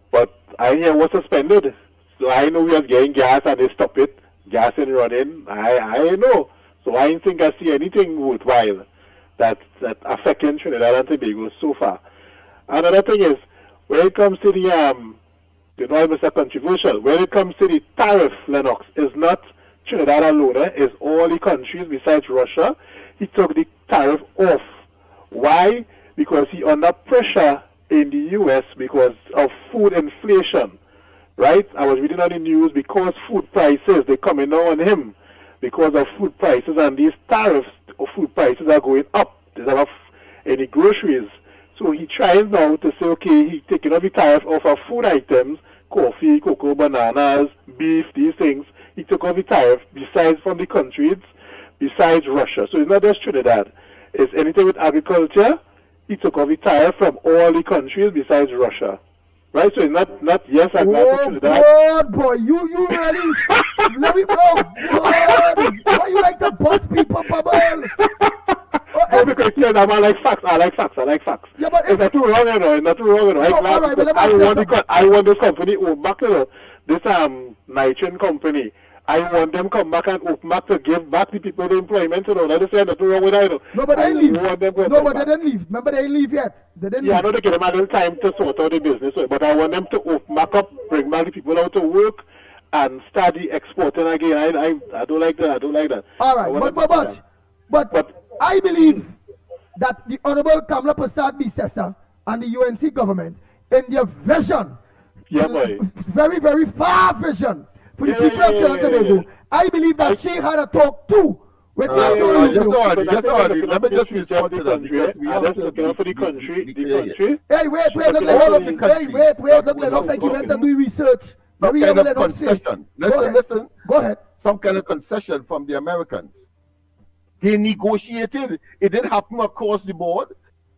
But I hear was suspended. So I know we are getting gas and they stop it. Gas and running. I know. So I don't think I see anything worthwhile that affecting Trinidad and Tobago so far. Another thing is, when it comes to the you know, it's controversial. When it comes to the tariff, Lennox, is not Trinidad alone. It's all the countries besides Russia. He took the tariff off. Why? Because he under pressure in the U.S. because of food inflation, right? I was reading on the news, because food prices, they're coming down on him because of food prices, and these tariffs of food prices are going up. There's a lot of any groceries. So he tries now to say, okay, he's taking off the tariff off of food items, coffee, cocoa, bananas, beef, these things. He took off the tariff besides from the countries, besides Russia. So it's not just Trinidad. It's anything with agriculture. He took off the tariff from all the countries besides Russia. Right? So it's not yes, I'm not Trinidad. God, boy, you really, let me know. God, why you like to bust people, bubble? Because I like facts. I like facts. Yeah, but it's not too wrong, you know. It's not too wrong, you know. So, I want this company back, you know. This Nigerian company. I want them come back and open back to give back the people the employment, you know. That is nothing wrong with that, you know. No, but they didn't leave. No, but they didn't leave. Remember, they didn't leave yet. They didn't leave. I know they give them a little time to sort out the business, but I want them to open back up, bring back the people out to work, and start the exporting again. I don't like that. All right, but I believe that the Honorable Kamala Prasad Bisesa and the UNC government, in their vision, very, very far vision for the people of Trinidad and Tobago, I believe that she had a talk too with just already. Let me just respond to that, because we have to look for the country. Hey, wait, look, looks like you went to do research. Some kind of concession. Listen. Go ahead. Some kind of concession from the Americans. They negotiated. It didn't happen across the board.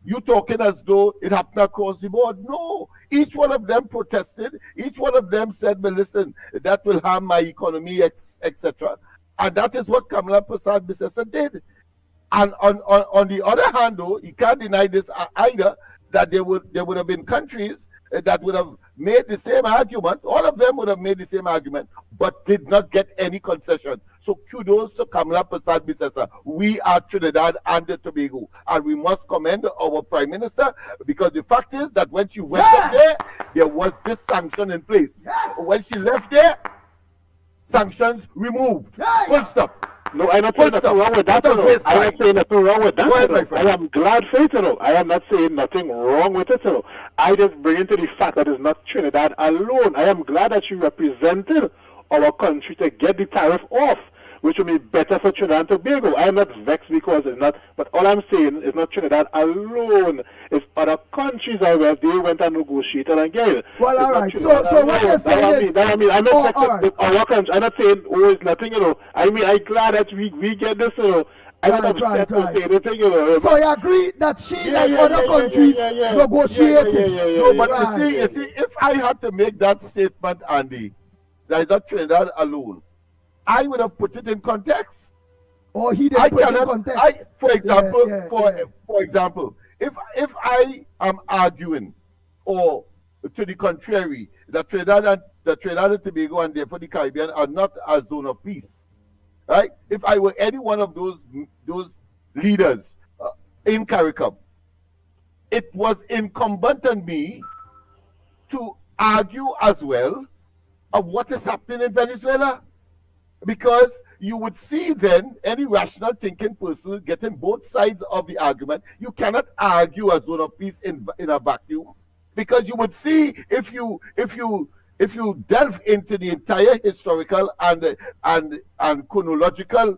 You talking as though it happened across the board. No. Each one of them protested. Each one of them said, well, listen, that will harm my economy, etc. And that is what Kamala Prasad Bisesa did. And on the other hand, though, you can't deny this either, that there would have been countries that would have made the same argument. All of them would have made the same argument, but did not get any concession. So kudos to Kamala Prasad Bisesa. We are Trinidad and Tobago, and we must commend our Prime Minister, because the fact is that when she went up there was this sanction in place. When she left there, sanctions removed. Full stop. No, I'm not saying nothing wrong with that. I'm not saying nothing wrong with that. I am glad for it, you know. I am not saying nothing wrong with it, you know. I just bring into the fact that it's not Trinidad alone. I am glad that she represented our country to get the tariff off, which will be better for Trinidad and Tobago. I am not vexed because it's not, but all I'm saying is not Trinidad alone. It's other countries as well. They went and negotiated again. Well, all right. So what you're saying is... I'm not vexed with our country. I'm not saying, it's nothing, you know. I mean, I'm glad that we get this, you know. I'm not upset to say anything, you know. So you agree that she, like other countries, negotiated? No, but you see, if I had to make that statement, Andy, that is not Trinidad alone, I would have put it in context. Or he didn't I put it in cannot. context. For example, Yeah, for example, if I am arguing, or to the contrary, that Trinidad and Tobago and therefore the Caribbean are not a zone of peace, right? If I were any one of those leaders in CARICOM, it was incumbent on me to argue as well of what is happening in Venezuela. Because you would see then any rational thinking person getting both sides of the argument. You cannot argue a zone of peace in a vacuum, because you would see if you delve into the entire historical and chronological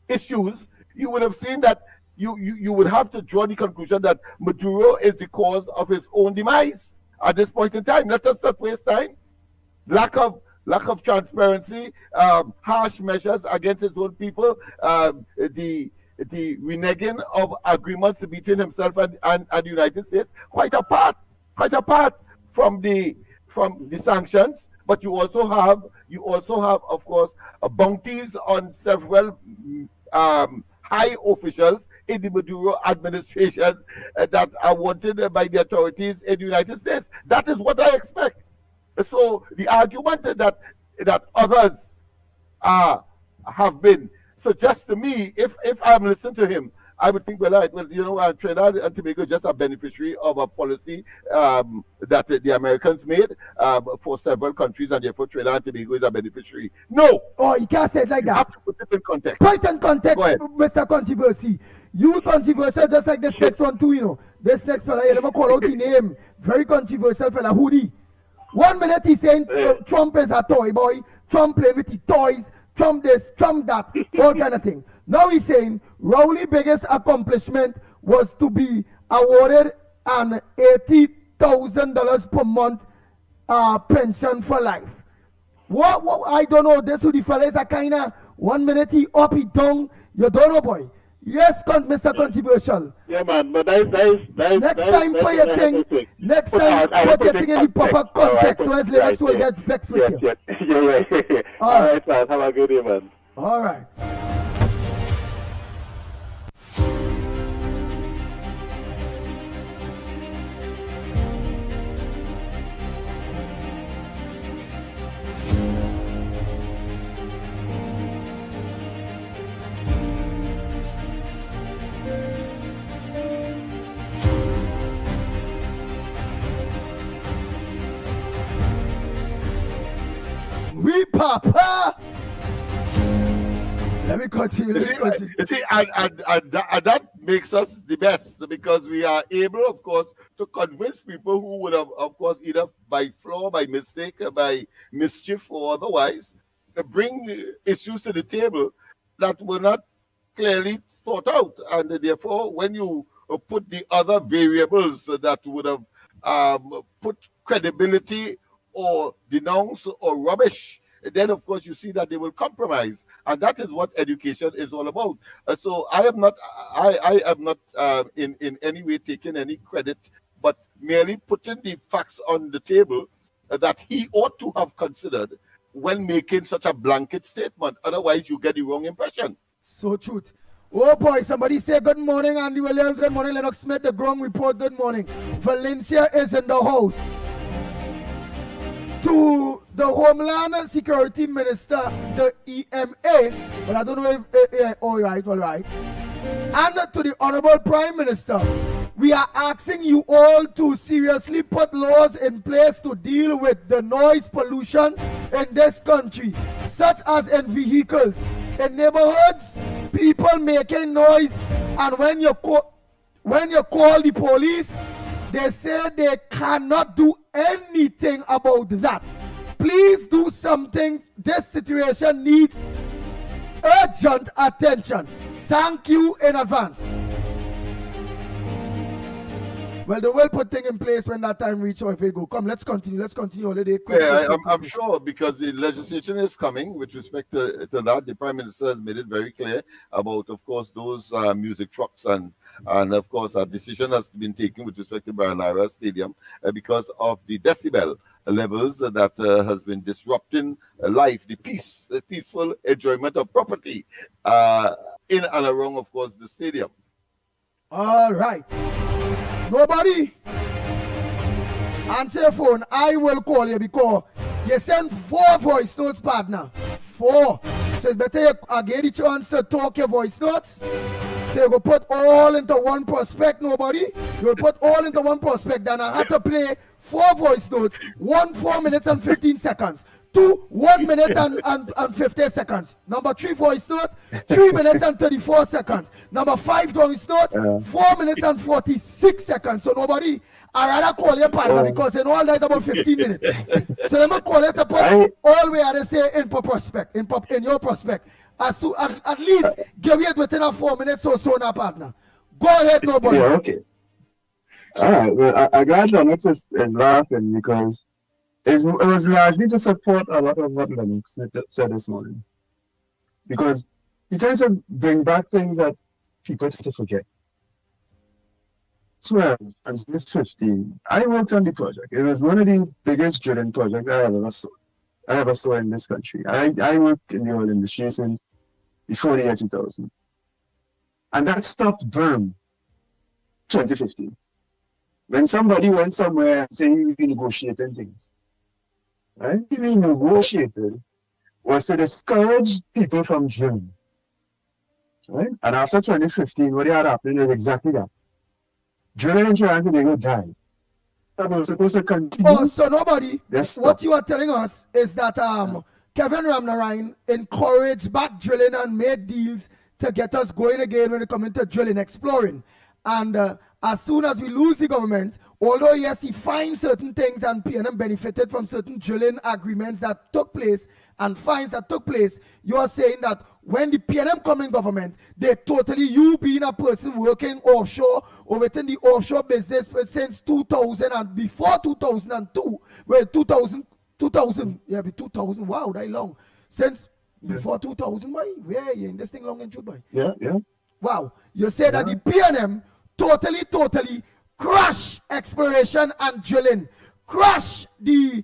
issues, you would have seen that you would have to draw the conclusion that Maduro is the cause of his own demise at this point in time. Let us not waste time. Lack of transparency, harsh measures against his own people, the reneging of agreements between himself and the United States, quite apart from the sanctions. But you also have, of course, bounties on several high officials in the Maduro administration that are wanted by the authorities in the United States. That is what I expect. So the argument that others have been suggests to me, if I'm listening to him, I would think, well, Trinidad and Tobago just a beneficiary of a policy that the Americans made for several countries, and therefore Trinidad and Tobago is a beneficiary. No. Oh, you can't say it like that. You have to put it in context. Put it in context, Mr. Controversy. You controversial just like this next one too, you know. This next fella, you never call out the name. Very controversial fella, Hoodie. 1 minute he's saying Trump is a toy boy, Trump playing with the toys, Trump this, Trump that, all kind of thing. Now he's saying Rowley's biggest accomplishment was to be awarded an $80,000 per month pension for life. What I don't know, this who the fella is a kind of 1 minute he up, he down, you don't know, boy. Yes, Mr. Controversial. Yeah, man, but that's next time put your thing. Next time put your thing in the proper context, so as Lennox will get vexed with you. Yeah. All right, man. Have a good day, man. All right. We papa. Let me continue. You see, and that makes us the best, because we are able, of course, to convince people who would have, of course, either by flaw, by mistake, by mischief, or otherwise, to bring issues to the table that were not clearly thought out. And therefore, when you put the other variables that would have put credibility or denounce or rubbish, then of course you see that they will compromise, and that is what education is all about. So I am not in any way taking any credit, but merely putting the facts on the table that he ought to have considered when making such a blanket statement. Otherwise, you get the wrong impression. So truth. Oh boy, somebody say good morning, Andy Williams. Good morning, Lennox Smith. The Grong report. Good morning. Valencia is in the house. To the Homeland Security Minister, the EMA, but I don't know if, all right. And to the Honorable Prime Minister, we are asking you all to seriously put laws in place to deal with the noise pollution in this country, such as in vehicles, in neighborhoods, people making noise, and when you call the police, they say they cannot do anything about that. Please do something. This situation needs urgent attention. Thank you in advance. Well, they will put things in place when that time reaches, or if it go. Come, let's continue already. Yeah, I'm sure, because the legislation is coming with respect to that. The Prime Minister has made it very clear about, of course, those music trucks, and of course, a decision has been taken with respect to Baranara Stadium because of the decibel levels that has been disrupting life, the peaceful enjoyment of property in and around, of course, the stadium. All right. Nobody answer your phone. I will call you because you send 4 voice notes, partner. 4. So it's better I get the chance to talk your voice notes. So you go put all into one prospect, nobody. You will put all into one prospect. Then I have to play 4 voice notes. 1 4 minutes and 15 seconds. 2 1 minute and 50 seconds. Number 3 voice note 3 minutes and 34 seconds. Number 5 voice note 4 minutes and 46 seconds. So nobody, I rather call your partner because you know all that is about 15 minutes. So let me call it to put all we are to say in prospect, in your prospect. At least give it within a 4 minutes or so now, partner. Go ahead, nobody. Yeah, okay. All right. Well, I glad Lennox is laughing because it was largely to support a lot of what Lennox said this morning. Because he tries to bring back things that people tend to forget. 12 and 15, I worked on the project. It was one of the biggest drilling projects I ever saw in this country. I worked in the oil industry since before the year 2000. And that stopped boom 2015. When somebody went somewhere saying we've been negotiating things. Right? Being negotiated was to discourage people from drilling. Right? And after 2015, what had happened is exactly that. Drilling in Trinidad and Tobago died. That was supposed to continue. Oh, so nobody, what you are telling us is that Kevin Ramnarine encouraged back drilling and made deals to get us going again when it comes into drilling, exploring. And as soon as we lose the government, although yes, he finds certain things and PNM benefited from certain drilling agreements that took place and fines that took place, you are saying that when the PNM come in government, they totally, you being a person working offshore or within the offshore business since 2000 and before 2002, well, 2000, yeah, 2000, wow, that long. Since before 2000, boy, where are you in this thing long and true, boy? Yeah. Wow, you say that the PNM totally crash exploration and drilling, crash the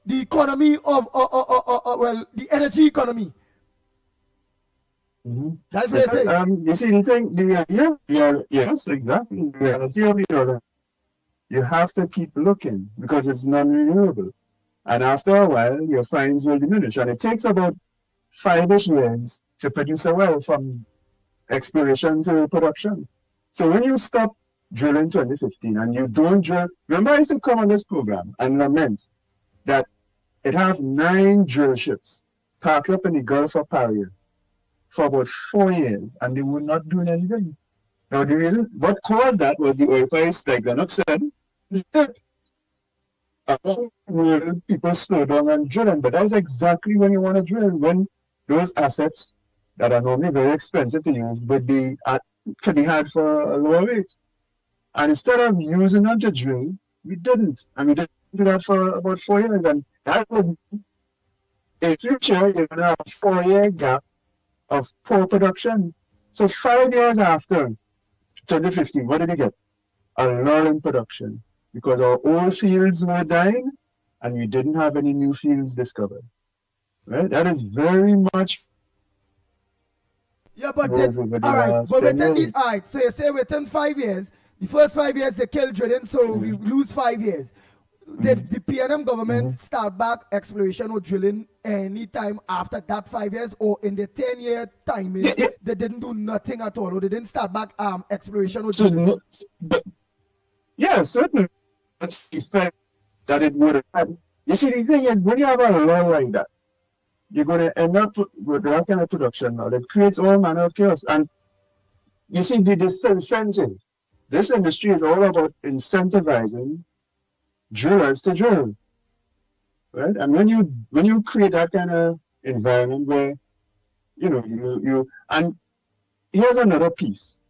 economy of well, the energy economy. Mm-hmm. That's what I say. You see, the thing, yes, exactly. The reality of it, you have to keep looking because it's non-renewable, and after a while, your finds will diminish, and it takes about 5-ish years to produce a well from exploration to production. So when you stop drilling 2015 and you don't drill, remember I used to come on this program and lament that it has 9 drill ships parked up in the Gulf of Paria for about 4 years and they were not doing anything. Now the reason, what caused that was the oil price, like Lennox said, people slow down on drilling, but that's exactly when you want to drill, when those assets that are normally very expensive to use, but they can be had for a lower rate. And instead of using them to drill, we didn't. And we didn't do that for about 4 years. And that would, in future, you're going to have a 4-year gap of poor production. So 5 years after 2015, what did we get? A lull in production. Because our old fields were dying and we didn't have any new fields discovered. Right? That is very much. Yeah, but then, all right, but within all right, so you say within 5 years, the first 5 years they kill drilling, so we lose 5 years. Did the PNM government start back exploration or drilling any time after that 5 years, or in the 10-year time they didn't do nothing at all, or they didn't start back exploration or drilling? Yeah, certainly. That's the effect that it would have had. You see, the thing is, when you have a lull like that, you're going to end up with that kind of production now that creates all manner of chaos. And you see, the incentive. This industry is all about incentivizing drillers to drill, right? And when you create that kind of environment where, you and here's another piece,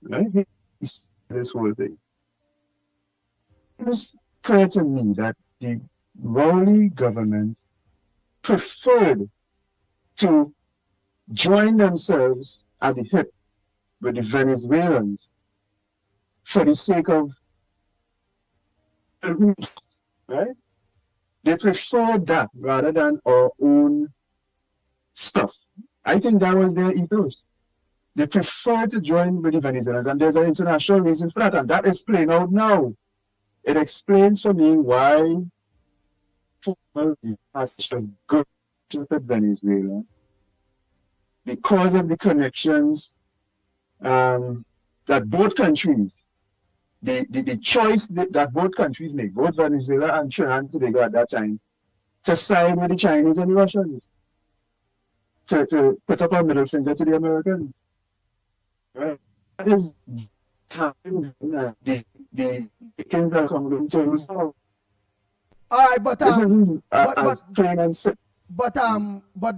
right? This whole thing. It's clear to me that the Rowley government preferred to join themselves at the hip with the Venezuelans for the sake of, right? They prefer that rather than our own stuff. I think that was their ethos. They prefer to join with the Venezuelans, and there's an international reason for that, and that is playing out now. It explains for me why football has such a good with Venezuela, because of the connections that both countries, the choice that both countries make, both Venezuela and Trinidad and Tobago at that time, to side with the Chinese and the Russians, to put up a middle finger to the Americans. Right? That is time the Dickens are coming to resolve. All right, but this isn't as plain and simple. But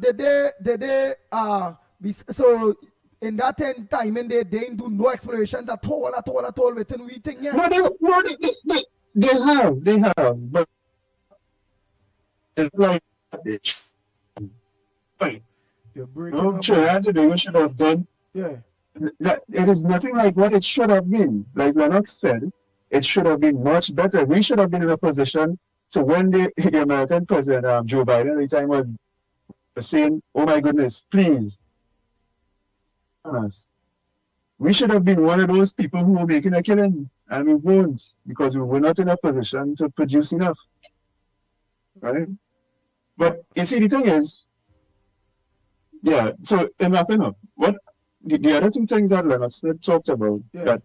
did they so in that time and they didn't do no explorations at all within we think yet? No, they have, but it's like you're breaking up. Trinidad and Tobago should have done. Yeah. It is nothing like what it should have been. Like Lennox said, it should have been much better. We should have been in a position to when the American president, Joe Biden, at the time was saying, oh my goodness, please, us. We should have been one of those people who were making a killing, and we won't, because we were not in a position to produce enough. Right? But you see, the thing is, yeah, so in wrapping up, what the other two things that Lennox talked about that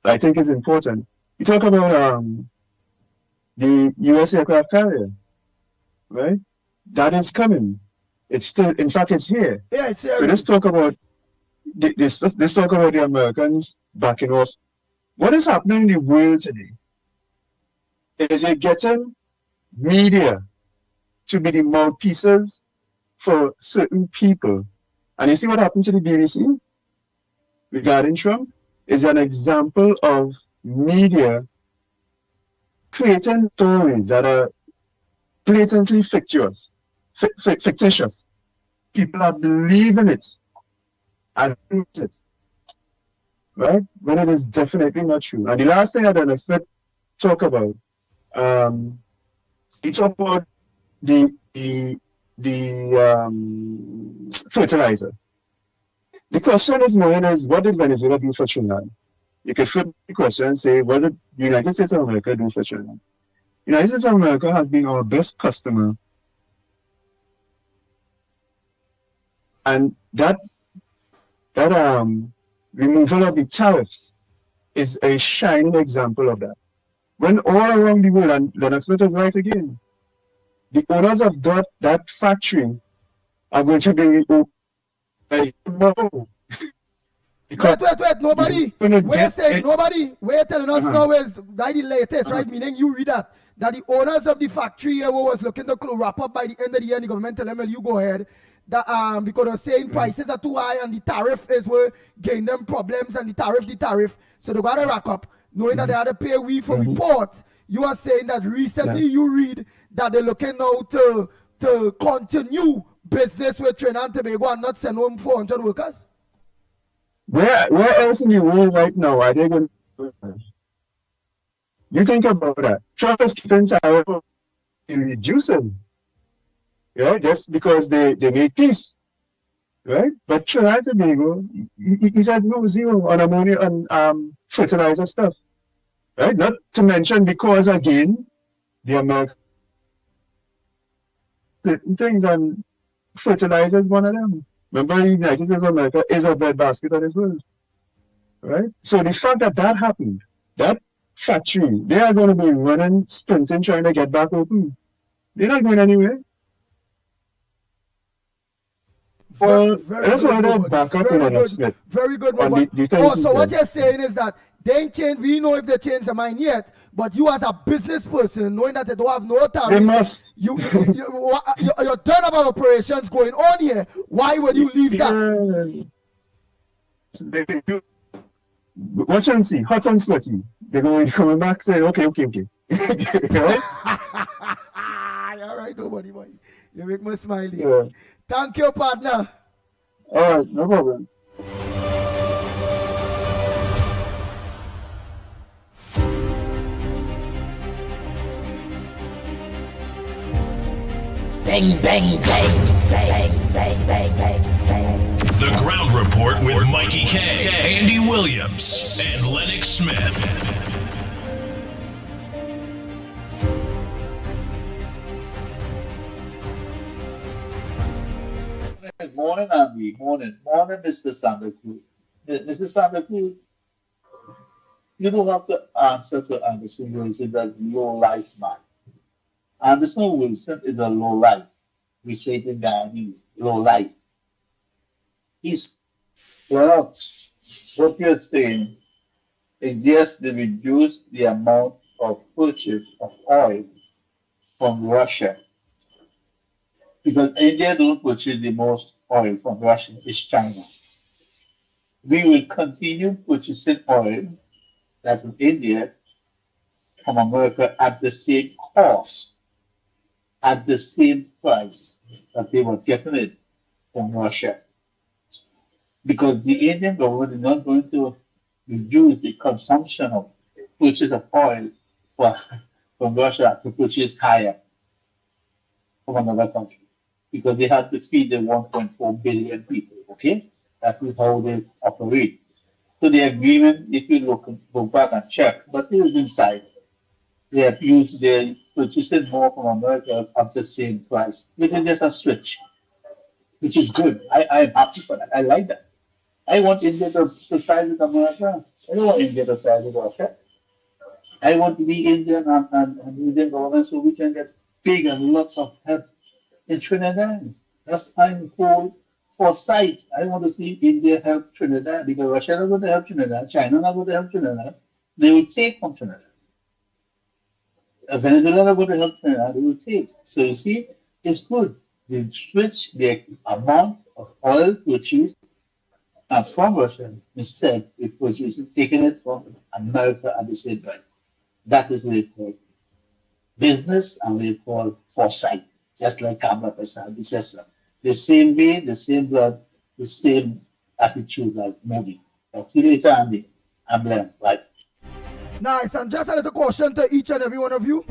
I think is important. You talk about the U.S. aircraft carrier, right? That is coming. It's still, in fact, it's here. Yeah, it's here. So let's talk about let's talk about the Americans backing off. What is happening in the world today is you're getting media to be the mouthpieces for certain people. And you see what happened to the BBC regarding Trump is an example of media creating stories that are blatantly fictitious. People are believing it and it, right? When it is definitely not true. And the last thing I don't expect to talk about, we talk about the fertilizer. The question is more is what did Venezuela do for Trinidad? You could flip the question and say, what did the United States of America do for Trinidad? The United States of America has been our best customer. And that removal of the tariffs is a shining example of that. When all around the world, and Lennox is right again, the owners of that factory are going to be like, no. Wait, nobody. We're saying nobody. We're telling us now is that the latest, right? Meaning you read that the owners of the factory was looking to wrap up by the end of the year, and the government tell them, well, you go ahead. That because they're saying prices are too high and the tariff is where gain them problems and the tariff. So they gotta rack up, knowing that they had to pay we for report. You are saying that recently you read that they're looking now to continue business with Trinidad and Tobago and not send home 400 workers? Where else in the world right now are they going to? You think about that. Trump is keeping tariff reducing, right? Just because they make peace, right? But Trinidad and Tobago, he said no, zero on ammonia and fertilizer stuff, right? Not to mention because again, the American things and fertilizer is one of them. Remember, the United States of America is a breadbasket of this world, right? So the fact that happened, that factory, they are going to be running, sprinting, trying to get back open. They're not going anywhere. Well, that's why they're back up in the next minute. Very good. So what you're saying is that they ain't changed. We know if they change their mind yet, but you as a business person, knowing that they don't have no tariffs, they must. You're done about operations going on here. Why would you leave that? They do. Watch and see, hot and sweaty. They're going to be coming back saying, okay. Right? All right, nobody, boy. You make me smile. Yeah. Thank you, partner. All right, no problem. bang, bang, bang, bang, bang, bang, bang, bang. The Ground Report with Mikey K, Andy Williams, and Lennox Smith. Morning, Andy. Morning, Mr. Santa Cruz. Mr. Santa Cruz, you don't have to answer to Anderson Wilson that low life man. Anderson Wilson is a low life. We say it in Guyanese, low life. He's well, what you're saying is yes, they reduced the amount of purchase of oil from Russia because India don't purchase the most oil from Russia, it's China. We will continue purchasing oil that's in India from America at the same cost, at the same price that they were getting it from Russia. Because the Indian government is not going to reduce the consumption of purchase of oil from Russia to purchase higher from another country. Because they have to feed the 1.4 billion people, okay? That is how they operate. So the agreement, if you go back and check, but it is inside. They're purchasing more from America at the same price, which is just a switch, which is good. I'm happy for that. I like that. I want India to side with America. I don't want India to side with Russia. I want to be Indian and Indian government so we can get big and lots of help in Trinidad. That's my whole foresight. I want to see India help Trinidad because Russia not going to help Trinidad, China not going to help Trinidad. They will take from Trinidad. Venezuela not going to help Trinidad, they will take. So you see, it's good. They switch the amount of oil purchased from Russia instead of taking it from America at the same time. That is what they call business and what they call foresight. Just like Kamala Prasad, it's just the same way, the same blood, the same attitude like Modi. Talk to you later, Andy. I'm Len. Right. Nice, and just a little caution to each and every one of you.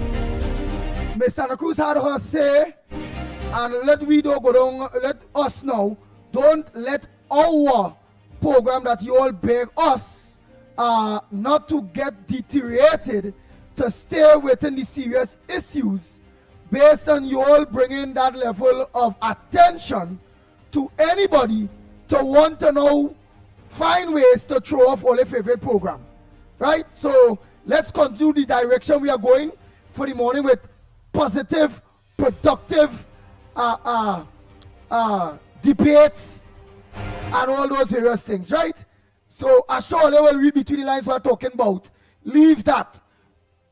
Miss Santa Cruz had her say, and let we don't go down, let us know, don't let our program that you all beg us not to get deteriorated, to stay within the serious issues based on you all bringing that level of attention to anybody to want to know, find ways to throw off all your favorite program. Right? So let's continue the direction we are going for the morning with positive, productive debates and all those various things, right? So I surely will read between the lines we're talking about. Leave that.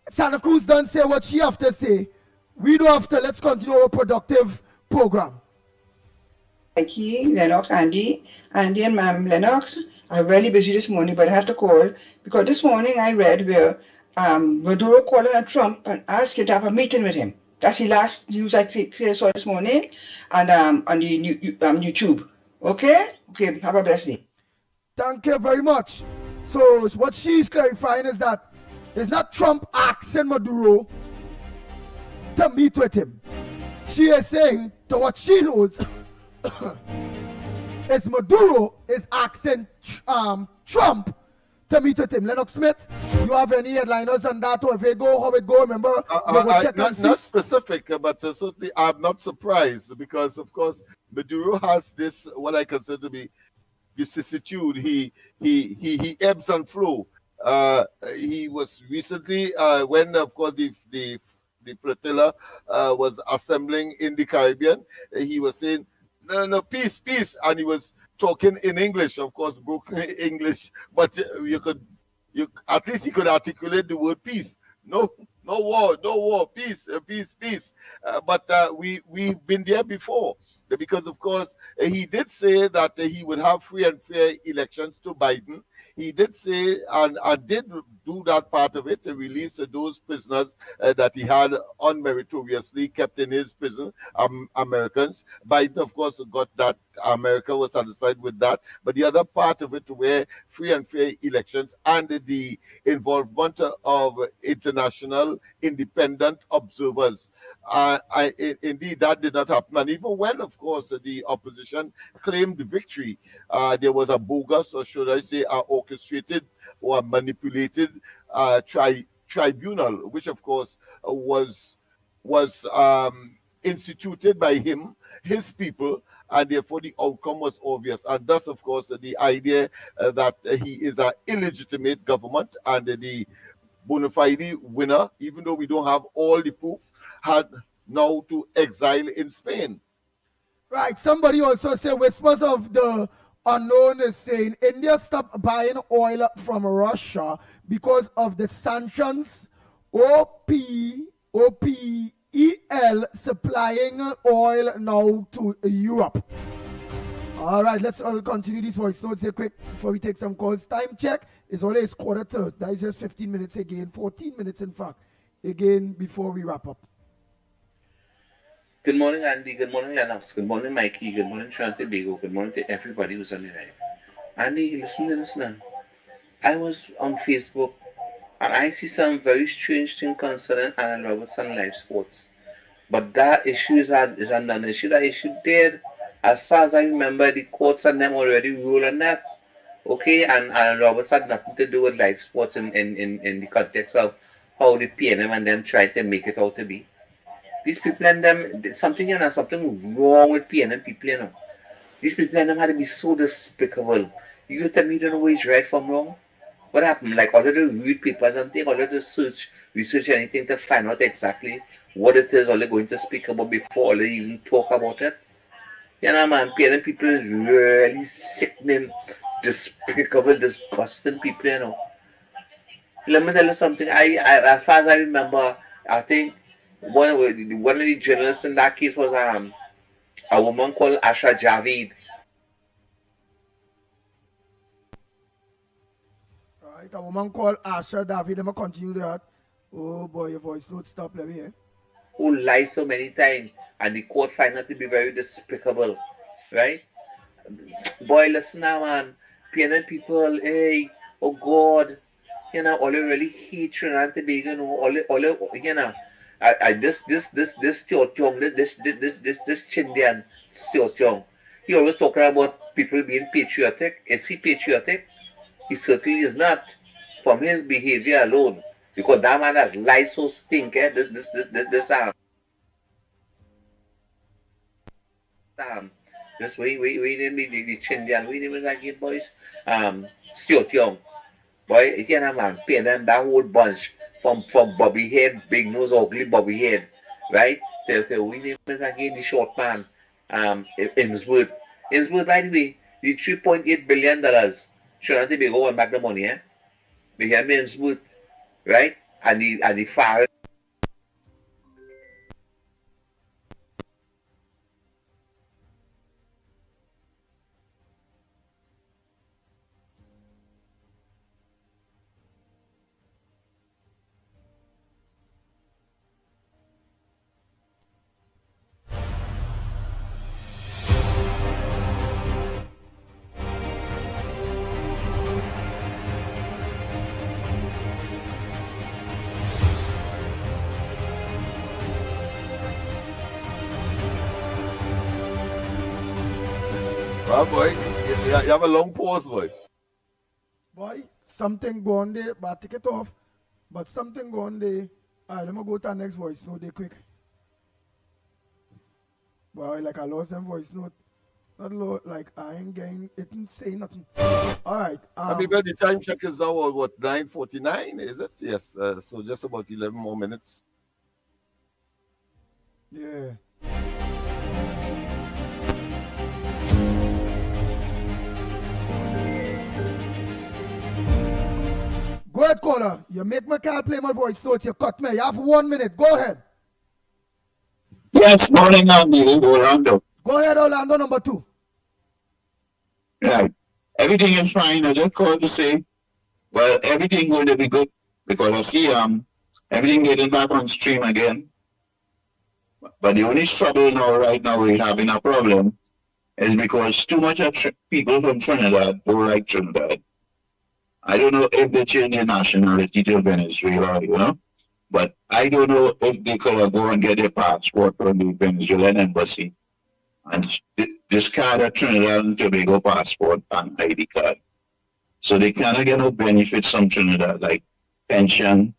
Santa Cruz don't say what she have to say. We don't have to. Let's continue our productive program. Mikey, Lennox, Andy and Ma'am Lennox. I'm really busy this morning, but I have to call because this morning I read where Maduro called on Trump and asked him to have a meeting with him. That's the last news I saw this morning and on the YouTube. Okay? Okay, have a blessed day. Thank you very much. So what she's clarifying is that it's not Trump asking Maduro to meet with him. She is saying to what she knows is Maduro is asking Trump to meet with him. Lennox Smith, you have any headliners on that or if it go, how it go? Remember, not specific, but certainly I'm not surprised because, of course, Maduro has this, what I consider to be vicissitude. He ebbs and flow. He was recently, when, of course, the flotilla was assembling in the Caribbean, he was saying, no, peace, and he was talking in English, of course, broken English, but at least he could articulate the word peace. No war, peace. But we've been there before, because of course he did say that he would have free and fair elections to Biden. He did say and did do that part of it, to release those prisoners that he had unmeritoriously kept in his prison, Americans. Biden, of course, got that. America was satisfied with that. But the other part of it, where free and fair elections and the involvement of international independent observers, indeed, that did not happen. And even when, of course, the opposition claimed victory, there was a bogus, or should I say, orchestrated or manipulated tribunal, which, of course, was instituted by him, his people, and therefore the outcome was obvious. And thus, of course, the idea that he is an illegitimate government and the bona fide winner, even though we don't have all the proof, had now to exile in Spain. Right. Somebody also said whispers of the unknown is saying India stopped buying oil from Russia because of the sanctions. OPEL supplying oil now to Europe. All right, let's all continue these voice notes here quick before we take some calls. Time check is always 1:45. That is just 15 minutes again, 14 minutes in fact, again before we wrap up. Good morning, Andy. Good morning, Lennox. Good morning, Mikey. Good morning, Trinity Bigo. Good morning to everybody who's on the live. Andy, listen. I was on Facebook and I see some very strange thing concerning Anna Robertson live sports. But that issue is a non-issue. That issue dead. As far as I remember, the courts and them already ruled on that. Okay, and Anna Roberts had nothing to do with live sports in the context of how the PNM and them tried to make it out to be. These people and them, something wrong with PNM people, These people and them had to be so despicable. You tell me you don't know which right from wrong? What happened? Like, all of the read papers and things, all of the research anything to find out exactly what it is all they're going to speak about before they even talk about it. Man, PNM people is really sickening, despicable, disgusting people, Let me tell you something. I as far as I remember, I think one of the journalists in that case was a woman called Asha Javid. Right, a woman called Asha David. Let me continue that. Oh boy, your voice note stop. Let me hear. Who lied so many times, and the court found that to be very despicable, right? Boy, listen now, man. PNN people, hey, oh God, all you really hate Trinidad and Tobago, all this Teotiong, this Chindian Teotiong, he always talking about people being patriotic. Is he patriotic? He certainly is not, from his behavior alone, because that man has lied so stinking. This we name the Chindian, we name is again, boys. Teotiong. Boy, man, pay them that whole bunch from Bobby Head, big nose, ugly Bobby Head, right? We name is again the short man, Innsworth. Innsworth, by the way, the $3.8 billion, Trinidad and Tobago went back the money, They hear me, Innsworth, right? And the fire. Well, boy, you have a long pause, boy. Boy, something go on there, but take it off. But something go on there. All right, let me go to the next voice note there quick. Boy, like I lost some voice note. Not low, like I ain't getting, it didn't say nothing. All right. I mean, the time check is now, what, 9:49, is it? Yes, so just about 11 more minutes. Yeah. Go ahead, caller. You make my car play my voice notes. You cut me. You have 1 minute. Go ahead. Yes, morning, Orlando. Go ahead, Orlando, number 2. Right. Everything is fine. I just called to say, well, everything going to be good. because I see everything getting back on stream again. But the only trouble now, right now, we're having a problem is because too much of people from Trinidad don't like Trinidad. I don't know if they change their nationality to Venezuela, you know, but I don't know if they could go and get their passport from the Venezuelan embassy and discard a Trinidad and Tobago passport and ID card. So they cannot get no benefits from Trinidad, like pension,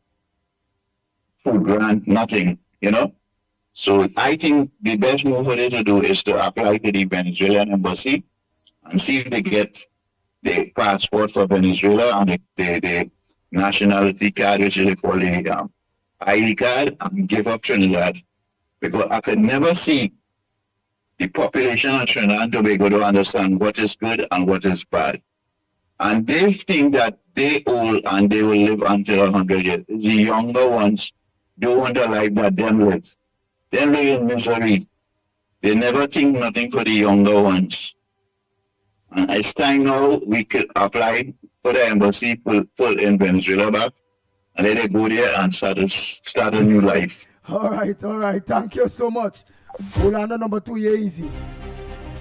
food grant, nothing, you know. So I think the best move for them to do is to apply to the Venezuelan embassy and see if they get the passport for Venezuela and the nationality card, which is they call the ID card, and give up Trinidad. Because I could never see the population of Trinidad and Tobago to understand what is good and what is bad. And they think that they old and they will live until 100 years. The younger ones don't want a life that them live. They live in misery. They never think nothing for the younger ones. And it's time now we could apply for the embassy, pull in Venezuela back, and then they go there and start a new life. All right. Thank you so much. Orlando number 2, yeah, easy.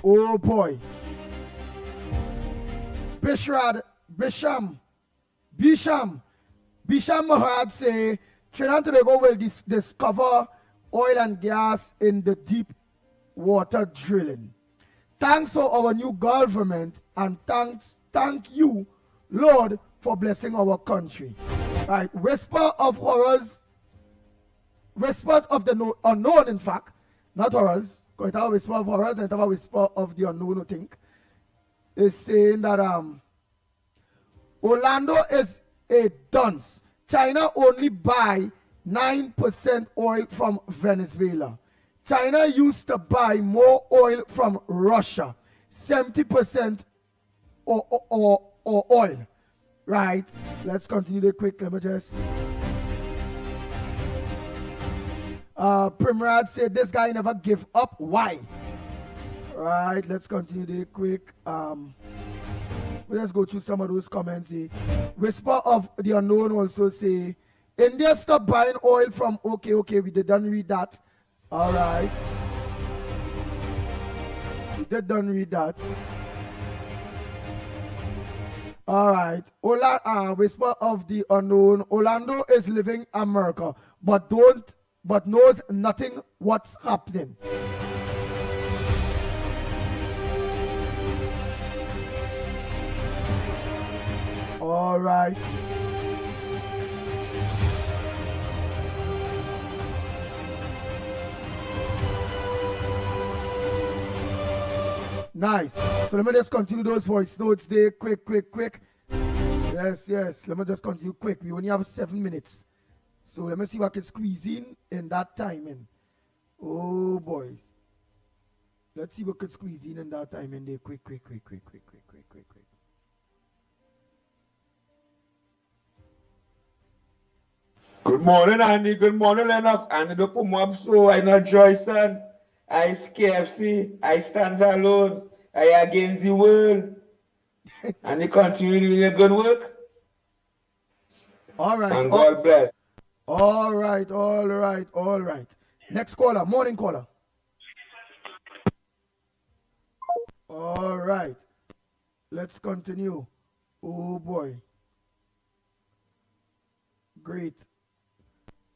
Oh boy. Bisham Maharaj say Trinidad and Tobago will discover oil and gas in the deep water drilling. Thanks for our new government and thank you, Lord, for blessing our country. Right, whispers of the unknown, in fact, not horrors. Because it have a whisper of horrors and it have a whisper of the unknown, I think. Is saying that Orlando is a dunce. China only buy 9% oil from Venezuela. China used to buy more oil from Russia, 70% or oil. Right? Let's continue the quick. Let me just. Primrod said this guy never give up. Why? Right, let's continue the quick. Let's go through some of those comments. Whisper of the unknown also say India stopped buying oil from okay, we didn't read that. All right. We didn't read that. All right. Whisper of the unknown. Orlando is living America, but knows nothing what's happening. All right. Nice. So let me just continue those voice notes there. Quick. Yes. Let me just continue quick. We only have 7 minutes. So let me see what I can squeeze in that timing. Oh, boys. Let's see what I can squeeze in that timing there. Quick. Good morning, Andy. Good morning, Lennox. Andy, the put up so I know Joyson. I KFC. I stand alone. I against the world. And they continue doing a good work. All right. And God bless. All right. Next caller, morning caller. All right. Let's continue. Oh boy. Great.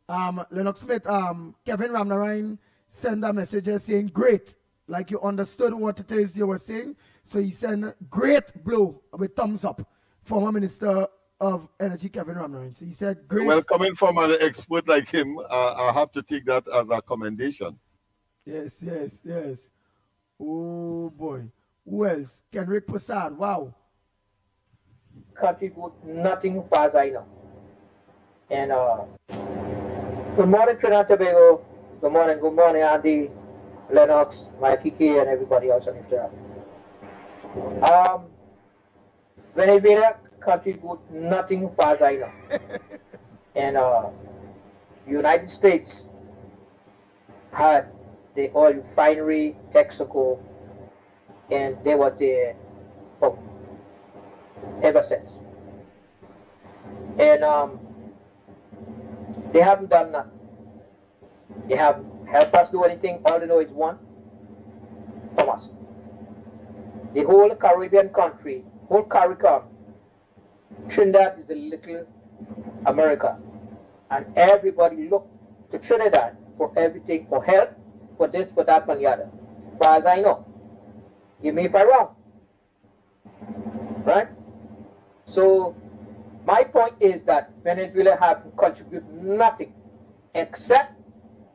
Lennox Smith, Kevin Ramnarine sent a message saying great. Like you understood what it is you were saying. So he sent great blow with thumbs up. Former Minister of Energy Kevin Ramnarine. So he said great. Well, coming from an expert like him, I have to take that as a commendation. Yes. Oh boy. Who else? Kenrick Prasad. Wow. Contribute nothing far as I know. And good morning, Trinidad and Tobago. Good morning, Andy, Lennox, Mikey K, and everybody else on the show. Venezuela contribute nothing far as I know. And United States had the oil refinery, Texaco, and they were there ever since. And They haven't done nothing. They haven't helped us do anythanything. All they know is one from us. The whole Caribbean country, whole CARICOM, Trinidad is a little America. And everybody look to Trinidad for everything, for help, for this, for that, for the other. As far as I know. Give me if I'm wrong. Right? So, my point is that Venezuela have contributed nothing except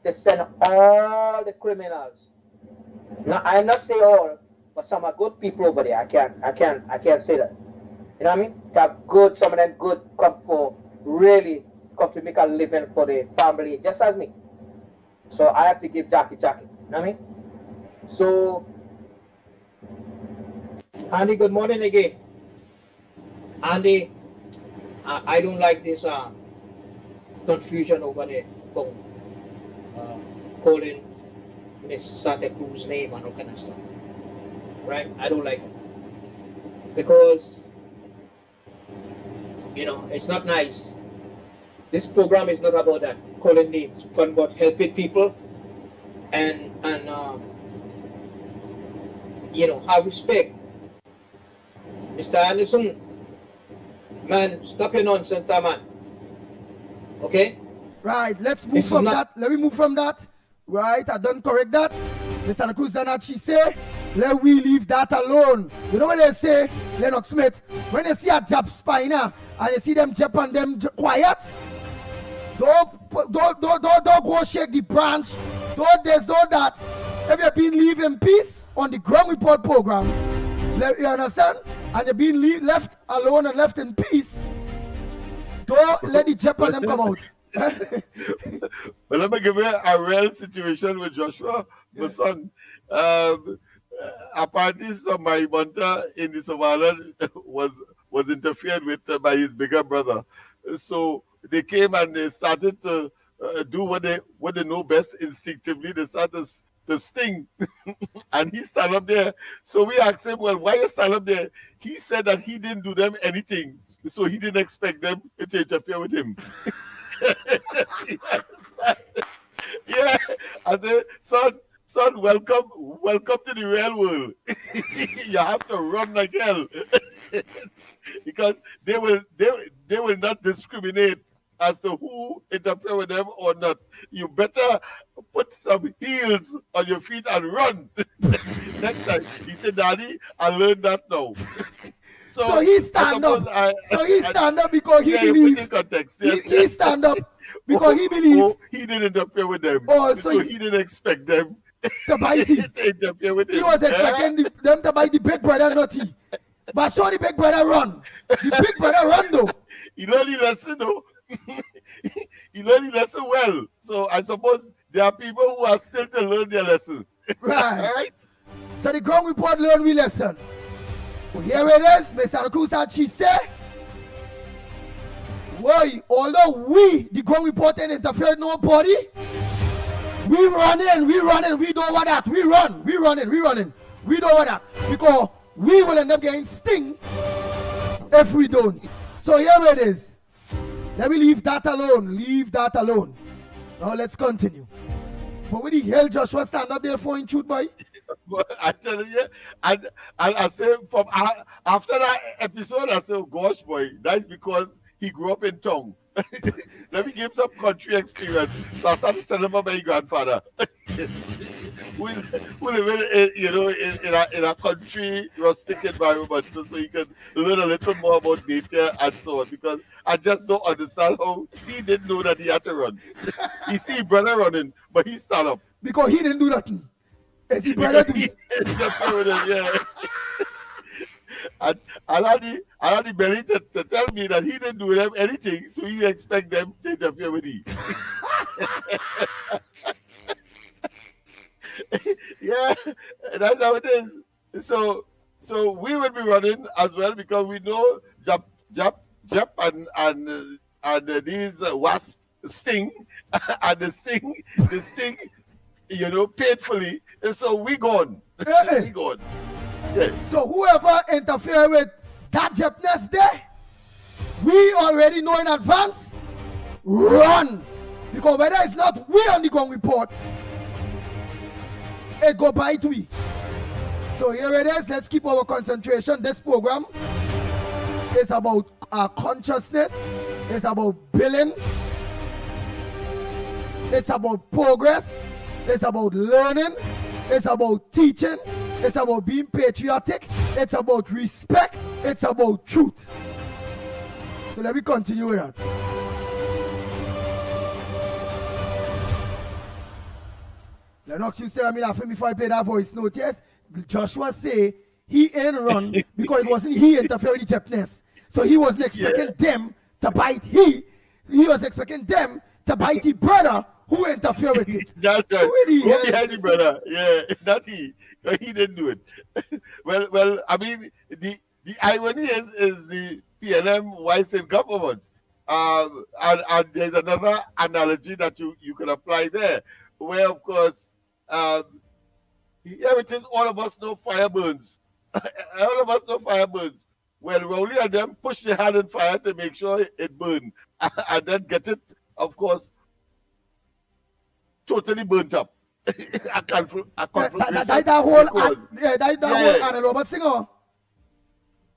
to send all the criminals. Now, I'm not saying all, but some are good people over there. I can't say that. You know what I mean? To have good, some of them good come for really come to make a living for the family, just as me. So I have to give Jackie. You know what I mean? So, Andy, good morning again. Andy, I don't like this confusion over the phone. Calling Miss Santa Cruz name and all kind of stuff. Right? I don't like it. Because, you know, it's not nice. This program is not about that, calling names. It's about helping people and you know, have respect. Mr. Anderson, man, stop your nonsense, man. Okay? Right, let's move from that. Let me move from that. Right, I don't correct that. The Santa Cruz done what she say. Let we leave that alone. You know what they say, Lennox Smith? When they see a jab spiner and they see them jump on them quiet, don't go shake the branch. Don't this, don't that. If you've been leave in peace on the ground report program, you understand? And you've been left alone and left in peace, don't let the jump on them come out. But let me give you a real situation with Joshua, my son. Apparently, some my bunter in the savannah was interfered with by his bigger brother. So they came and they started to do what they know best instinctively. They started to sting, and he stand up there. So we asked him, "Well, why you stand up there?" He said that he didn't do them anything, so he didn't expect them to interfere with him. Yeah, I said, son, welcome to the real world. You have to run like hell because they will not discriminate as to who interfere with them or not. You better put some heels on your feet and run. Next time, he said, "Daddy, I learned that now." So he stand up. He stand up because he believes. Yes, he stand up because he believes. He didn't interfere with them. Oh, so he didn't expect them to bite him. to interfere with him. He was expecting them to bite the big brother, not he. But so the big brother run. The big brother run though. He learned the lesson though. He learned the lesson well. So I suppose there are people who are still to learn their lesson. Right. All right. So the ground report learned we lesson. Here it is, Miss Santa Cruz had she say, "Why, although we, the ground report, ain't interfere with nobody, we running, we don't want that, we running. We don't want that, because we will end up getting sting if we don't." So here it is. Let me leave that alone. Now let's continue. But what the hell Joshua stand up there for in truth, boy? I tell you, and I say from after that episode, I say, "Oh gosh, boy, that's because he grew up in town." Let me give him some country experience. So I started telling him about my grandfather, who live in a country rustic environment, so he can learn a little more about nature and so on. Because I just don't understand how he didn't know that he had to run. He see his brother running, but he stand up because he didn't do nothing. Is he brother do it? Yeah. And I had the belly to tell me that he didn't do them anything, so he expect them to interfere with him. Yeah, that's how it is. So we will be running as well because we know Jap and these wasp sting and the sting, painfully. And so we gone. We gone. Yeah. So whoever interfere with that Japness there, we already know in advance, run. Because whether it's not we on the ground report, it go bite we. So here it is. Let's keep our concentration. This program is about our consciousness. It's about billing. It's about progress. It's about learning. It's about teaching. It's about being patriotic. It's about respect. It's about truth. So let me continue with that. Lennox, you say I'm laughing before I play that voice note. Yes, Joshua say he ain't run because it wasn't he interfere with the Japanese. So he wasn't expecting them to bite he was expecting them to bite the brother who interfere with it. That's right. Who Who behind the brother? Yeah, not he. He didn't do it. well, I mean, the irony is the PLM wise in government. And there's another analogy that you can apply there, where of course, here it is, all of us know fire burns. All of us know fire burns. Well, Rowley and them push their hand in fire to make sure it burn, and then get it, of course, totally burnt up. a conflagration. That whole Anna Robert singer.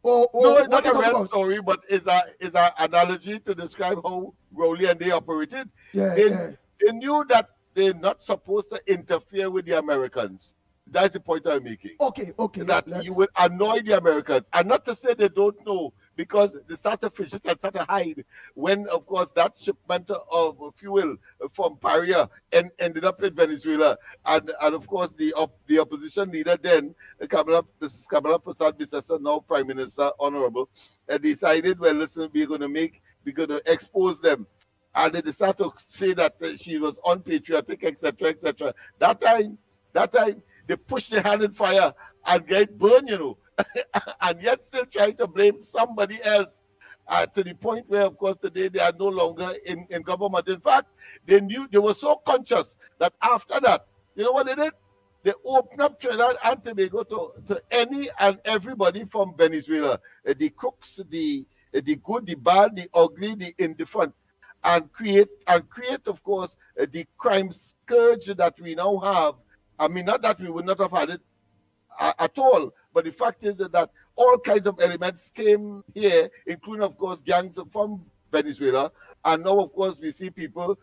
No, it's not a real story, but it's an analogy to describe how Rowley and they operated. They knew that they're not supposed to interfere with the Americans. That's the point I'm making. Okay. That you would annoy the Americans. And not to say they don't know, because they start to fidget and start to hide when, of course, that shipment of fuel from Paria ended up in Venezuela. And of course, the opposition leader then, Mrs. Kamala Prasad, now Prime Minister, Honorable, decided, well, listen, we're going to expose them. And they decided to say that she was unpatriotic, etc., etc. That time, they pushed their hand in fire and get burned, and yet still trying to blame somebody else, to the point where, of course, today they are no longer in government. In fact, they were so conscious that after that, you know what they did? They opened up Trinidad and Tobago to any and everybody from Venezuela, the crooks, the good, the bad, the ugly, the indifferent, and create, of course, the crime scourge that we now have. I mean, not that we would not have had it at all, but the fact is that all kinds of elements came here, including, of course, gangs from Venezuela. And now, of course, we see people,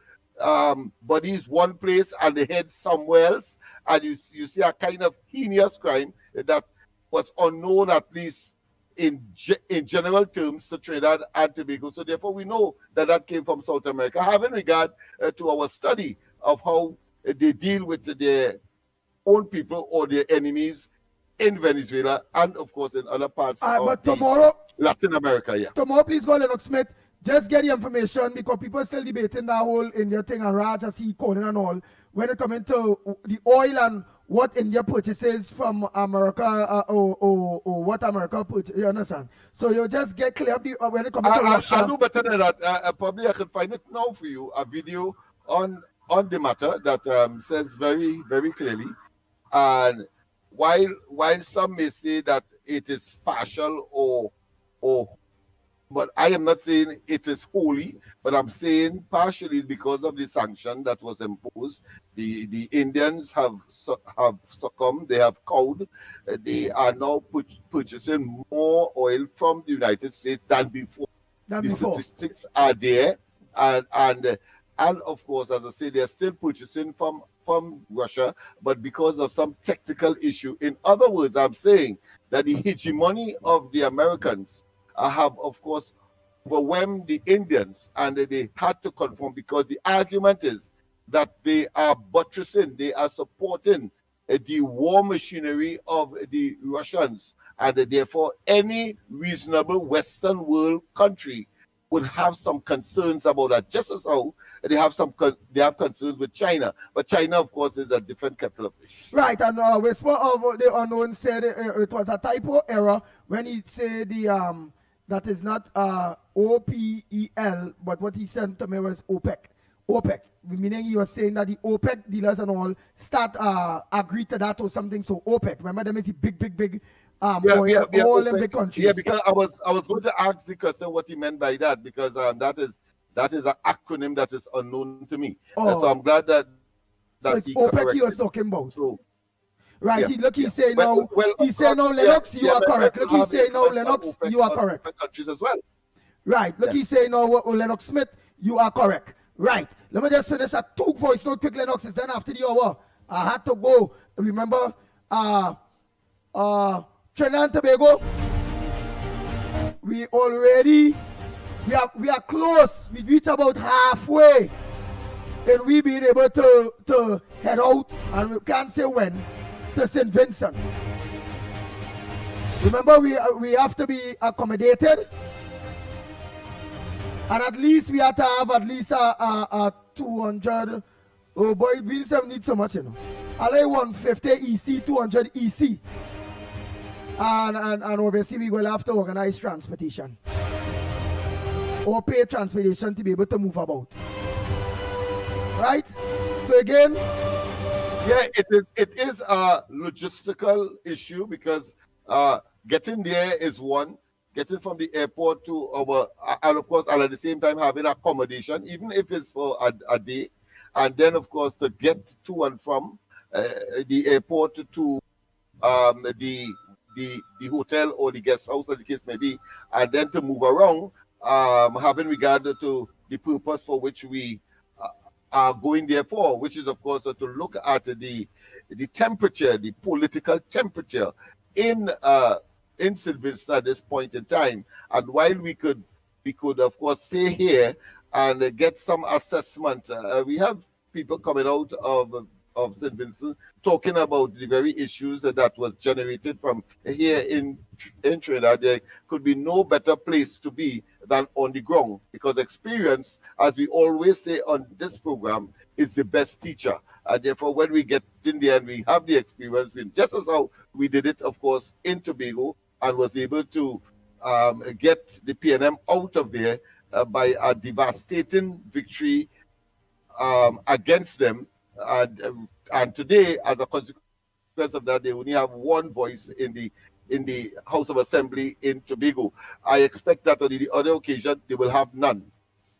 bodies one place and the head somewhere else. And you see a kind of heinous crime that was unknown, at least in general terms, to Trinidad and Tobago. So therefore, we know that came from South America, having regard to our study of how they deal with their own people or their enemies in Venezuela and, of course, in other parts of Latin America. Tomorrow, please go, Lennox Smith. Just get the information, because people are still debating that whole India thing, and Raj, I see calling and all. When it comes to the oil and what India purchases from America, or what America purchases, you understand? So you just get clear up when it comes to Russia. I'll do better than that. Probably I can find it now for you, a video on the matter that says very, very clearly. And while some may say that it is partial or but I am not saying it is wholly, but I'm saying partially because of the sanction that was imposed. The Indians have succumbed, they have cowed. They are now purchasing more oil from the United States than before. Statistics are there, and of course, as I say, they're still purchasing from Russia, but because of some technical issue. In other words, I'm saying that the hegemony of the Americans have, of course, overwhelmed the Indians, and they had to conform, because the argument is that they are buttressing, they are supporting the war machinery of the Russians, and therefore any reasonable Western world country would have some concerns about that, just as how they have concerns with China. But China, of course, is a different kettle of fish. Right, and Whisper of the Unknown said it was a typo error when he said that is not OPEL, but what he sent to me was OPEC. OPEC, meaning he was saying that the OPEC dealers and all agree to that or something. So OPEC, remember them is the big all in big countries. Yeah, because I was going to ask the question what he meant by that, because that That is an acronym that is unknown to me. Oh. So I'm glad that So it's he OPEC corrected. he was talking about. So, right, yeah, look, he's yeah. saying Well, now, well, he's saying now, yeah, Lennox, you yeah, are but correct. we'll Look, he's have saying now, influence on Lennox, OPEC you are on correct. OPEC countries as well. Right, look, Yeah. he's saying now, Lennox Smith, you are correct. Right, let me just finish a 2 voice note quick, Lennox, is done after the hour. I had to go, remember, Trinidad and Tobago, we are close, we reach about halfway, and we being able to head out, and we can't say when, to St. Vincent. Remember, we have to be accommodated, and at least we have to have at least a 200. Oh boy, we need so much, you know. I like 150 EC, 200 EC, and obviously we will have to organize transportation or pay transportation to be able to move about. Right? So again, yeah, it is a logistical issue because getting there is one, getting from the airport to our, and of course, and at the same time having accommodation, even if it's for a day, and then of course to get to and from the airport to the hotel or the guest house, as the case may be, and then to move around, having regard to the purpose for which we are going there for, which is of course to look at the temperature, the political temperature in St. Vincent at this point in time. And while we could of course stay here and get some assessment, we have people coming out of St. Vincent talking about the very issues that was generated from here in Trinidad. There could be no better place to be than on the ground, because experience, as we always say on this program, is the best teacher. And therefore, when we get in there and we have the experience, just as how we did it, of course, in Tobago, and was able to get the PNM out of there by a devastating victory against them. And today, as a consequence of that, they only have one voice in the House of Assembly in Tobago. I expect that on the other occasion, they will have none.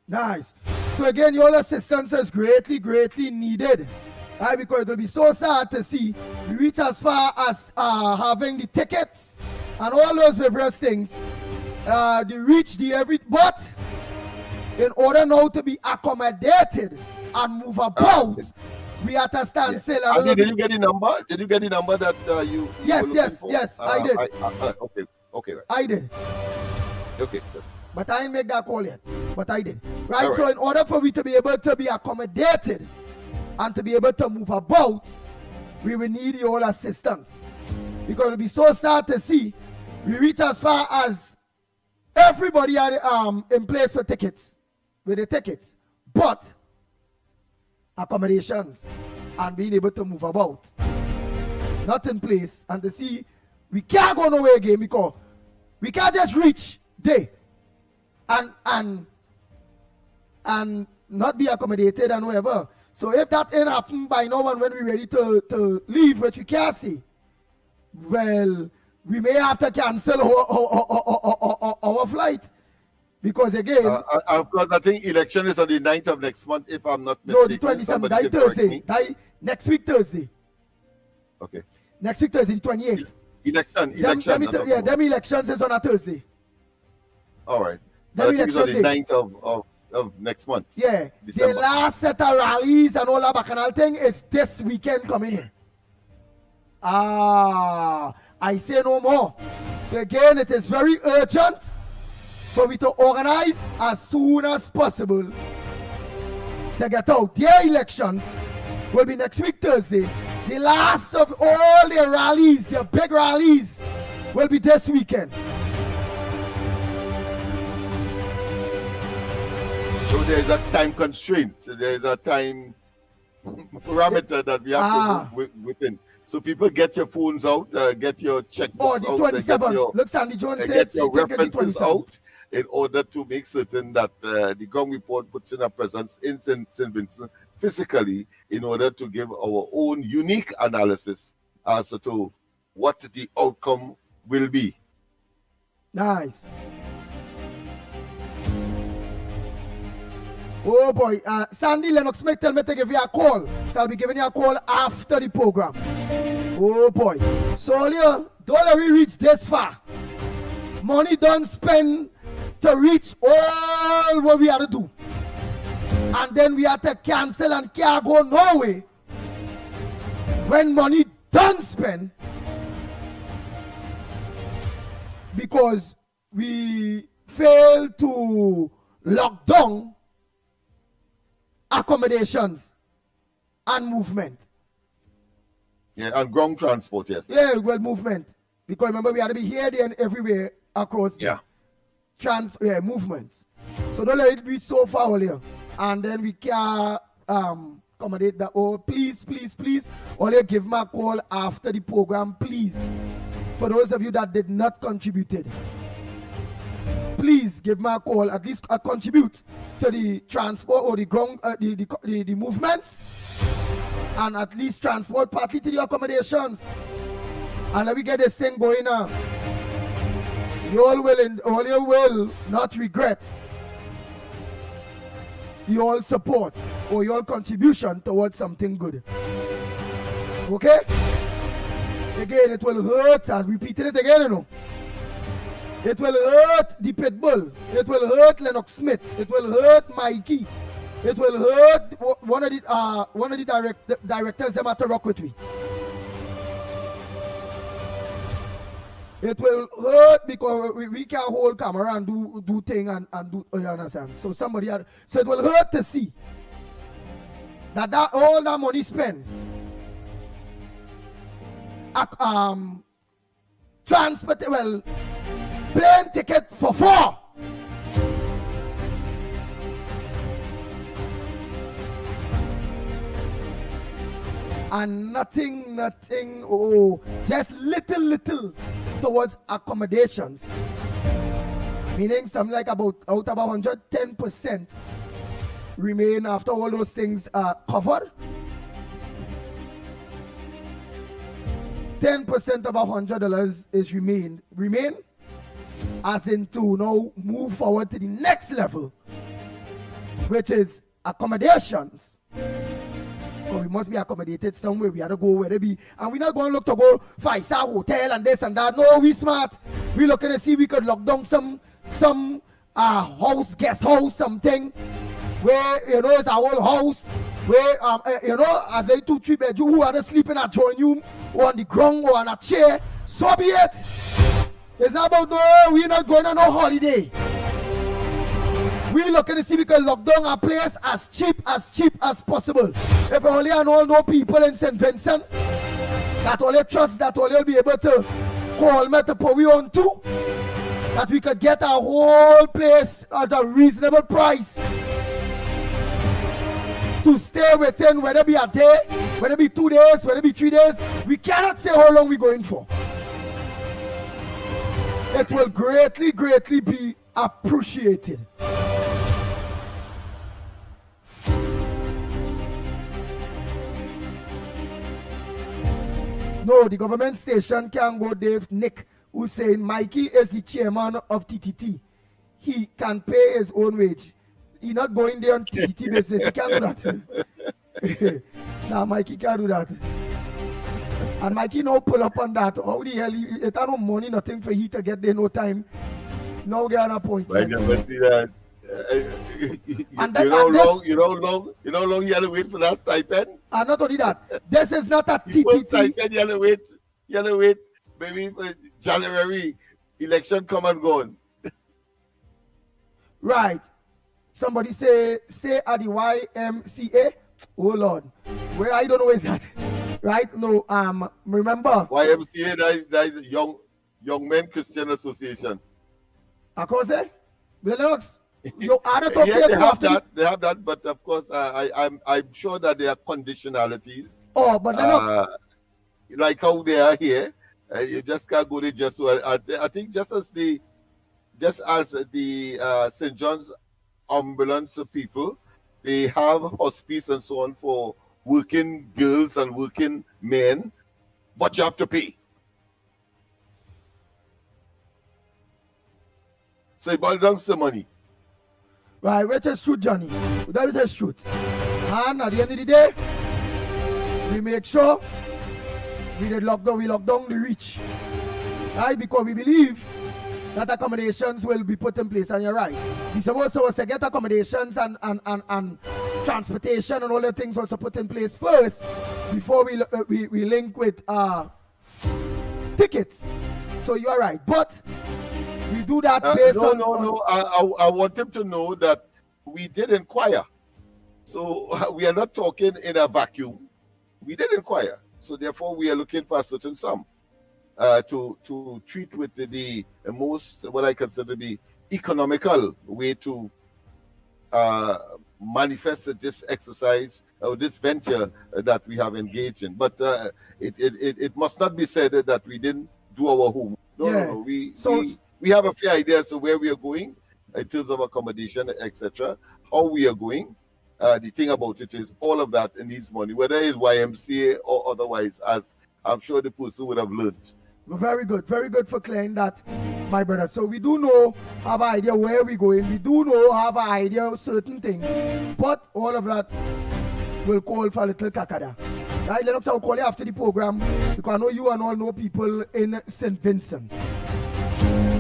Nice. So again, your assistance is greatly, greatly needed. Right, because it will be so sad to see we reach as far as having the tickets and all those various things. They reach the every, but in order now to be accommodated and move about, we have to stand still. Did you get the number? Did you get the number that you Yes, were yes, looking for? yes, I did. Okay, right. I did. Okay, good. But I didn't make that call yet. But I did. Right? All right. So in order for we to be able to be accommodated and to be able to move about, we will need your assistance. Because it will be so sad to see we reach as far as everybody are in place for tickets, with the tickets, but accommodations and being able to move about not in place, and to see we can't go nowhere again, because we can't just reach there and not be accommodated and whatever. So if that ain't happen by now, and when we're ready to leave, which we can't see, well, we may have to cancel our flight. Because again, of course, I think election is on the 9th of next month, if I'm not no, the mistaken. 27th, die Thursday, next week Thursday. Okay. Next week Thursday, the 28th. Election. Them elections is on a Thursday. All right. Them I think it's on the election 9th of next month. Yeah. December. The last set of rallies and all that bacchanal thing is this weekend coming in. I say no more. So again, it is very urgent for we to organize as soon as possible to get out. Their elections will be next week Thursday. The last of all their rallies, their big rallies, will be this weekend. So there's a time constraint. There's a time parameter that we have to go within. So people, get your phones out, get your checkbooks the out, 27th. Look, Sandy Jones said get your she can get the references 27th. out, in order to make certain that the ground report puts in a presence in St. Vincent physically, in order to give our own unique analysis as to what the outcome will be. Nice. Oh boy, Sandy Lennox Smith tell me to give you a call. So I'll be giving you a call after the program. Oh boy. So earlier, don't let me reach this far. Money done spend to reach all what we had to do. And then we had to cancel and can't go nowhere. When money done spend, because we failed to lock down accommodations and movement. Yeah, and ground transport, yes. Yeah, well, movement. Because remember, we had to be here, there, and everywhere across the movements. So don't let it reach so far earlier. And then we can accommodate that. Oh, please, please, please. Only give me a call after the program, please. For those of you that did not contributed, please give me a call. At least contribute to the transport or the ground, the movements, and at least transport partly to the accommodations. And let me get this thing going now. You all will not regret your support or your contribution towards something good. Okay? Again, it will hurt. I'm repeating it again, you know. It will hurt the Pitbull. It will hurt Lennox Smith. It will hurt Mikey. It will hurt one of the directors that matter rock with me. It will hurt because we can't hold camera and do thing and do, you understand? So so it will hurt to see that all that money spent transport, well, plane ticket for 4. And nothing, just little towards accommodations. Meaning something like out of 110% remain after all those things are covered. 10% of $100 is remain as in to now move forward to the next level, which is accommodations. So we must be accommodated somewhere. We have to go where they be. And we're not going to look to go 5-star hotel and this and that. No, we smart. We looking to see we could lock down some house, guest house, something where, you know, it's our whole house. Where, you know, are they 2-3 bedroom who are they sleeping at drawing room or on the ground or on a chair? So be it. It's not about, no, we're not going on no holiday. We looking to see we can lock down our place as cheap as possible. If only I know people in St. Vincent that only trust that only will be able to call me to put we on to, that we could get our whole place at a reasonable price to stay within, whether it be a day, whether it be 2 days, whether it be 3 days. We cannot say how long we're going for. It will greatly be appreciated. No, the government station can't go Dave Nick, who's saying Mikey is the chairman of TTT. He can pay his own wage. He's not going there on TTT business. He can't do that. Nah, Mikey can't do that. And Mikey now pull up on that. How the hell, it had no money, nothing for he to get there, no time. No get an appointment. I can see that. You know how long you had to wait for that stipend? And not only that, this is not a TTT. First stipend, you had to wait, maybe for January, election come and go. Right. Somebody say, stay at the YMCA. Oh Lord. Where I don't know where is that. Right? No, remember. YMCA, that is Young Men Christian Association. Of course, Lennox. They have that, but of course, I'm sure that there are conditionalities. Oh, but Lennox, like how they are here, you just can't go there just well. I think just as the St. John's ambulance people, they have hospice and so on for working girls and working men, but you have to pay. So it boils down to money. Right, which is truth, Johnny. That is truth. And at the end of the day, we make sure we lock down the reach. Right, because we believe that accommodations will be put in place, and you're right. We supposed to get accommodations and transportation and all the things also put in place first before we link with tickets. So you are right, but we do that based on... No. I want him to know that we did inquire. So we are not talking in a vacuum. We did inquire. So therefore, we are looking for a certain sum to treat with the most, what I consider to be economical way to manifest this exercise or this venture that we have engaged in. But it must not be said that we didn't do our home. No. We have a fair idea as to where we are going in terms of accommodation, etc. How we are going. The thing about it is all of that needs money, whether it's YMCA or otherwise, as I'm sure the person would have learned. Very good for clearing that, my brother. So we do know, have an idea where we're going. We do know, have an idea of certain things. But all of that will call for a little kakada. Right, Lennox, I'll call you after the program because I know you and all know people in St. Vincent.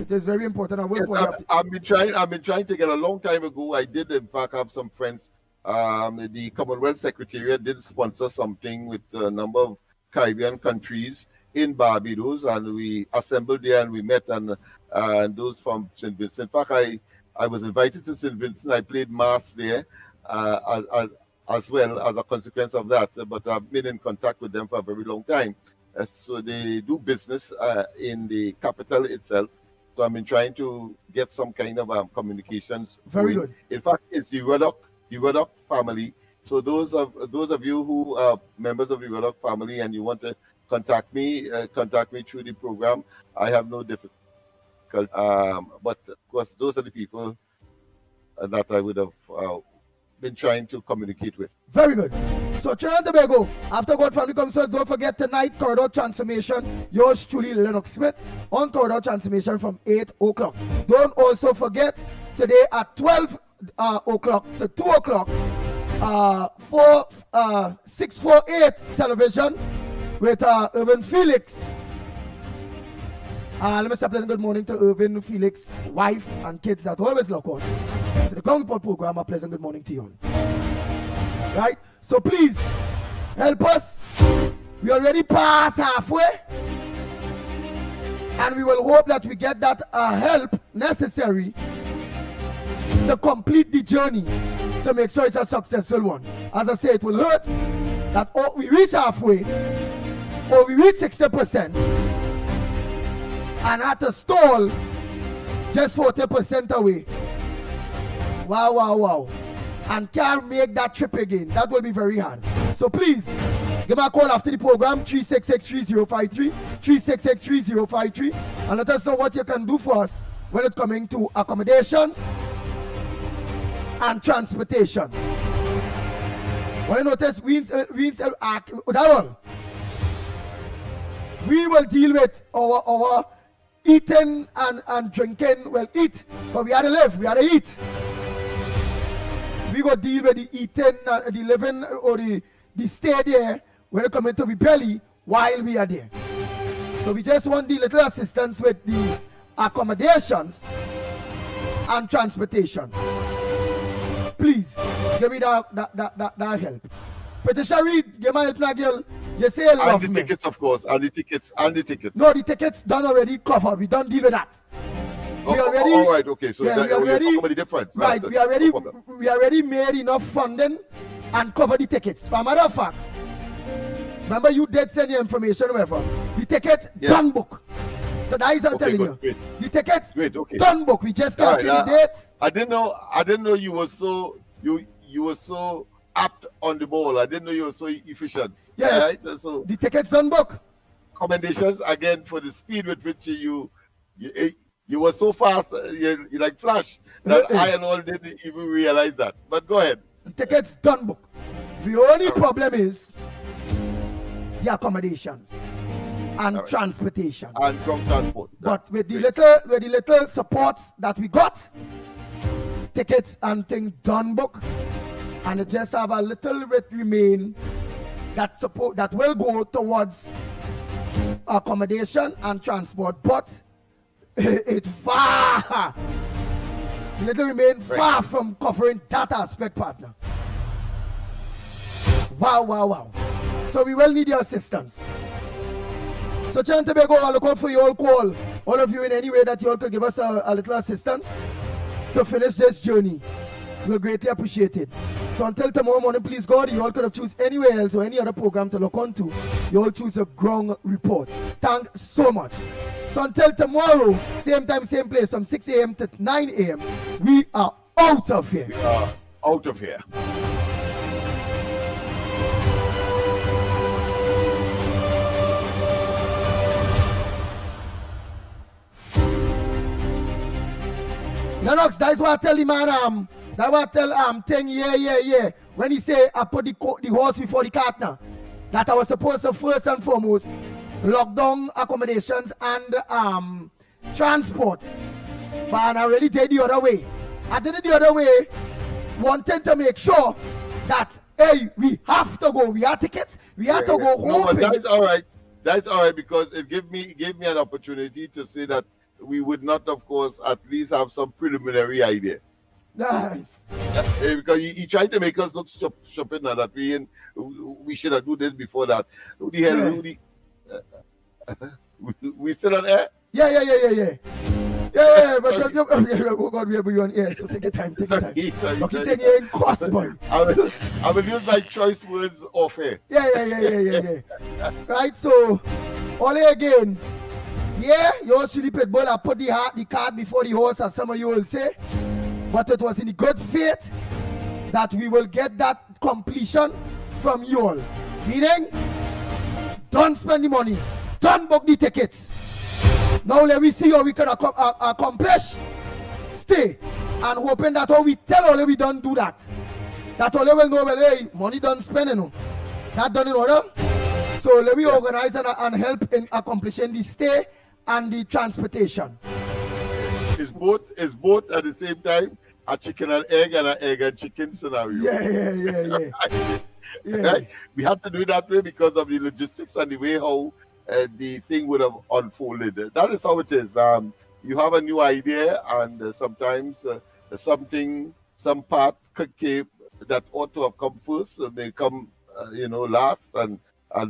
It is very important. I've been trying to get a long time ago. I did, in fact, have some friends. The Commonwealth Secretariat did sponsor something with a number of Caribbean countries in Barbados, and we assembled there and we met and those from St. Vincent. In fact, I was invited to St. Vincent. I played mass there as well as a consequence of that, but I've been in contact with them for a very long time. So they do business in the capital itself. So I've been trying to get some kind of communications. Very good. In fact, it's the Ruddock family. So those of you who are members of the Ruddock family and you want to contact me through the program. I have no difficulty. But of course, those are the people that I would have been trying to communicate with. Very good. So Trinidad and Tobago, after God Family Concerts, don't forget tonight, Corridor Transformation. Yours truly, Lennox Smith, on Corridor Transformation from 8 o'clock. Don't also forget today at 12 o'clock to 2 o'clock, 648 television with Irvin Felix. Let me say a pleasant good morning to Irvin Felix, wife and kids that always look on to the Ground Report program. A pleasant good morning to you. Right? So please help us. We already passed halfway, and we will hope that we get that help necessary to complete the journey to make sure it's a successful one. As I say, it will hurt that we reach halfway or we reach 60% and had to stall just 40% away. Wow. And can't make that trip again. That will be very hard. So please, give me a call after the program, 366-3053, 366-3053, and let us know what you can do for us when it's coming to accommodations and transportation. Well, you notice, we will deal with our eating and drinking. Well, eat, because we had to live, we had to eat. We go deal with the eating, the living, or the stay there when it comes to the belly while we are there. So we just want the little assistance with the accommodations and transportation. Please, give me that help. Patricia Reed, give my help now, girl. You say you love me. And the tickets, of course, and the tickets. No, the tickets done already covered. We don't deal with that. We already, all right, okay. So yeah, we already, the difference. Right, we already made enough funding and cover the tickets. For a matter of fact, remember you did send your information, whatever. The tickets done book. So that is what I'm telling you. Great. The tickets done book. We just can't see the date. I didn't know you were so apt on the ball. I didn't know you were so efficient. Yeah. Right? So the tickets done book. Commendations again for the speed with which you were so fast, you like flash, that I and all didn't even realize that. But go ahead. The tickets done book. The only problem is the accommodations and transportation. And ground transport. But with the little supports that we got, tickets and thing done book, and it just have a little bit remain that will go towards accommodation and transport, but it far little remain far from covering that aspect, partner. Wow. So we will need your assistance. So Trinidad and Tobago, I'll look out for your call. All of you in any way that you all could give us a little assistance to finish this journey. We'll greatly appreciate it. So until tomorrow morning, please God, you all could have choose anywhere else or any other program to look onto. You all choose a ground report. Thanks so much. So until tomorrow, same time, same place, from 6 a.m. to 9 a.m., we are out of here. We are out of here. Lennox, that's what I tell the man, that's what I tell thing, yeah. When he say I put the horse before the cart now, that I was supposed to first and foremost lock down accommodations and transport. But I really did the other way. I did it the other way, wanting to make sure that, hey, we have to go. We have tickets. We have to go home. No, but that is all right. That's all right, because it gave me an opportunity to say that we would not, of course, at least have some preliminary idea. Nice. Because he tried to make us look stupid now that we should have do this before that. Who the hell? We still on air? Yeah. Yeah, but oh God, we are on air, so take your time. Sorry. Okay, take your cost, boy. I will use my choice words off air. Yeah. Right, so, only again. Yeah, you sleep it, but I put the cart before the horse, as some of you will say. But it was in good faith that we will get that completion from you all. Meaning, don't spend the money, don't book the tickets. Now let me see how we can accomplish. Stay. And hoping that how we tell all we don't do that. That all will know, well, hey, money done spend, you know. That done in order. So let me organize and help in accomplishing the stay and the transportation. It's both at the same time a chicken and egg and chicken scenario. Yeah. Right? We have to do it that way because of the logistics and the way how the thing would have unfolded. That is how it is. You have a new idea, and sometimes some part that ought to have come first may come, last, and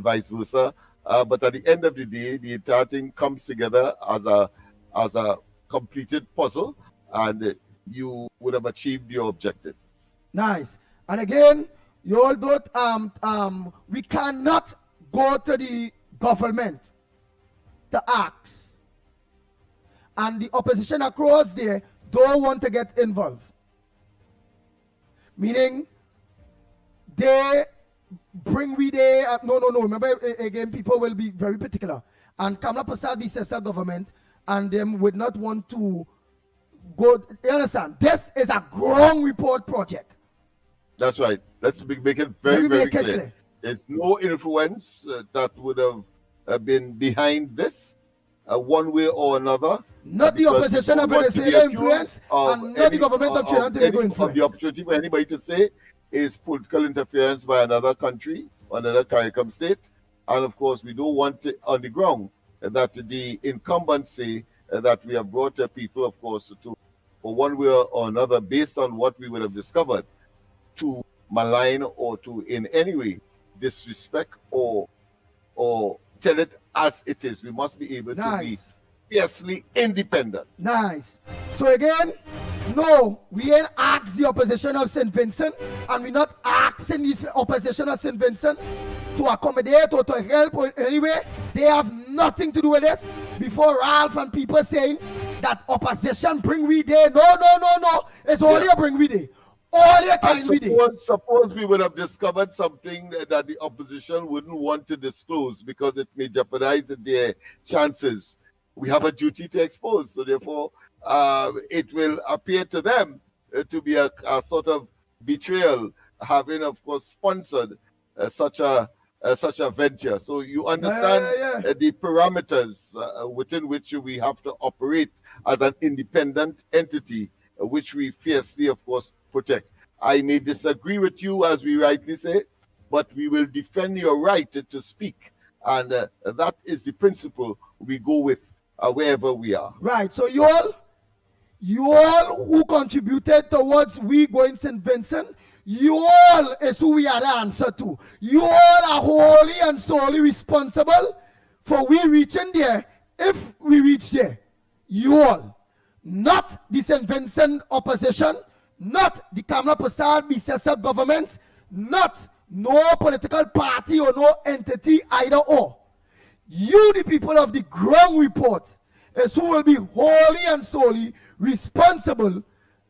vice versa. But at the end of the day, the entire thing comes together as a completed puzzle, and you would have achieved your objective. Nice. And again, you all don't we cannot go to the government to ask. And the opposition across there don't want to get involved. Meaning they bring we there. No. Remember, again, people will be very particular. And Kamala Prasad is a government, and them would not want to go. You understand? This is a ground report project. That's right. Let's make it very clear. There's no influence that would have been behind this, one way or another. Not the opposition of Venezuela influence, and not the government of Trinidad and Tobago influence. The opportunity for anybody to say is political interference by another country, another CARICOM state, and of course we don't want it on the ground that the incumbents say that we have brought people, of course, to, for one way or another, based on what we would have discovered, to malign or to in any way disrespect or tell it as it is. We must be able to be fiercely independent. Nice. So again, no, we ain't asked the opposition of St. Vincent, and we're not asking the opposition of St. Vincent to accommodate or to help or in any way. They have nothing to do with this. Before Ralph and people saying that opposition bring we there. No. It's only a bring we there. All your kind we there. Suppose we would have discovered something that the opposition wouldn't want to disclose because it may jeopardize their chances. We have a duty to expose. So therefore, it will appear to them to be a sort of betrayal, having, of course, sponsored such a venture. So you understand the parameters within which we have to operate as an independent entity which we fiercely, of course, protect. I may disagree with you, as we rightly say, but we will defend your right to speak. And that is the principle we go with wherever we are. Right. So you all who contributed towards we going St. Vincent, you all is who we are the answer to. You all are wholly and solely responsible for we reaching there if we reach there. You all. Not the St. Vincent opposition, not the Kamala Prasad BCSF government, not no political party or no entity either or. You, the people of the ground report, is who will be wholly and solely responsible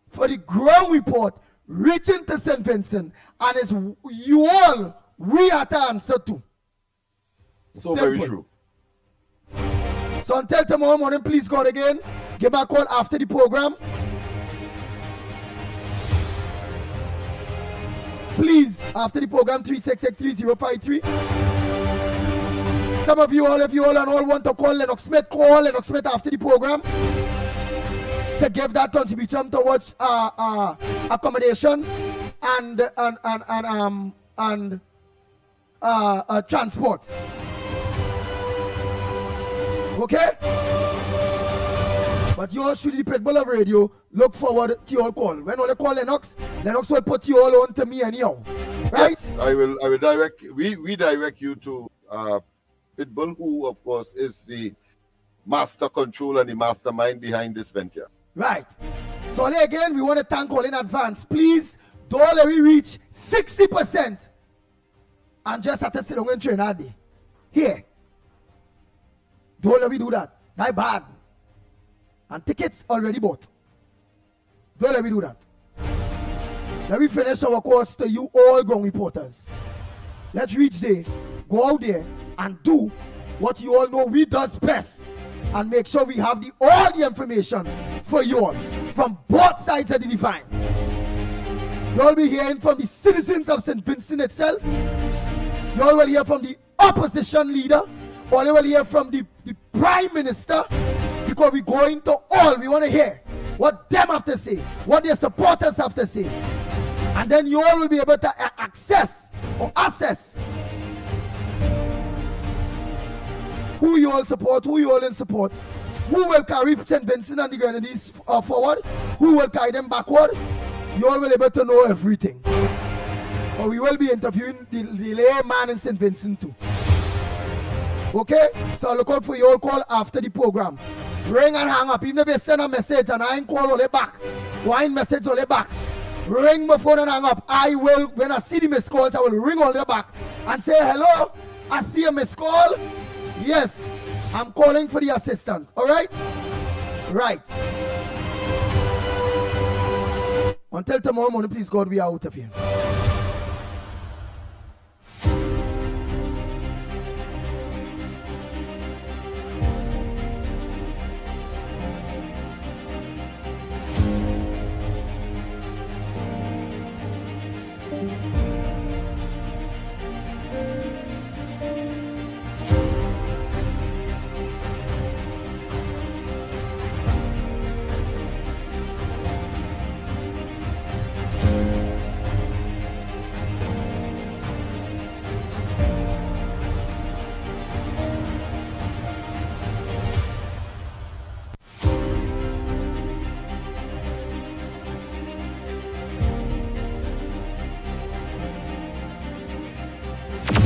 for the ground report reaching to St. Vincent, and it's you all we have to answer to. So Simple. very true. So until tomorrow morning, please God again. Give me a call after the program. Please, after the program, 3683053. Some of you all, if you all and all want to call Lennox Smith, call Lennox Smith after the program to give that contribution towards accommodations and transport. Okay? But you all should the Pitbull of Radio look forward to your call. When all call Lennox will put you all on to me anyhow. Right? Yes, I will direct we direct you to Pitbull, who of course is the master control and the mastermind behind this venture. Right. So again, we want to thank all in advance. Please don't let me reach 60% and just at a sit down and train all day. Here. Don't let me do that. That's bad. And tickets already bought. Don't let me do that. Let me finish our course to you all ground reporters. Let's reach there, go out there and do what you all know we does best and make sure we have all the information for you all from both sides of the divine. You'll be hearing from the citizens of St. Vincent itself. You all will hear from the opposition leader. Or you will hear from the Prime Minister, because we're going to all. We want to hear what them have to say, what their supporters have to say. And then you all will be able to access or assess who you all support, who you all in support, who will carry St. Vincent and the Grenadines forward, who will carry them backward. You all will be able to know everything. But we will be interviewing the layman in St. Vincent too. Okay? So look out for your call after the program. Ring and hang up. Even if you send a message and I ain't call all the back, or I ain't message all the back, ring my phone and hang up. I will, when I see the missed calls, I will ring all the back and say, hello, I see a missed call. Yes, I'm calling for the assistant. All right? Right. Until tomorrow morning, please God, we are out of here.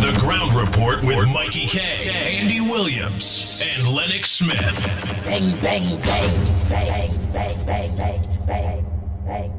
The Ground Report with Mikey K, Andy Williams, and Lennox Smith. Bang, bang, bang, bang, bang, bang, bang, bang, bang.